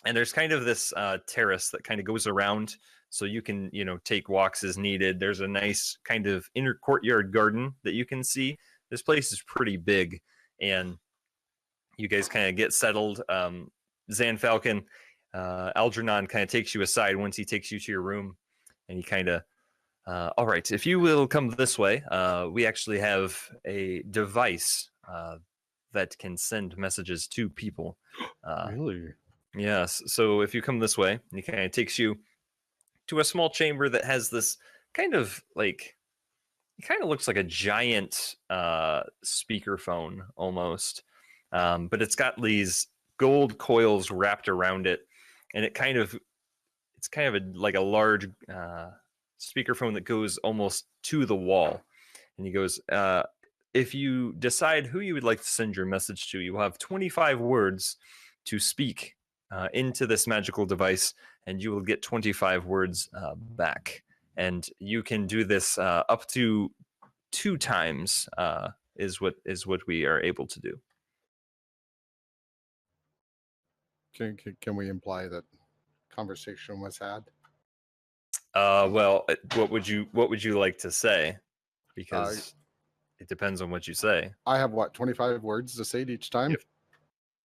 and there's kind of this terrace that kind of goes around, so you can take walks as needed. There's a nice kind of inner courtyard garden that you can see. This place is pretty big, and you guys kind of get settled. Zan Falcon, Algernon kind of takes you aside once he takes you to your room, and he kind of, all right, if you will come this way, we actually have a device that can send messages to people. Really? Yes, so if you come this way, he kind of takes you to a small chamber that has this kind of like, it kind of looks like a giant speakerphone almost, but it's got these gold coils wrapped around it, and it's kind of like a large speakerphone that goes almost to the wall. And he goes, if you decide who you would like to send your message to, you will have 25 words to speak into this magical device, and you will get 25 words back. And you can do this up to 2 times is what we are able to do. Can we imply that conversation was had? Well, what would you like to say? Because it depends on what you say. I have 25 words to say each time?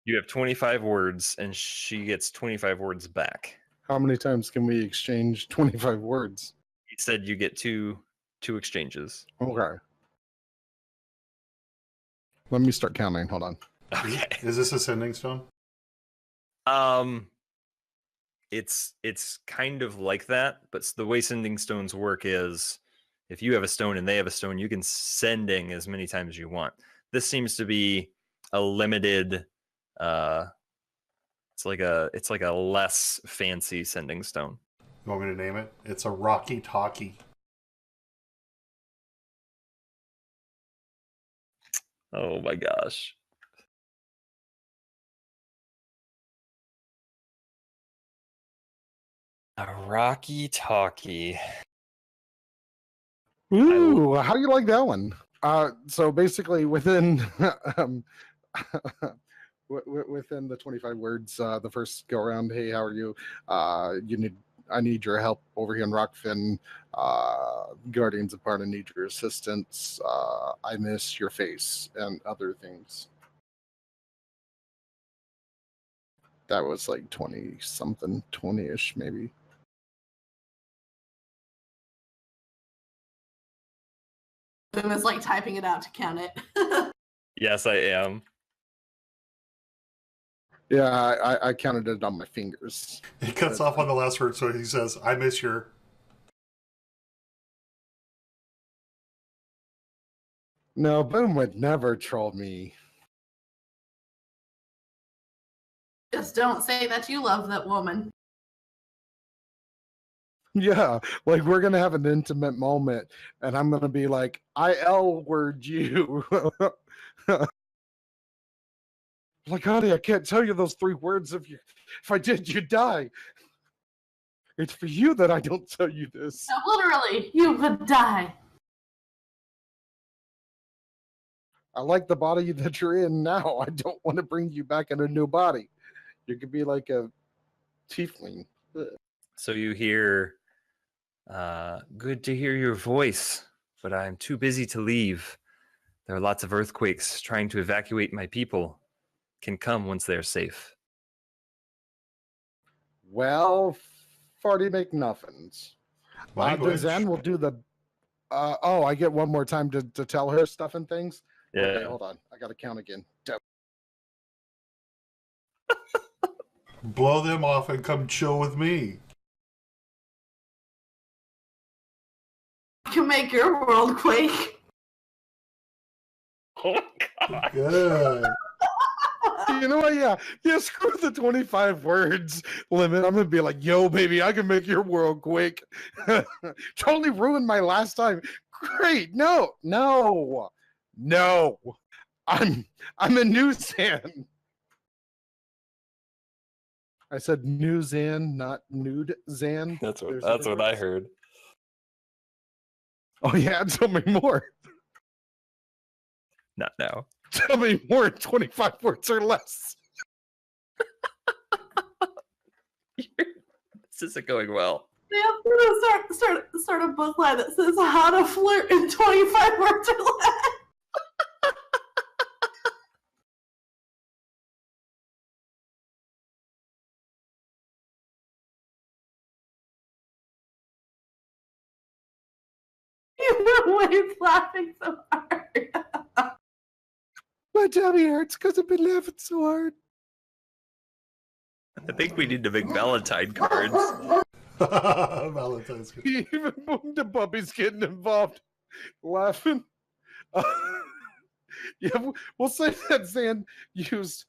You have 25 words, and she gets 25 words back. How many times can we exchange 25 words? He said you get two exchanges. Okay. Let me start counting. Hold on. Okay. Is this a sending stone? It's kind of like that, but the way sending stones work is if you have a stone and they have a stone, you can sending as many times as you want. This seems to be a limited it's like a less fancy sending stone. You want me to name it? It's a Rocky Talkie. Oh my gosh. A Rocky Talkie. Ooh, how do you like that one? So basically, within within the 25 words, the first go around, hey, how are you? I need your help over here in Rockfin. Guardians of Parna need your assistance. I miss your face and other things. That was like 20 something, 20-ish maybe. Boom is like typing it out to count it. Yes, I am. Yeah, I counted it on my fingers. He cuts off on the last word, so he says, "I miss your." No, Boom would never troll me. Just don't say that you love that woman. Yeah, like we're gonna have an intimate moment, and I'm gonna be like, "I L word you." Like, honey, I can't tell you those 3 words if I did, you'd die. It's for you that I don't tell you this. No, literally, you would die. I like the body that you're in now. I don't want to bring you back in a new body. You could be like a tiefling. So you hear, good to hear your voice, but I'm too busy to leave. There are lots of earthquakes trying to evacuate my people. Can come once they're safe. Well, farty make nothings. Language. Zen will do the. I get one more time to tell her stuff and things. Yeah. Okay, hold on. I got to count again. Blow them off and come chill with me. Can make your world quake. Oh God. Good. You know what? Yeah. Screw the 25 words limit. I'm gonna be like, yo, baby, I can make your world quake. Totally ruined my last time. Great. No. I'm a new Zan. I said new Zan, not nude Zan. That's what There's a that's what I difference. heard. Oh yeah, tell me more. Not now. Tell me more in 25 words or less. This isn't going well. They have to start a book line that says how to flirt in 25 words or less. Wade's laughing so hard. My tummy hurts because I've been laughing so hard. I think we need to make Valentine cards. Valentine's Day. Even the puppy's getting involved, laughing. Yeah, we'll say that Zan used,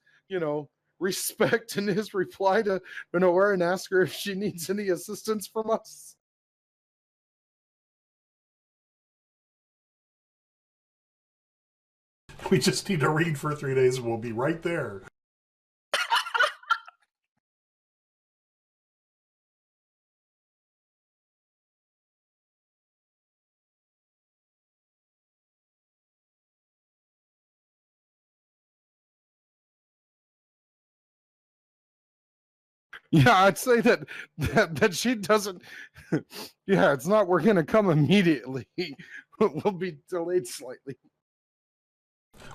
respect in his reply to Nora and ask her if she needs any assistance from us. We just need to read for 3 days and we'll be right there. Yeah, I'd say that she doesn't. Yeah, it's not. We're gonna come immediately. We'll be delayed slightly.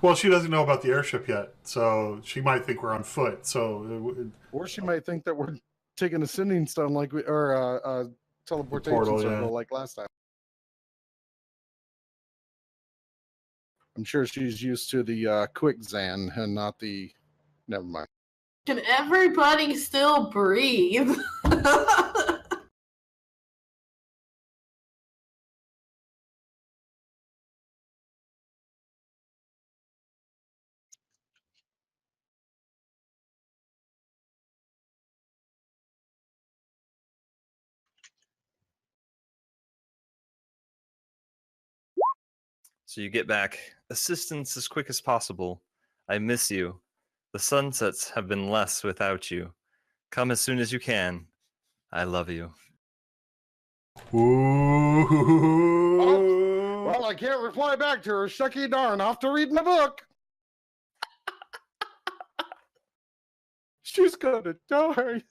Well, she doesn't know about the airship yet, so she might think we're on foot. So, Or she might think that we're taking a sending stone or a teleportation Portal, circle yeah. like last time. I'm sure she's used to the quick Zan and not the. Never mind. Can everybody still breathe? So you get back assistance as quick as possible. I miss you. The sunsets have been less without you. Come as soon as you can. I love you. ooh. Well, I can't reply back to her. Shucky darn, off to read my book. She's gonna die.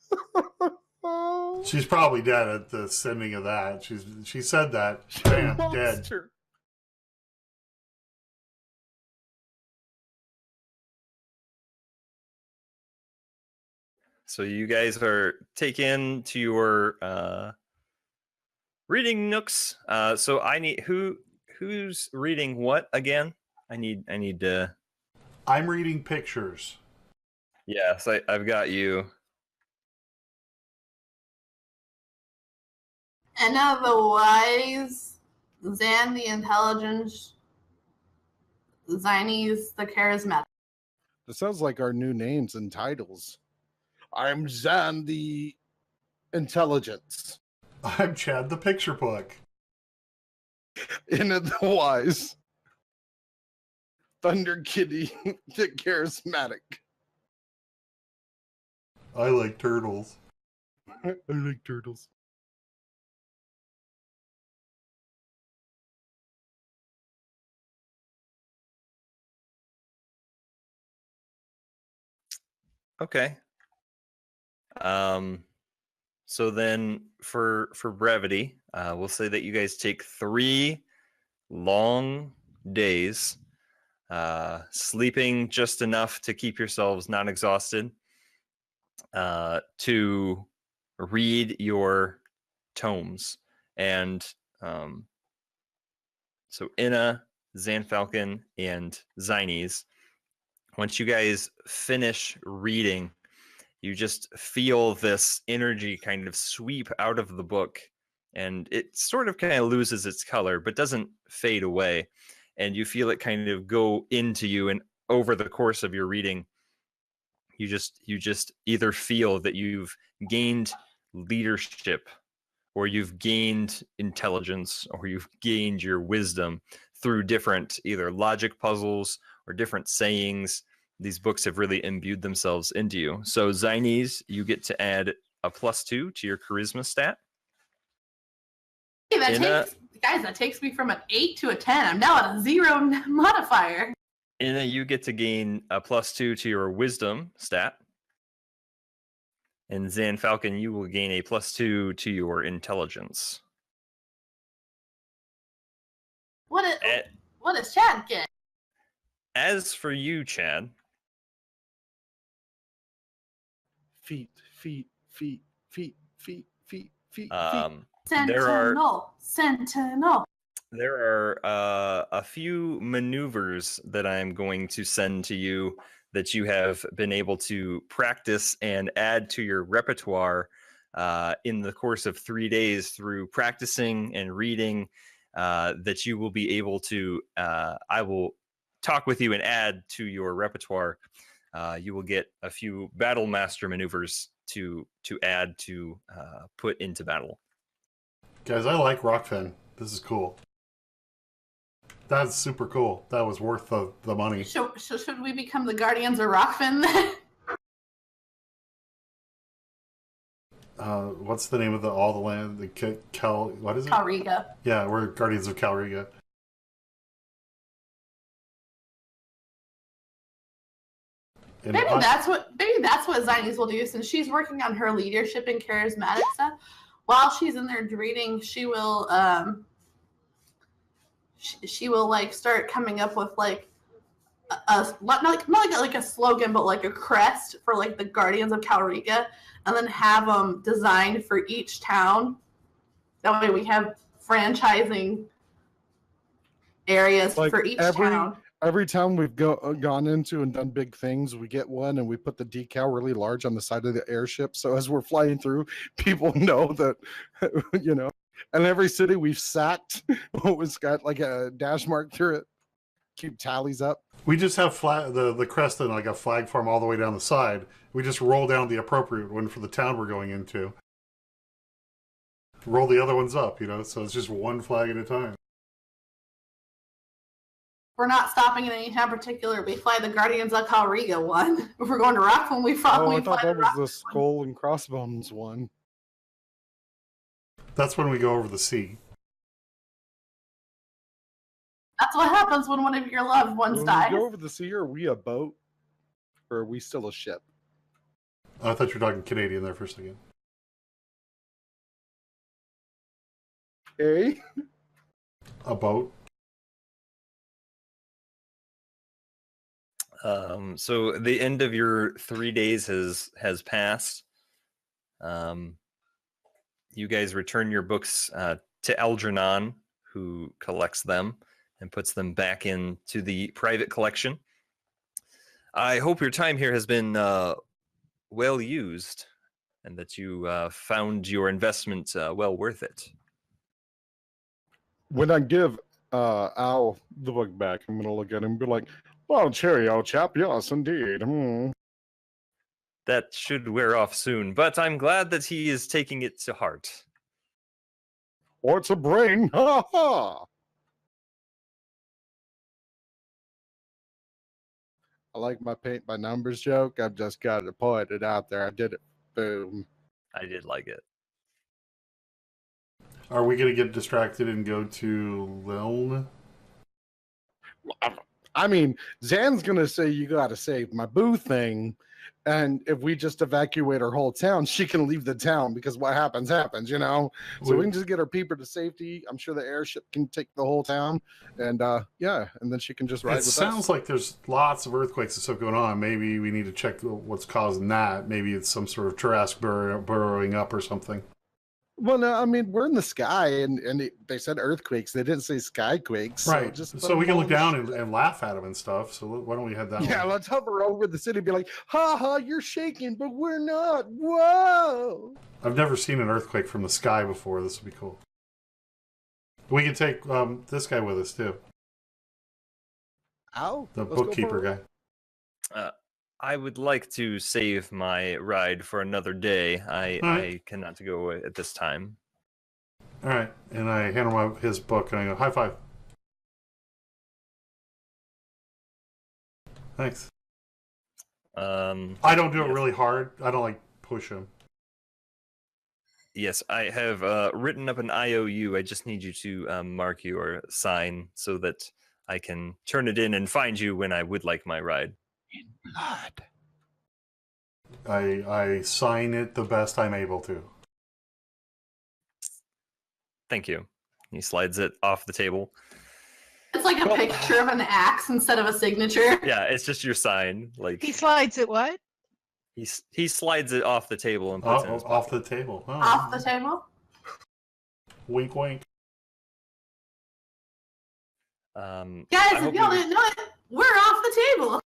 She's probably dead at the sending of that. She said that. Bam, dead. Monster. So you guys are taken to your reading nooks. So I need who's reading what again? I need I'm reading pictures. Yes, I've got you. Enna the wise, Zan the intelligent, Zines the charismatic. That sounds like our new names and titles. I'm Zan the Intelligence. I'm Chad the Picture Book. Enna the Wise. Thunder Kitty the Charismatic. I like turtles. I like turtles. Okay. So then for brevity, we'll say that you guys take 3 long days, sleeping just enough to keep yourselves not exhausted, to read your tomes. And so Inna, Zanfalcon, and Zines, once you guys finish reading, you just feel this energy kind of sweep out of the book, and it sort of kind of loses its color but doesn't fade away, and you feel it kind of go into you. And over the course of your reading, you just either feel that you've gained leadership, or you've gained intelligence, or you've gained your wisdom through different either logic puzzles or different sayings. These books have really imbued themselves into you. So Zines, you get to add a +2 to your charisma stat. Hey, that takes me from an 8 to a 10. I'm now at a 0 modifier. Inna, you get to gain a +2 to your wisdom stat. And Zanfalcon, you will gain a +2 to your intelligence. What does Chad get? As for you, Chad, Feet. Sentinel. There are a few maneuvers that I'm going to send to you that you have been able to practice and add to your repertoire in the course of 3 days through practicing and reading, that you will be able to, I will talk with you and add to your repertoire. You will get a few battle master maneuvers to add to put into battle. Guys, I like Rockfin. This is cool. That's super cool. That was worth the money. So should we become the Guardians of Rockfin then? What's the name of all the land? The what is it? Calriga. Yeah, we're Guardians of Calriga. Maybe that's what Zines will do, since she's working on her leadership and charismatic stuff. While she's in there reading, she will like start coming up with like not like a slogan, but like a crest for like the Guardians of Calriga, and then have them designed for each town. That way we have franchising areas Like for each town. Every town we've gone into and done big things, we get one and we put the decal really large on the side of the airship. So as we're flying through, people know that, you know, and every city we've sacked, it's got like a dash mark through it. Keep tallies up. We just have the crest and like a flag form all the way down the side. We just roll down the appropriate one for the town we're going into. Roll the other ones up, you know, so it's just one flag at a time. We're not stopping in any town particular. We fly the Guardians of Calriga one. If we're going to Rockland, we fly. Oh, I thought that was the skull and crossbones one. That's when we go over the sea. That's what happens when one of your loved ones When dies. we go over the sea, are we a boat? Or are we still a ship? I thought you were talking Canadian there for a second. Hey? A boat? So the end of your 3 days has passed. You guys return your books to Algernon, who collects them and puts them back into the private collection. I hope your time here has been well used, and that you found your investment well worth it. When I give Al the book back, I'm gonna look at him and be like, "Well, cherry, old chap, yes, indeed. That should wear off soon, but I'm glad that he is taking it to heart. What's a brain? Ha ha!" I like my paint by numbers joke. I've just got to point it out there. I did it. Boom. I did like it. Are we going to get distracted and go to Liln? I mean, Zan's gonna say you gotta save my boo thing, and if we just evacuate our whole town, she can leave the town because what happens happens, you know. So we can just get our people to safety. I'm sure the airship can take the whole town, and yeah, and then she can just ride It with us. sounds like there's lots of earthquakes and stuff going on. Maybe we need to check what's causing that. Maybe it's some sort of Jurassic burrowing up or something. Well, no, I mean we're in the sky, and they said earthquakes. They didn't say skyquakes. Right. Just So we can look down and laugh at them and stuff. So why don't we head that way? yeah, let's hover over the city and be like, ha ha, you're shaking, but we're not. Whoa. I've never seen an earthquake from the sky before. This would be cool. We can take this guy with us too. Ow. The Let's go bookkeeper for- guy. I would like to save my ride for another day. I cannot go at this time. All right. And I hand him his book and I go, high five. Thanks. I don't do it really hard. I don't like push him. Yes, I have written up an IOU. I just need you to mark your sign so that I can turn it in and find you when I would like my ride. Blood. I sign it the best I'm able to. Thank you. He slides it off the table. It's like a picture of an axe instead of a signature. Yeah, it's just your sign. Like He slides it what? he slides it off the table and puts it in his Off pocket. the table. Oh. Off the table. Wink, wink. Guys, I if hope y'all we- didn't know it, we're off the table.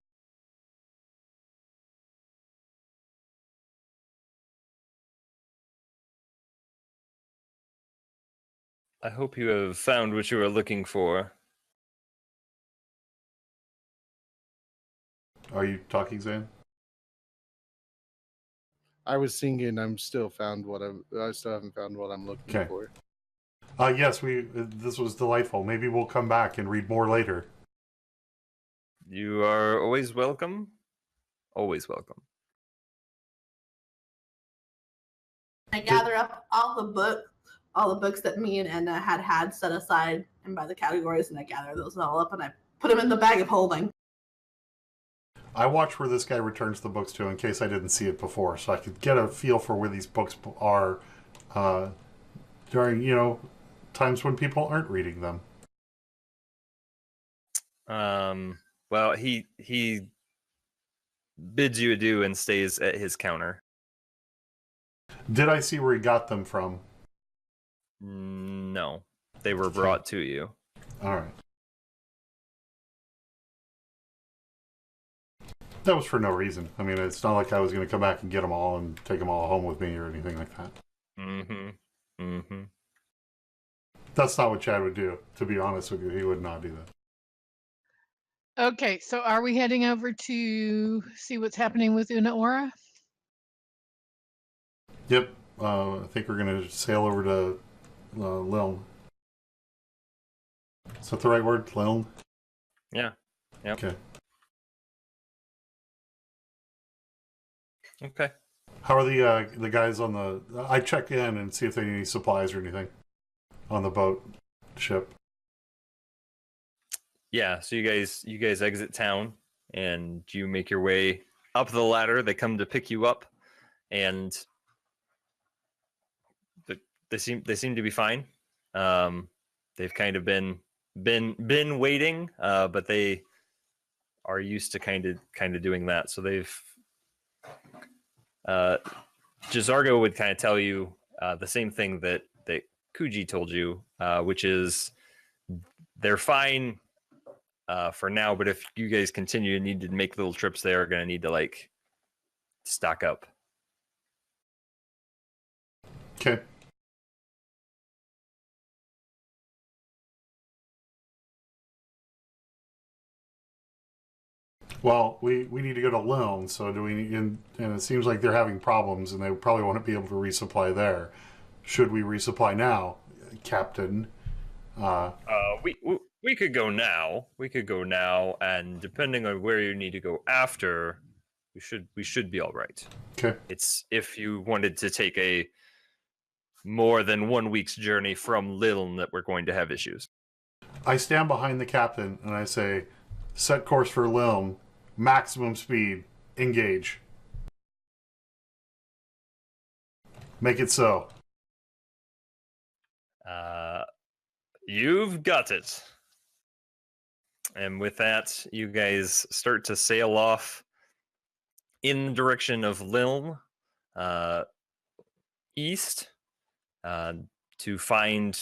I hope you have found what you are looking for. Are you talking, Zan? I was singing. I still haven't found what I'm looking Okay. for. Yes, this was delightful. Maybe we'll come back and read more later. You are always welcome. Always welcome. I gather up all the books that me and Edna had set aside and by the categories, and I gather those all up and I put them in the bag of holding. I watch where this guy returns the books to in case I didn't see it before, so I could get a feel for where these books are during, times when people aren't reading them. Well, he bids you adieu and stays at his counter. Did I see where he got them from? No, they were brought to you. All right. That was for no reason. I mean, it's not like I was going to come back and get them all and take them all home with me or anything like that. Mm-hmm. Mm-hmm. That's not what Chad would do, to be honest with you. He would not do that. Okay, so are we heading over to see what's happening with Una Ora? Yep. I think we're going to sail over to Liln. Is that the right word? Liln? Yeah. Yep. Okay. Okay. How are the guys on the... I check in and see if they need any supplies or anything on the boat ship. Yeah, so you guys exit town and you make your way up the ladder. They come to pick you up, and they seem to be fine. They've kind of been waiting, but they are used to kind of doing that. So they've Jazargo would kind of tell you the same thing that Kuji told you, which is they're fine for now, but if you guys continue to need to make little trips, they are going to need to like stock up. Okay. Well, we need to go to Liln, so do we? And it seems like they're having problems, and they probably won't be able to resupply there. Should we resupply now, Captain? We could go now. We could go now, and depending on where you need to go after, we should be all right. Okay. It's if you wanted to take a more than 1 week's journey from Liln that we're going to have issues. I stand behind the captain and I say, set course for Liln, maximum speed, engage. Make it so. You've got it. And with that, you guys start to sail off in the direction of Liln, east, to find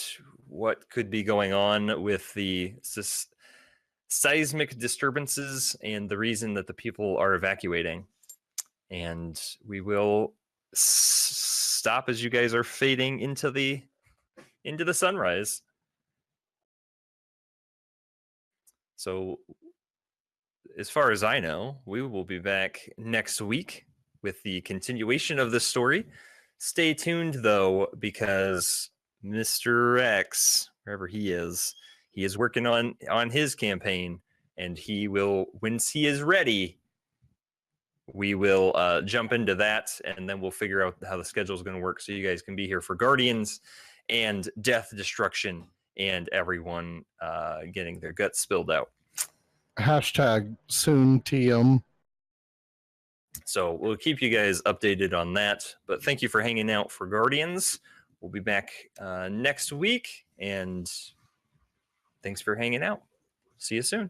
what could be going on with the seismic disturbances and the reason that the people are evacuating. And we will stop as you guys are fading into the sunrise. So as far as I know, we will be back next week with the continuation of this story. Stay tuned, though, because Mr. X, wherever he is working on his campaign, and he will, once he is ready, we will jump into that, and then we'll figure out how the schedule is going to work so you guys can be here for Guardians and Death Destruction and everyone getting their guts spilled out. Hashtag soon TM. So we'll keep you guys updated on that. But thank you for hanging out for Guardians. We'll be back next week. And thanks for hanging out. See you soon.